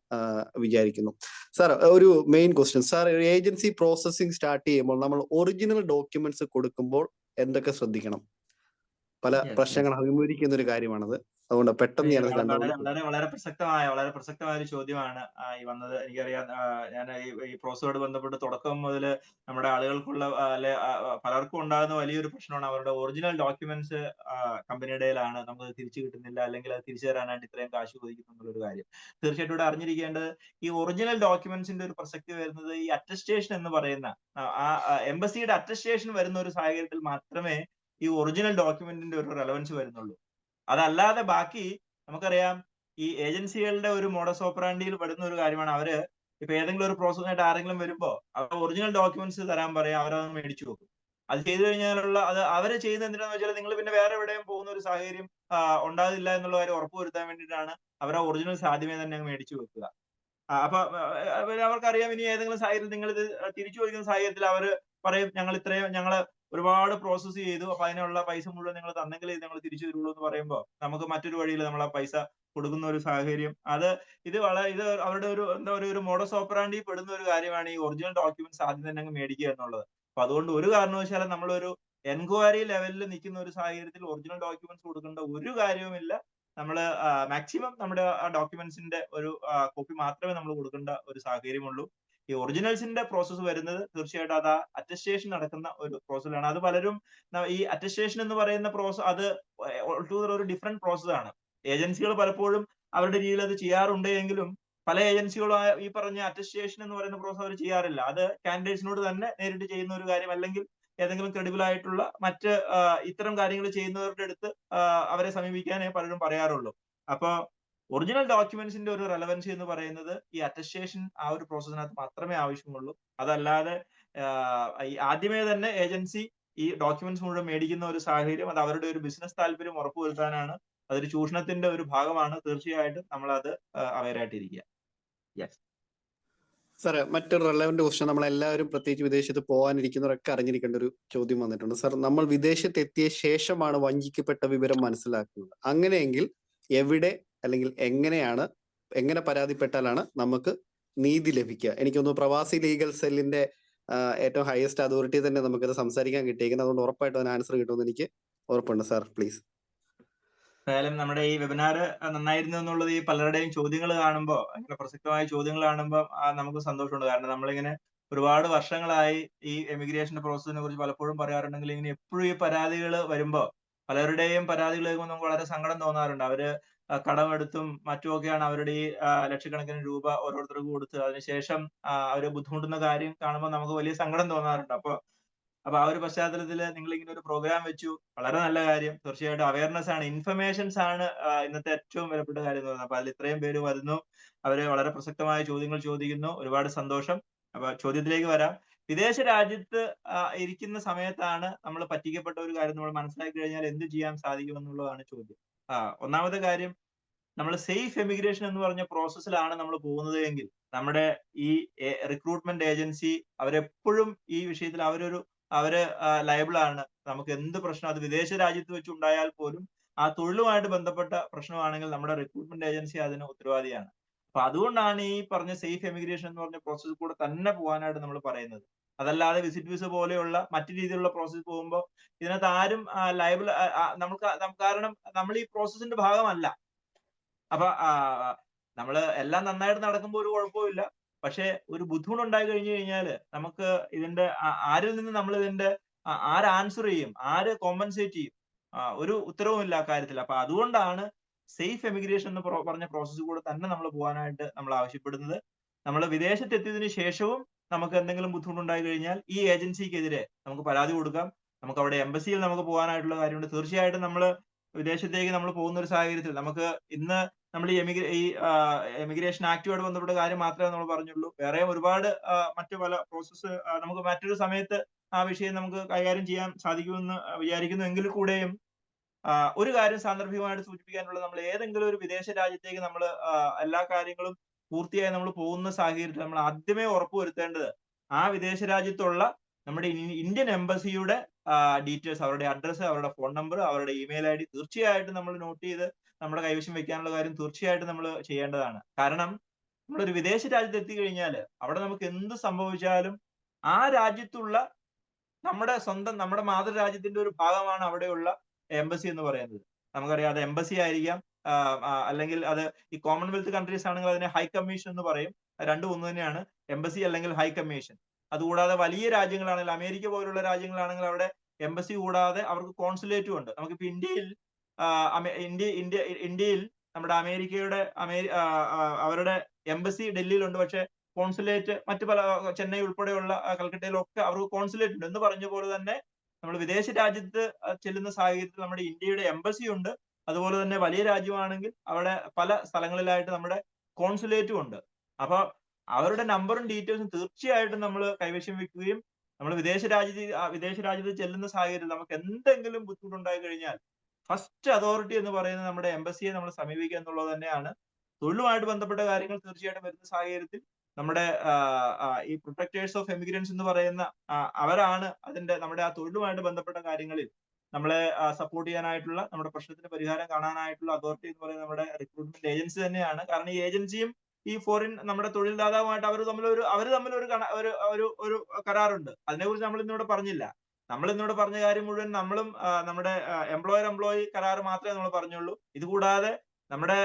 വിചാരിക്കുന്നു. സാർ, ഒരു main question, sir agency processing start ചെയ്യുമ്പോൾ നമ്മൾ ഒറിജിനൽ ഡോക്യുമെന്റ്സ് കൊടുക്കുമ്പോൾ എന്തൊക്കെ ശ്രദ്ധിക്കണം? പല പ്രശ്നങ്ങൾ അഭിമുഖീകരിക്കുന്ന ഒരു കാര്യമാണത്. അതുകൊണ്ട് പെട്ടെന്ന് ഞാനത് വളരെ പ്രസക്തമായ ഒരു ചോദ്യമാണ് ഈ വന്നത്. എനിക്കറിയാം, ഞാൻ ഈ പ്രോസസ്സോട് ബന്ധപ്പെട്ട് തുടക്കം മുതൽ നമ്മുടെ ആളുകൾക്കുള്ള അല്ലെ പലർക്കും ഉണ്ടാകുന്ന വലിയൊരു പ്രശ്നമാണ് അവരുടെ ഒറിജിനൽ ഡോക്യുമെന്റ്സ് കമ്പനിയുടെയിലാണ്, നമുക്ക് തിരിച്ചു കിട്ടുന്നില്ല, അല്ലെങ്കിൽ അത് തിരിച്ചു തരാനായിട്ട് ഇത്രയും കാശ് ചോദിക്കുന്നുള്ള ഒരു കാര്യം. തീർച്ചയായിട്ടും ഇവിടെ അറിഞ്ഞിരിക്കേണ്ടത് ഈ ഒറിജിനൽ ഡോക്യുമെന്റ്സിന്റെ ഒരു പ്രസക്തി വരുന്നത് ഈ അറ്റസ്റ്റേഷൻ എന്ന് പറയുന്ന എംബസിയുടെ അറ്റസ്റ്റേഷൻ വരുന്ന ഒരു സാഹചര്യത്തിൽ മാത്രമേ ഈ ഒറിജിനൽ ഡോക്യുമെന്റിന്റെ ഒരു റെലവൻസ് വരുന്നുള്ളൂ. അതല്ലാതെ ബാക്കി നമുക്കറിയാം, ഈ ഏജൻസികളുടെ ഒരു മോഡസ് ഓപ്പറാൻഡിയിൽ വരുന്ന ഒരു കാര്യമാണ്, അവര് ഇപ്പൊ ഏതെങ്കിലും ഒരു പ്രോസസ്സായിട്ട് ആരെങ്കിലും വരുമ്പോ അവർ ഒറിജിനൽ ഡോക്യുമെന്റ്സ് തരാൻ പറയാം, അവരത് മേടിച്ചു വെക്കും. അത് ചെയ്തു കഴിഞ്ഞാലുള്ള അത് അവര് ചെയ്യുന്നത് എന്തിനാന്ന് വെച്ചാൽ നിങ്ങൾ പിന്നെ വേറെ എവിടെയും പോകുന്ന ഒരു സാഹചര്യം ഉണ്ടാകില്ല എന്നുള്ള കാര്യം ഉറപ്പുവരുത്താൻ വേണ്ടിയിട്ടാണ് അവർ ആ ഒറിജിനൽസ് ആദ്യമേ തന്നെ മേടിച്ചു വെക്കുക. അപ്പൊ അവർക്കറിയാം, ഇനി ഏതെങ്കിലും സാഹചര്യത്തിൽ നിങ്ങൾ ഇത് തിരിച്ചു ചോദിക്കുന്ന സാഹചര്യത്തിൽ അവര് പറയും, ഞങ്ങള് ഒരുപാട് പ്രോസസ്സ് ചെയ്തു, അപ്പൊ അതിനുള്ള പൈസ മുഴുവൻ നിങ്ങൾ തന്നെങ്കിൽ ഇത് ഞങ്ങൾ തിരിച്ചു തരുള്ളൂ എന്ന് പറയുമ്പോൾ നമുക്ക് മറ്റൊരു വഴിയിൽ നമ്മൾ ആ പൈസ കൊടുക്കുന്ന ഒരു സാഹചര്യം. ഇത് അവരുടെ ഒരു മോഡസ് ഓപ്പറാൻഡി പെടുന്ന ഒരു കാര്യമാണ് ഈ ഒറിജിനൽ ഡോക്യുമെന്റ്സ് ആദ്യം തന്നെ അങ്ങ് മേടിക്കുക എന്നുള്ളത്. അപ്പൊ അതുകൊണ്ട് ഒരു കാരണവശാലും നമ്മളൊരു എൻക്വയറി ലെവലിൽ നിൽക്കുന്ന ഒരു സാഹചര്യത്തിൽ ഒറിജിനൽ ഡോക്യുമെന്റ്സ് കൊടുക്കേണ്ട ഒരു കാര്യവുമില്ല. നമ്മൾ മാക്സിമം നമ്മുടെ ആ ഡോക്യുമെന്റ്സിന്റെ ഒരു കോപ്പി മാത്രമേ നമ്മൾ കൊടുക്കേണ്ട ഒരു സാഹചര്യമുള്ളൂ. ഈ ഒറിജിനൽസിന്റെ പ്രോസസ്സ് വരുന്നത് തീർച്ചയായിട്ടും അത് അറ്റസ്റ്റേഷൻ നടക്കുന്ന ഒരു പ്രോസസ്സാണ്. അത് പലരും ഈ അറ്റസ്റ്റേഷൻ എന്ന് പറയുന്ന പ്രോസസ് അത് ഒരു ഡിഫറെന്റ് പ്രോസസ് ആണ്. ഏജൻസികൾ പലപ്പോഴും അവരുടെ രീതിയിൽ അത് ചെയ്യാറുണ്ട് എങ്കിലും പല ഏജൻസികളും ഈ പറഞ്ഞ അറ്റസ്റ്റേഷൻ എന്ന് പറയുന്ന പ്രോസസ് അവർ ചെയ്യാറില്ല. അത് കാൻഡിഡേറ്റ്സിനോട് തന്നെ നേരിട്ട് ചെയ്യുന്ന ഒരു കാര്യം, അല്ലെങ്കിൽ ഏതെങ്കിലും ക്രെഡിബിൾ ആയിട്ടുള്ള മറ്റ് ഇത്തരം കാര്യങ്ങൾ ചെയ്യുന്നവരുടെ അടുത്ത് അവരെ സമീപിക്കാനേ പലരും പറയാറുള്ളൂ. അപ്പൊ ഒറിജിനൽ ഡോക്യുമെന്റ്സിന്റെ ഒരു റെലവൻസി എന്ന് പറയുന്നത് ഈ അറ്റസ്റ്റേഷൻ ആ ഒരു പ്രോസസ്സിനകത്ത് മാത്രമേ ആവശ്യമുള്ളൂ. അതല്ലാതെ ആദ്യമേ തന്നെ ഏജൻസി ഈ ഡോക്യുമെന്റ്സ് മുഴുവൻ മേടിക്കുന്ന ഒരു സാഹചര്യം അത് അവരുടെ ഒരു ബിസിനസ് താല്പര്യം ഉറപ്പുവരുത്താനാണ്. അതൊരു ചൂഷണത്തിന്റെ ഒരു ഭാഗമാണ്. തീർച്ചയായിട്ടും നമ്മൾ അത് അവെയർ ആയിട്ടിരിക്കുക. യെസ്. സാറേ, മറ്റൊരു റെലവന്റ് ക്വസ്റ്റ്യൻ, നമ്മളെല്ലാവരും പ്രത്യേകിച്ച് വിദേശത്ത് പോകാനിരിക്കുന്നവരൊക്കെ അറിഞ്ഞിരിക്കേണ്ട ഒരു ചോദ്യം വന്നിട്ടുണ്ട്. സാർ, നമ്മൾ വിദേശത്ത് എത്തിയ ശേഷമാണ് വഞ്ചിക്കപ്പെട്ട വിവരം മനസ്സിലാക്കുന്നത്. അങ്ങനെയെങ്കിൽ എവിടെ അല്ലെങ്കിൽ എങ്ങനെ പരാതിപ്പെട്ടാലാണ് നമുക്ക് നീതി ലഭിക്കുക? എനിക്കൊന്ന് പ്രവാസി ലീഗൽ സെല്ലിന്റെ ഏറ്റവും ഹയസ്റ്റ് അതോറിറ്റി തന്നെ നമുക്കത് സംസാരിക്കാൻ കിട്ടിയിരിക്കുന്നത്. അതുകൊണ്ട് ഉറപ്പായിട്ടും അതിന് ആൻസർ കിട്ടുമെന്ന് എനിക്ക് ഉറപ്പുണ്ട്. Sir please. എന്തായാലും നമ്മുടെ ഈ വെബിനാർ നന്നായിരുന്നു എന്നുള്ളത് ഈ പലരുടെയും ചോദ്യങ്ങൾ കാണുമ്പോൾ, അങ്ങനെ പ്രസക്തമായ ചോദ്യങ്ങൾ കാണുമ്പോൾ നമുക്ക് സന്തോഷമുണ്ട്. കാരണം നമ്മളിങ്ങനെ ഒരുപാട് വർഷങ്ങളായി ഈ എമിഗ്രേഷന്റെ പ്രോസസ്സിനെ കുറിച്ച് പലപ്പോഴും പറയാറുണ്ടെങ്കിൽ ഇങ്ങനെ എപ്പോഴും ഈ പരാതികൾ വരുമ്പോൾ പലരുടെയും പരാതികൾ കേൾക്കുമ്പോൾ നമുക്ക് വളരെ സങ്കടം തോന്നാറുണ്ട്. അവര് കടമെടുത്തും മറ്റുമൊക്കെയാണ് അവരുടെ ഈ ലക്ഷക്കണക്കിന് രൂപ ഓരോരുത്തർക്ക് കൊടുത്ത് അതിനുശേഷം അവര് ബുദ്ധിമുട്ടുന്ന കാര്യം കാണുമ്പോൾ നമുക്ക് വലിയ സങ്കടം തോന്നാറുണ്ട്. അപ്പൊ ആ ഒരു പശ്ചാത്തലത്തിൽ നിങ്ങൾ ഇങ്ങനെ ഒരു പ്രോഗ്രാം വെച്ചു, വളരെ നല്ല കാര്യം. തീർച്ചയായിട്ടും അവയർനെസ് ആണ്, ഇൻഫർമേഷൻസ് ആണ് ഇന്നത്തെ ഏറ്റവും വിലപ്പെട്ട കാര്യം എന്ന് പറയുന്നത്. അപ്പൊ അതിൽ ഇത്രയും പേര് വരുന്നു, അവര് വളരെ പ്രസക്തമായ ചോദ്യങ്ങൾ ചോദിക്കുന്നു, ഒരുപാട് സന്തോഷം. അപ്പൊ ചോദ്യത്തിലേക്ക് വരാം. വിദേശ രാജ്യത്ത് ഇരിക്കുന്ന സമയത്താണ് നമ്മൾ പറ്റിക്കപ്പെട്ട ഒരു കാര്യം നമ്മൾ മനസ്സിലാക്കി കഴിഞ്ഞാൽ എന്ത് ചെയ്യാൻ സാധിക്കുമെന്നുള്ളതാണ് ചോദ്യം. ഒന്നാമത്തെ കാര്യം, നമ്മൾ സേഫ് എമിഗ്രേഷൻ എന്ന് പറഞ്ഞ പ്രോസസ്സിലാണ് നമ്മൾ പോകുന്നത് എങ്കിൽ നമ്മുടെ ഈ റിക്രൂട്ട്മെന്റ് ഏജൻസി അവരെപ്പോഴും ഈ വിഷയത്തിൽ അവര് ലയബിൾ ആണ്. നമുക്ക് എന്ത് പ്രശ്നം അത് വിദേശ രാജ്യത്ത് വെച്ച് ഉണ്ടായാൽ പോലും ആ തൊഴിലുമായിട്ട് ബന്ധപ്പെട്ട പ്രശ്നമാണെങ്കിൽ നമ്മുടെ റിക്രൂട്ട്മെന്റ് ഏജൻസി അതിന് ഉത്തരവാദിയാണ്. അപ്പൊ അതുകൊണ്ടാണ് ഈ പറഞ്ഞ സേഫ് എമിഗ്രേഷൻ എന്ന് പറഞ്ഞ പ്രോസസ്സിൽ കൂടെ തന്നെ പോകാനായിട്ട് നമ്മൾ പറയുന്നത്. അതല്ലാതെ വിസിറ്റ് വിസ പോലെയുള്ള മറ്റു രീതിയിലുള്ള പ്രോസസ്സ് പോകുമ്പോൾ ഇതിനകത്ത് ആരും ലയബിൾ കാരണം നമ്മൾ ഈ പ്രോസസ്സിന്റെ ഭാഗമല്ല. അപ്പൊ നമ്മള് എല്ലാം നന്നായിട്ട് നടക്കുമ്പോൾ ഒരു കുഴപ്പമില്ല. പക്ഷെ ഒരു ബുദ്ധിമുട്ടുണ്ടായി കഴിഞ്ഞു കഴിഞ്ഞാല് നമുക്ക് ഇതിന്റെ ആരിൽ നിന്ന് നമ്മൾ ഇതിന്റെ ആര് ആൻസർ ചെയ്യും, ആര് കോമ്പൻസേറ്റ് ചെയ്യും, ഒരു ഉത്തരവുമില്ല ആ കാര്യത്തിൽ. അപ്പൊ അതുകൊണ്ടാണ് സേഫ് എമിഗ്രേഷൻ എന്ന് പറഞ്ഞ പ്രോസസ്സ് കൂടെ തന്നെ നമ്മൾ പോകാനായിട്ട് നമ്മൾ ആവശ്യപ്പെടുന്നത്. നമ്മൾ വിദേശത്തെത്തിയതിനു ശേഷവും നമുക്ക് എന്തെങ്കിലും ബുദ്ധിമുട്ടുണ്ടായി കഴിഞ്ഞാൽ ഈ ഏജൻസിക്കെതിരെ നമുക്ക് പരാതി കൊടുക്കാം. നമുക്ക് അവിടെ എംബസിയിൽ നമുക്ക് പോകാനായിട്ടുള്ള കാര്യമുണ്ട്. തീർച്ചയായിട്ടും നമ്മൾ വിദേശത്തേക്ക് നമ്മൾ പോകുന്ന ഒരു സാഹചര്യത്തിൽ നമുക്ക് ഇന്ന് നമ്മൾ ഈ എമിഗ്രേഷൻ ആക്ടുമായിട്ട് ബന്ധപ്പെട്ട കാര്യം മാത്രമേ നമ്മൾ പറഞ്ഞുള്ളൂ. വേറെ ഒരുപാട് മറ്റു പല പ്രോസസ്സ് നമുക്ക് മറ്റൊരു സമയത്ത് ആ വിഷയം നമുക്ക് കൈകാര്യം ചെയ്യാൻ സാധിക്കുമെന്ന് വിചാരിക്കുന്നു. എങ്കിൽ കൂടെയും ഒരു കാര്യം സാന്ദർഭികമായിട്ട് സൂചിപ്പിക്കാനുള്ളത്, നമ്മൾ ഏതെങ്കിലും ഒരു വിദേശ രാജ്യത്തേക്ക് നമ്മൾ എല്ലാ കാര്യങ്ങളും പൂർത്തിയായി നമ്മൾ പോകുന്ന സാഹചര്യത്തിൽ നമ്മൾ ആദ്യമേ ഉറപ്പുവരുത്തേണ്ടത് ആ വിദേശ രാജ്യത്തുള്ള നമ്മുടെ ഇന്ത്യൻ എംബസിയുടെ ഡീറ്റെയിൽസ്, അവരുടെ അഡ്രസ്സ്, അവരുടെ ഫോൺ നമ്പർ, അവരുടെ ഇമെയിൽ ID തീർച്ചയായിട്ടും നമ്മൾ നോട്ട് ചെയ്ത് നമ്മുടെ കൈവശം വെക്കാനുള്ള കാര്യം തീർച്ചയായിട്ടും നമ്മൾ ചെയ്യേണ്ടതാണ്. കാരണം നമ്മളൊരു വിദേശ രാജ്യത്ത് എത്തിക്കഴിഞ്ഞാൽ അവിടെ നമുക്ക് എന്ത് സംഭവിച്ചാലും ആ രാജ്യത്തുള്ള നമ്മുടെ മാതൃരാജ്യത്തിന്റെ ഒരു ഭാഗമാണ് അവിടെയുള്ള എംബസി എന്ന് പറയുന്നത്. നമുക്കറിയാം, അത് എംബസി ആയിരിക്കാം, അല്ലെങ്കിൽ അത് ഈ കോമൺവെൽത്ത് കൺട്രീസ് ആണെങ്കിൽ അതിനെ ഹൈ കമ്മീഷൻ എന്ന് പറയും. രണ്ടും ഒന്ന് തന്നെയാണ്, എംബസി അല്ലെങ്കിൽ ഹൈ കമ്മീഷൻ. അതുകൂടാതെ വലിയ രാജ്യങ്ങളാണെങ്കിൽ, അമേരിക്ക പോലുള്ള രാജ്യങ്ങളാണെങ്കിൽ അവിടെ എംബസി കൂടാതെ അവർക്ക് കോൺസുലേറ്റും ഉണ്ട്. നമുക്കിപ്പോ ഇന്ത്യയിൽ നമ്മുടെ അമേരിക്കയുടെ അവരുടെ എംബസി ഡൽഹിയിലുണ്ട്. പക്ഷെ കോൺസുലേറ്റ് മറ്റു പല ചെന്നൈ ഉൾപ്പെടെയുള്ള കൽക്കട്ടയിലൊക്കെ അവർക്ക് കോൺസുലേറ്റ് ഉണ്ട്. എന്ന് പറഞ്ഞ പോലെ തന്നെ നമ്മൾ വിദേശ രാജ്യത്ത് ചെല്ലുന്ന സാഹചര്യത്തിൽ നമ്മുടെ ഇന്ത്യയുടെ എംബസി ഉണ്ട്. അതുപോലെ തന്നെ വലിയ രാജ്യമാണെങ്കിൽ അവിടെ പല സ്ഥലങ്ങളിലായിട്ട് നമ്മുടെ കോൺസുലേറ്റും ഉണ്ട്. അപ്പൊ അവരുടെ നമ്പറും ഡീറ്റെയിൽസും തീർച്ചയായിട്ടും നമ്മൾ കൈവശം വെക്കുകയും നമ്മൾ വിദേശ രാജ്യത്ത് ചെല്ലുന്ന സാഹചര്യത്തിൽ നമുക്ക് എന്തെങ്കിലും ബുദ്ധിമുട്ടുണ്ടായി കഴിഞ്ഞാൽ ഫസ്റ്റ് അതോറിറ്റി എന്ന് പറയുന്നത് നമ്മുടെ എംബസിയെ നമ്മൾ സമീപിക്കുക എന്നുള്ളത് തന്നെയാണ്. തൊഴിലുമായിട്ട് ബന്ധപ്പെട്ട കാര്യങ്ങൾ തീർച്ചയായിട്ടും വരുന്ന സാഹചര്യത്തിൽ നമ്മുടെ ഈ പ്രൊട്ടക്ടേഴ്സ് ഓഫ് എമിഗ്രൻസ് എന്ന് പറയുന്ന അവരാണ് നമ്മുടെ ആ തൊഴിലുമായിട്ട് ബന്ധപ്പെട്ട കാര്യങ്ങളിൽ നമ്മളെ സപ്പോർട്ട് ചെയ്യാനായിട്ടുള്ള, നമ്മുടെ പ്രശ്നത്തിന് പരിഹാരം കാണാനായിട്ടുള്ള അതോറിറ്റി എന്ന് പറയുന്നത് നമ്മുടെ റിക്രൂട്ട്മെന്റ് ഏജൻസി തന്നെയാണ്. കാരണം ഈ ഏജൻസിയും ഈ ഫോറിൻ നമ്മുടെ തൊഴിൽദാതാവുമായിട്ട് അവർ തമ്മിൽ ഒരു കരാറുണ്ട്. അതിനെക്കുറിച്ച് നമ്മൾ ഇന്നിവിടെ പറഞ്ഞില്ല. നമ്മൾ ഇന്നിവിടെ പറഞ്ഞ കാര്യം മുഴുവൻ നമ്മളും നമ്മുടെ എംപ്ലോയി കരാർ മാത്രമേ നമ്മൾ പറഞ്ഞുള്ളൂ. ഇതുകൂടാതെ നമ്മുടെ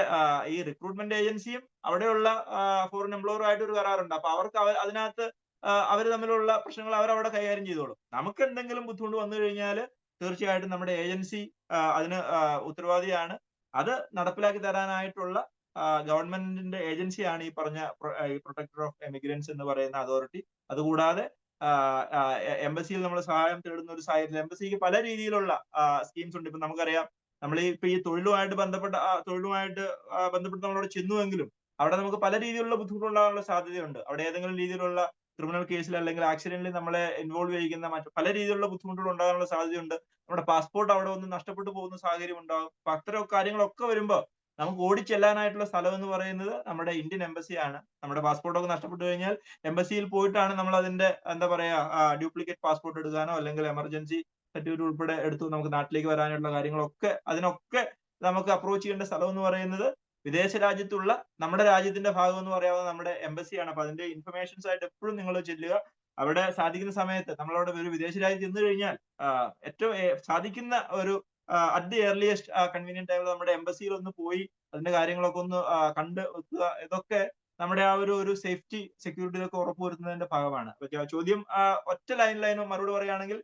ഈ റിക്രൂട്ട്മെന്റ് ഏജൻസിയും അവിടെയുള്ള ഫോറിൻ എംപ്ലോയറുമായിട്ട് ഒരു കരാറുണ്ട്. അപ്പൊ അവർക്ക് അതിനകത്ത് അവർ തമ്മിലുള്ള പ്രശ്നങ്ങൾ അവരവിടെ കൈകാര്യം ചെയ്തോളും. നമുക്ക് എന്തെങ്കിലും ബുദ്ധിമുട്ട് വന്നു കഴിഞ്ഞാൽ തീർച്ചയായിട്ടും നമ്മുടെ ഏജൻസി അതിന് ഉത്തരവാദിയാണ്. അത് നടപ്പിലാക്കി തരാനായിട്ടുള്ള ഗവൺമെന്റിന്റെ ഏജൻസിയാണ് ഈ പറഞ്ഞ പ്രൊട്ടക്ടർ ഓഫ് എമിഗ്രൻസ് എന്ന് പറയുന്ന അതോറിറ്റി. അതുകൂടാതെ എംബസിയിൽ നമ്മൾ സഹായം തേടുന്ന ഒരു സാഹചര്യത്തിൽ എംബസിക്ക് പല രീതിയിലുള്ള സ്കീംസ് ഉണ്ട്. ഇപ്പൊ നമുക്കറിയാം, നമ്മൾ ഈ തൊഴിലുമായിട്ട് ബന്ധപ്പെട്ട് നമ്മളവിടെ ചെന്നുവെങ്കിലും അവിടെ നമുക്ക് പല രീതിയിലുള്ള ബുദ്ധിമുട്ടുണ്ടാകാനുള്ള സാധ്യതയുണ്ട്. അവിടെ ഏതെങ്കിലും രീതിയിലുള്ള ക്രിമിനൽ കേസിൽ അല്ലെങ്കിൽ ആക്സിഡന്റിൽ നമ്മളെ ഇൻവോൾവ് ചെയ്യിക്കുന്ന മറ്റു പല രീതിയിലുള്ള ബുദ്ധിമുട്ടുകൾ ഉണ്ടാകാനുള്ള സാധ്യതയുണ്ട്. നമ്മുടെ പാസ്പോർട്ട് അവിടെ ഒന്ന് നഷ്ടപ്പെട്ടു പോകുന്ന സാഹചര്യം ഉണ്ടാകും. അപ്പൊ അത്തരം കാര്യങ്ങളൊക്കെ വരുമ്പോൾ നമുക്ക് ഓടിച്ചെല്ലാനായിട്ടുള്ള സ്ഥലം എന്ന് പറയുന്നത് നമ്മുടെ ഇന്ത്യൻ എംബസിയാണ്. നമ്മുടെ പാസ്പോർട്ട് ഒക്കെ നഷ്ടപ്പെട്ടു കഴിഞ്ഞാൽ എംബസിയിൽ പോയിട്ടാണ് നമ്മൾ അതിന്റെ എന്താ പറയാ ഡ്യൂപ്ലിക്കേറ്റ് പാസ്പോർട്ട് എടുക്കാനോ അല്ലെങ്കിൽ എമർജൻസി സർട്ടിഫിക്കറ്റ് ഉൾപ്പെടെ എടുത്തു നമുക്ക് നാട്ടിലേക്ക് വരാനുള്ള കാര്യങ്ങളൊക്കെ അതിനൊക്കെ നമുക്ക് അപ്രോച്ച് ചെയ്യേണ്ട സ്ഥലം എന്ന് പറയുന്നത് വിദേശ രാജ്യത്തുള്ള നമ്മുടെ രാജ്യത്തിന്റെ ഭാഗം എന്ന് പറയാവുന്ന നമ്മുടെ എംബസിയാണ്. അപ്പൊ അതിന്റെ ഇൻഫർമേഷൻസ് ആയിട്ട് എപ്പോഴും നിങ്ങൾ ചെല്ലുക. അവിടെ സാധിക്കുന്ന സമയത്ത് നമ്മളവിടെ ഒരു വിദേശ രാജ്യത്ത് ചെന്ന് കഴിഞ്ഞാൽ ഏറ്റവും സാധിക്കുന്ന ഒരു അറ്റ് ദി ഏർലിയസ്റ്റ് കൺവീനിയന്റ് ടൈമിൽ നമ്മുടെ എംബസിയിൽ ഒന്ന് പോയി അതിന്റെ കാര്യങ്ങളൊക്കെ ഒന്ന് കണ്ട് വെക്കുക. ഇതൊക്കെ നമ്മുടെ ആ ഒരു സേഫ്റ്റി സെക്യൂരിറ്റി ഒക്കെ ഉറപ്പുവരുത്തുന്നതിന്റെ ഭാഗമാണ്. ചോദ്യം ഒറ്റ ലൈനിലും മറുപടി പറയുകയാണെങ്കിൽ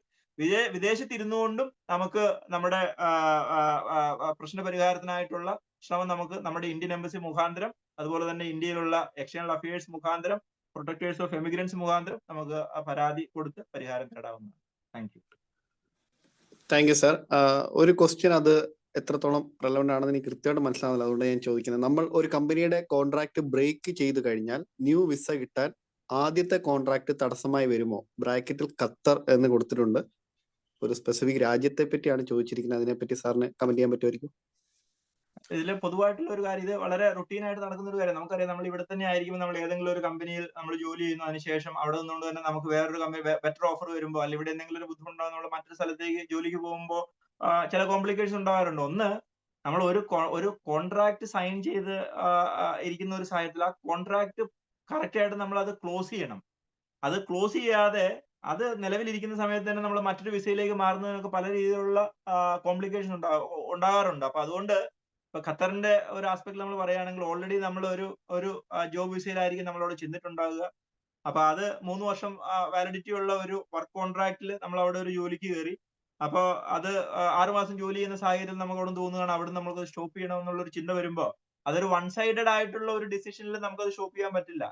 വിദേശത്തിരുന്നു കൊണ്ടും നമുക്ക് നമ്മുടെ പ്രശ്ന പരിഹാരത്തിനായിട്ടുള്ള ശ്രമം നമുക്ക് നമ്മുടെ ഇന്ത്യൻ എംബസി മുഖാന്തരം അതുപോലെ തന്നെ ഇന്ത്യയിലുള്ള എക്സ്റ്റേണൽ അഫയേഴ്സ് മുഖാന്തരം പ്രൊട്ടക്ടേഴ്സ് ഓഫ് എമിഗ്രൻസ് മുഖാന്തരം നമുക്ക് പരാതി കൊടുത്ത് പരിഹാരം തേടാവുന്നതാണ്. Thank you. Thank you sir. ഒരു ക്വസ്റ്റ്യൻ അത് എത്രത്തോളം റെലവെന്റ് ആണെന്ന് എനിക്ക് കൃത്യമായിട്ട് മനസ്സിലാവുന്നില്ല, അതുകൊണ്ട് ഞാൻ ചോദിക്കുന്നത്, നമ്മൾ ഒരു കമ്പനിയുടെ കോൺട്രാക്ട് ബ്രേക്ക് ചെയ്ത് കഴിഞ്ഞാൽ ന്യൂ വിസ കിട്ടാൻ ആദ്യത്തെ കോൺട്രാക്ട് തടസ്സമായി വരുമോ? ബ്രാക്കറ്റിൽ ഖത്തർ എന്ന് കൊടുത്തിട്ടുണ്ട്. ഒരു സ്പെസിഫിക് രാജ്യത്തെ പറ്റിയാണ് ചോദിച്ചിരിക്കുന്നത്. അതിനെപ്പറ്റി സാറിന് കമന്റ് ചെയ്യാൻ പറ്റുമായിരിക്കും? ഇതിൽ പൊതുവായിട്ടുള്ള ഒരു കാര്യം, ഇത് വളരെ റുട്ടീൻ ആയിട്ട് നടക്കുന്ന ഒരു കാര്യം. നമുക്കറിയാം, നമ്മൾ ഇവിടെ തന്നെ ആയിരിക്കും, നമ്മൾ ഏതെങ്കിലും ഒരു കമ്പനിയിൽ നമ്മൾ ജോലി ചെയ്യുന്നു, അതിനുശേഷം അവിടെ നിന്നുകൊണ്ട് തന്നെ നമുക്ക് വേറൊരു കമ്പനി ബെറ്റർ ഓഫർ വരുമ്പോൾ അല്ലെങ്കിൽ ഇവിടെ എന്തെങ്കിലും ഒരു ബുദ്ധിമുട്ടുണ്ടാകും, നമ്മൾ മറ്റൊരു സ്ഥലത്തേക്ക് ജോലിക്ക് പോകുമ്പോൾ ചില കോംപ്ലിക്കേഷൻ ഉണ്ടാകാറുണ്ട്. ഒന്ന്, നമ്മൾ ഒരു കോൺട്രാക്ട് സൈൻ ചെയ്ത് ഇരിക്കുന്ന ഒരു സാഹചര്യത്തിൽ ആ കോൺട്രാക്ട് കറക്റ്റ് ആയിട്ട് നമ്മൾ അത് ക്ലോസ് ചെയ്യണം. അത് ക്ലോസ് ചെയ്യാതെ അത് നിലവിലിരിക്കുന്ന സമയത്ത് തന്നെ നമ്മൾ മറ്റൊരു വിസയിലേക്ക് മാറുന്നതിനൊക്കെ പല രീതിയിലുള്ള കോംപ്ലിക്കേഷൻ ഉണ്ടാകാറുണ്ട്. അപ്പൊ അതുകൊണ്ട് ഇപ്പൊ ഖത്തറിന്റെ ഒരു ആസ്പെക്ട് നമ്മൾ പറയുകയാണെങ്കിൽ ഓൾറെഡി നമ്മൾ ഒരു ജോബ് വിസയിലായിരിക്കും നമ്മളവിടെ ചെന്നിട്ടുണ്ടാകുക. അപ്പൊ അത് 3 വർഷം വാലിഡിറ്റി ഉള്ള ഒരു വർക്ക് കോൺട്രാക്റ്റിൽ നമ്മൾ അവിടെ ഒരു ജോലിക്ക് കയറി. അപ്പോൾ അത് 6 മാസം ജോലി ചെയ്യുന്ന സാഹചര്യത്തിൽ നമുക്ക് അവിടെ തോന്നുകയാണ് അവിടെ നമുക്ക് സ്റ്റോപ്പ് ചെയ്യണമെന്നുള്ള ഒരു ചിന്ത വരുമ്പോൾ അതൊരു വൺ സൈഡഡ് ആയിട്ടുള്ള ഒരു ഡിസിഷനിൽ നമുക്കത് സ്റ്റോപ്പ് ചെയ്യാൻ പറ്റില്ല.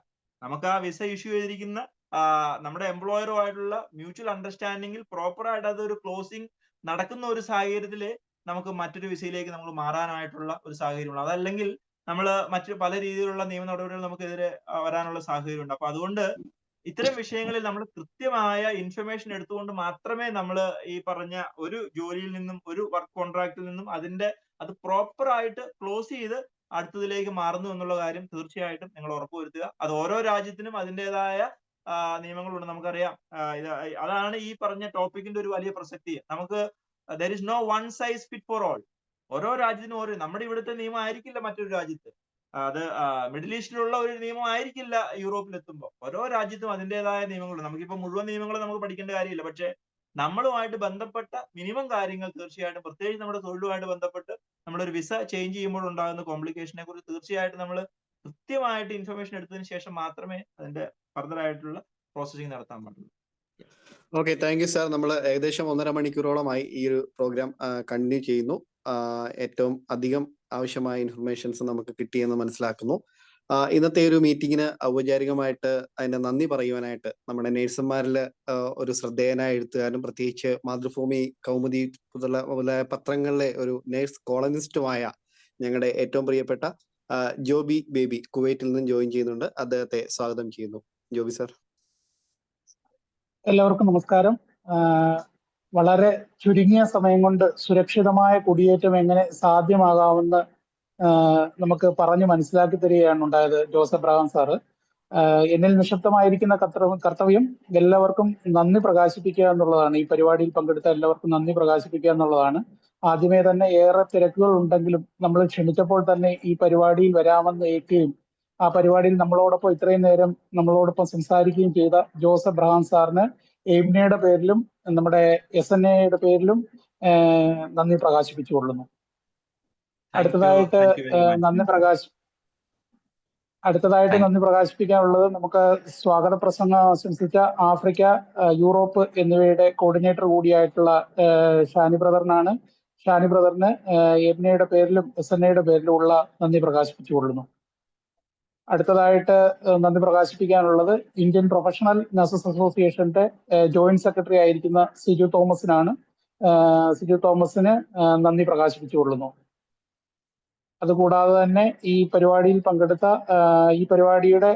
നമുക്ക് ആ വിസ ഇഷ്യൂ ചെയ്തിരിക്കുന്ന നമ്മുടെ എംപ്ലോയറുമായിട്ടുള്ള മ്യൂച്വൽ അണ്ടർസ്റ്റാൻഡിങ്ങിൽ പ്രോപ്പർ ആയിട്ട് അതൊരു ക്ലോസിംഗ് നടക്കുന്ന ഒരു സാഹചര്യത്തിൽ നമുക്ക് മറ്റൊരു വിസയിലേക്ക് നമ്മൾ മാറാനായിട്ടുള്ള ഒരു സാഹചര്യമുണ്ട്. അതല്ലെങ്കിൽ നമ്മൾ മറ്റു പല രീതിയിലുള്ള നിയമ നടപടികൾ നമുക്കെതിരെ വരാനുള്ള സാഹചര്യമുണ്ട്. അപ്പൊ അതുകൊണ്ട് ഇത്തരം വിഷയങ്ങളിൽ നമ്മൾ കൃത്യമായ ഇൻഫർമേഷൻ എടുത്തുകൊണ്ട് മാത്രമേ നമ്മൾ ഈ പറഞ്ഞ ഒരു ജോലിയിൽ നിന്നും ഒരു വർക്ക് കോൺട്രാക്റ്റിൽ നിന്നും അത് പ്രോപ്പർ ആയിട്ട് ക്ലോസ് ചെയ്ത് അടുത്തതിലേക്ക് മാറുന്നു എന്നുള്ള കാര്യം തീർച്ചയായിട്ടും നിങ്ങൾ ഉറപ്പുവരുത്തുക. അത് ഓരോ രാജ്യത്തിനും അതിൻ്റെതായ നിയമങ്ങളുണ്ട്. നമുക്കറിയാം, അതാണ് ഈ പറഞ്ഞ ടോപ്പിക്കിന്റെ ഒരു വലിയ പ്രസക്തി. നമുക്ക് there is no one size fit for all. ഓരോ രാജ്യത്തിനും നമ്മുടെ ഇവിടുത്തെ നിയമം ആയിരിക്കില്ല മറ്റൊരു രാജ്യത്ത്, അത് മിഡിൽ ഈസ്റ്റിലുള്ള ഒരു നിയമം ആയിരിക്കില്ല യൂറോപ്പിൽ എത്തുമ്പോൾ. ഓരോ രാജ്യത്തും അതിൻ്റെതായ നിയമങ്ങളുണ്ട്. നമുക്കിപ്പോ മുഴുവൻ നിയമങ്ങളും നമുക്ക് പഠിക്കേണ്ട കാര്യമില്ല, പക്ഷെ നമ്മളുമായിട്ട് ബന്ധപ്പെട്ട മിനിമം കാര്യങ്ങൾ തീർച്ചയായിട്ടും, പ്രത്യേകിച്ച് നമ്മുടെ തൊഴിലുമായിട്ട് ബന്ധപ്പെട്ട് നമ്മളൊരു വിസ ചേഞ്ച് ചെയ്യുമ്പോൾ ഉണ്ടാകുന്ന കോംപ്ലിക്കേഷനെ കുറിച്ച് തീർച്ചയായിട്ടും നമ്മൾ കൃത്യമായിട്ട് ഇൻഫർമേഷൻ എടുത്തതിന് ശേഷം മാത്രമേ അതിന്റെ ഫർദർ ആയിട്ടുള്ള പ്രോസസ്സിംഗ് നടത്താൻ പാടുള്ളൂ. Okay, thank you sir. നമ്മൾ ഏകദേശം 1.5 മണിക്കൂറോളമായി ഈ ഒരു പ്രോഗ്രാം കണ്ടിന്യൂ ചെയ്യുന്നു. ഏറ്റവും അധികം ആവശ്യമായ ഇൻഫർമേഷൻസ് നമുക്ക് കിട്ടിയെന്ന് മനസ്സിലാക്കുന്നു. ഇന്നത്തെ ഒരു മീറ്റിങ്ങിന് ഔപചാരികമായിട്ട് അതിന്റെ നന്ദി പറയുവാനായിട്ട് നമ്മുടെ നേഴ്സുമാരിൽ ഒരു ശ്രദ്ധേയനായ എഴുത്തുകാരനും പ്രത്യേകിച്ച് മാതൃഭൂമി, കൗമുദി മുതലായ പത്രങ്ങളിലെ ഒരു നേഴ്സ് കോളനിസ്റ്റുമായ ഞങ്ങളുടെ ഏറ്റവും പ്രിയപ്പെട്ട ജോബി ബേബി കുവൈറ്റിൽ നിന്നും ജോയിൻ ചെയ്യുന്നുണ്ട്. അദ്ദേഹത്തെ സ്വാഗതം ചെയ്യുന്നു. ജോബി സാർ. എല്ലാവർക്കും നമസ്കാരം. വളരെ ചുരുങ്ങിയ സമയം കൊണ്ട് സുരക്ഷിതമായ കുടിയേറ്റം എങ്ങനെ സാധ്യമാകാമെന്ന് നമുക്ക് പറഞ്ഞു മനസ്സിലാക്കി തരികയാണ് ഉണ്ടായത് ജോസ് എബ്രഹാം സാറ്. എന്നിൽ നിക്ഷിപ്തമായിരിക്കുന്ന കർത്തവ്യം എല്ലാവർക്കും നന്ദി പ്രകാശിപ്പിക്കുക എന്നുള്ളതാണ്. ഈ പരിപാടിയിൽ പങ്കെടുത്ത എല്ലാവർക്കും നന്ദി പ്രകാശിപ്പിക്കുക എന്നുള്ളതാണ്. ആദ്യമേ തന്നെ ഏറെ തിരക്കുകൾ ഉണ്ടെങ്കിലും നമ്മൾ ക്ഷണിച്ചപ്പോൾ തന്നെ ഈ പരിപാടിയിൽ വരാമെന്ന് ഏൽക്കുകയും ആ പരിപാടിയിൽ നമ്മളോടൊപ്പം ഇത്രയും നേരം നമ്മളോടൊപ്പം സംസാരിക്കുകയും ചെയ്ത ജോസ് എബ്രഹാം സാറിന് എയിംനയുടെ പേരിലും നമ്മുടെ SNAയുടെ പേരിലും നന്ദി പ്രകാശിപ്പിച്ചുകൊള്ളുന്നു. അടുത്തതായിട്ട് നന്ദി പ്രകാശിപ്പിക്കാനുള്ളത് നമുക്ക് സ്വാഗത പ്രസംഗം ആശംസിച്ച ആഫ്രിക്ക, യൂറോപ്പ് എന്നിവയുടെ കോർഡിനേറ്റർ കൂടിയായിട്ടുള്ള ഷാനി ബ്രദറിനാണ്. ഷാനി ബ്രദറിന് എയിംനയുടെ പേരിലും SNAയുടെ പേരിലും ഉള്ള നന്ദി പ്രകാശിപ്പിച്ചുകൊള്ളുന്നു. അടുത്തതായിട്ട് നന്ദി പ്രകാശിപ്പിക്കാനുള്ളത് ഇന്ത്യൻ പ്രൊഫഷണൽ നഴ്സസ് അസോസിയേഷന്റെ ജോയിന്റ് സെക്രട്ടറി ആയിരിക്കുന്ന സിജു തോമസിനാണ്. സിജു തോമസിന് നന്ദി പ്രകാശിപ്പിച്ചുകൊള്ളുന്നു. അതുകൂടാതെ തന്നെ ഈ പരിപാടിയിൽ പങ്കെടുത്ത ഈ പരിപാടിയുടെ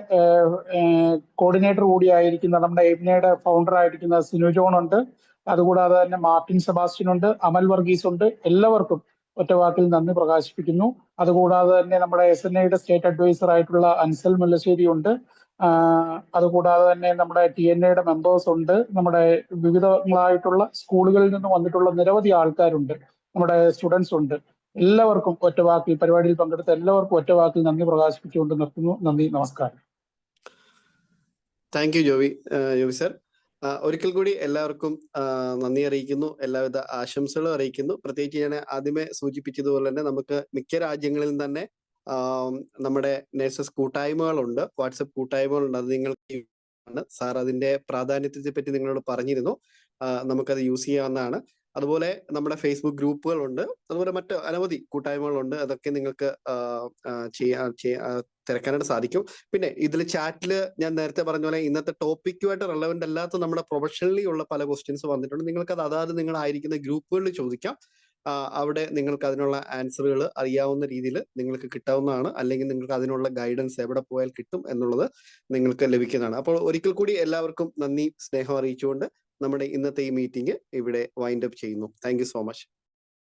കോർഡിനേറ്റർ കൂടിയായിരിക്കുന്ന നമ്മുടെ എബ്നയുടെ ഫൗണ്ടർ ആയിരിക്കുന്ന സിനു ജോൺ ഉണ്ട്. അതുകൂടാതെ തന്നെ മാർട്ടിൻ സെബാസ്റ്റ്യൻ ഉണ്ട്, അമൽ വർഗീസ് ഉണ്ട്. എല്ലാവർക്കും ഒറ്റവാക്കിൽ നന്ദി പ്രകാശിപ്പിക്കുന്നു. അതുകൂടാതെ തന്നെ നമ്മുടെ SNIയുടെ സ്റ്റേറ്റ് അഡ്വൈസർ ആയിട്ടുള്ള അൻസൽ മുല്ലശ്ശേരി ഉണ്ട്. അതുകൂടാതെ തന്നെ നമ്മുടെ TNAയുടെ മെമ്പേഴ്സ് ഉണ്ട്. നമ്മുടെ വിവിധങ്ങളായിട്ടുള്ള സ്കൂളുകളിൽ നിന്ന് വന്നിട്ടുള്ള നിരവധി ആൾക്കാരുണ്ട്. നമ്മുടെ സ്റ്റുഡൻസ് ഉണ്ട്. എല്ലാവർക്കും ഒറ്റവാക്കിൽ പരിപാടിയിൽ പങ്കെടുത്ത എല്ലാവർക്കും ഒറ്റവാക്കിൽ നന്ദി പ്രകാശിപ്പിച്ചുകൊണ്ട് നിർത്തുന്നു. നന്ദി, നമസ്കാരം. Thank you Jovi sir. ഒരിക്കൽ കൂടി എല്ലാവർക്കും നന്ദി അറിയിക്കുന്നു, എല്ലാവിധ ആശംസകളും അറിയിക്കുന്നു. പ്രത്യേകിച്ച് ഞാൻ ആദ്യമേ സൂചിപ്പിച്ചതുപോലെ തന്നെ നമുക്ക് മിക്ക രാജ്യങ്ങളിൽ തന്നെ നമ്മുടെ നഴ്സസ് കൂട്ടായ്മകളുണ്ട്, വാട്സപ്പ് കൂട്ടായ്മകളുണ്ട്. അത് നിങ്ങൾക്ക് സാർ അതിന്റെ പ്രാധാന്യത്തെ പറ്റി നിങ്ങളോട് പറഞ്ഞിരുന്നു. നമുക്കത് യൂസ് ചെയ്യാവുന്നതാണ്. അതുപോലെ നമ്മുടെ ഫേസ്ബുക്ക് ഗ്രൂപ്പുകളുണ്ട്, അതുപോലെ മറ്റ് അനവധി കൂട്ടായ്മകളുണ്ട്. അതൊക്കെ നിങ്ങൾക്ക് തിരക്കാനായിട്ട് സാധിക്കും. പിന്നെ ഇതിൽ ചാറ്റിൽ ഞാൻ നേരത്തെ പറഞ്ഞ പോലെ ഇന്നത്തെ ടോപ്പിക്കുമായിട്ട് റെലവെന്റ് അല്ലാത്ത നമ്മുടെ പ്രൊഫഷണലി ഉള്ള പല ക്വസ്റ്റ്യൻസ് വന്നിട്ടുണ്ട്. നിങ്ങൾക്കത് അതാത് നിങ്ങളായിരിക്കുന്ന ഗ്രൂപ്പുകളിൽ ചോദിക്കാം. അവിടെ നിങ്ങൾക്ക് അതിനുള്ള ആൻസറുകൾ അറിയാവുന്ന രീതിയിൽ നിങ്ങൾക്ക് കിട്ടാവുന്നതാണ്. അല്ലെങ്കിൽ നിങ്ങൾക്ക് അതിനുള്ള ഗൈഡൻസ് എവിടെ പോയാൽ കിട്ടും എന്നുള്ളത് നിങ്ങൾക്ക് ലഭിക്കുന്നതാണ്. അപ്പോൾ ഒരിക്കൽ കൂടി എല്ലാവർക്കും നന്ദി, സ്നേഹം അറിയിച്ചുകൊണ്ട് നമ്മുടെ ഇന്നത്തെ ഈ മീറ്റിംഗ് ഇവിടെ വൈൻഡ് അപ്പ് ചെയ്യുന്നു. Thank you so much.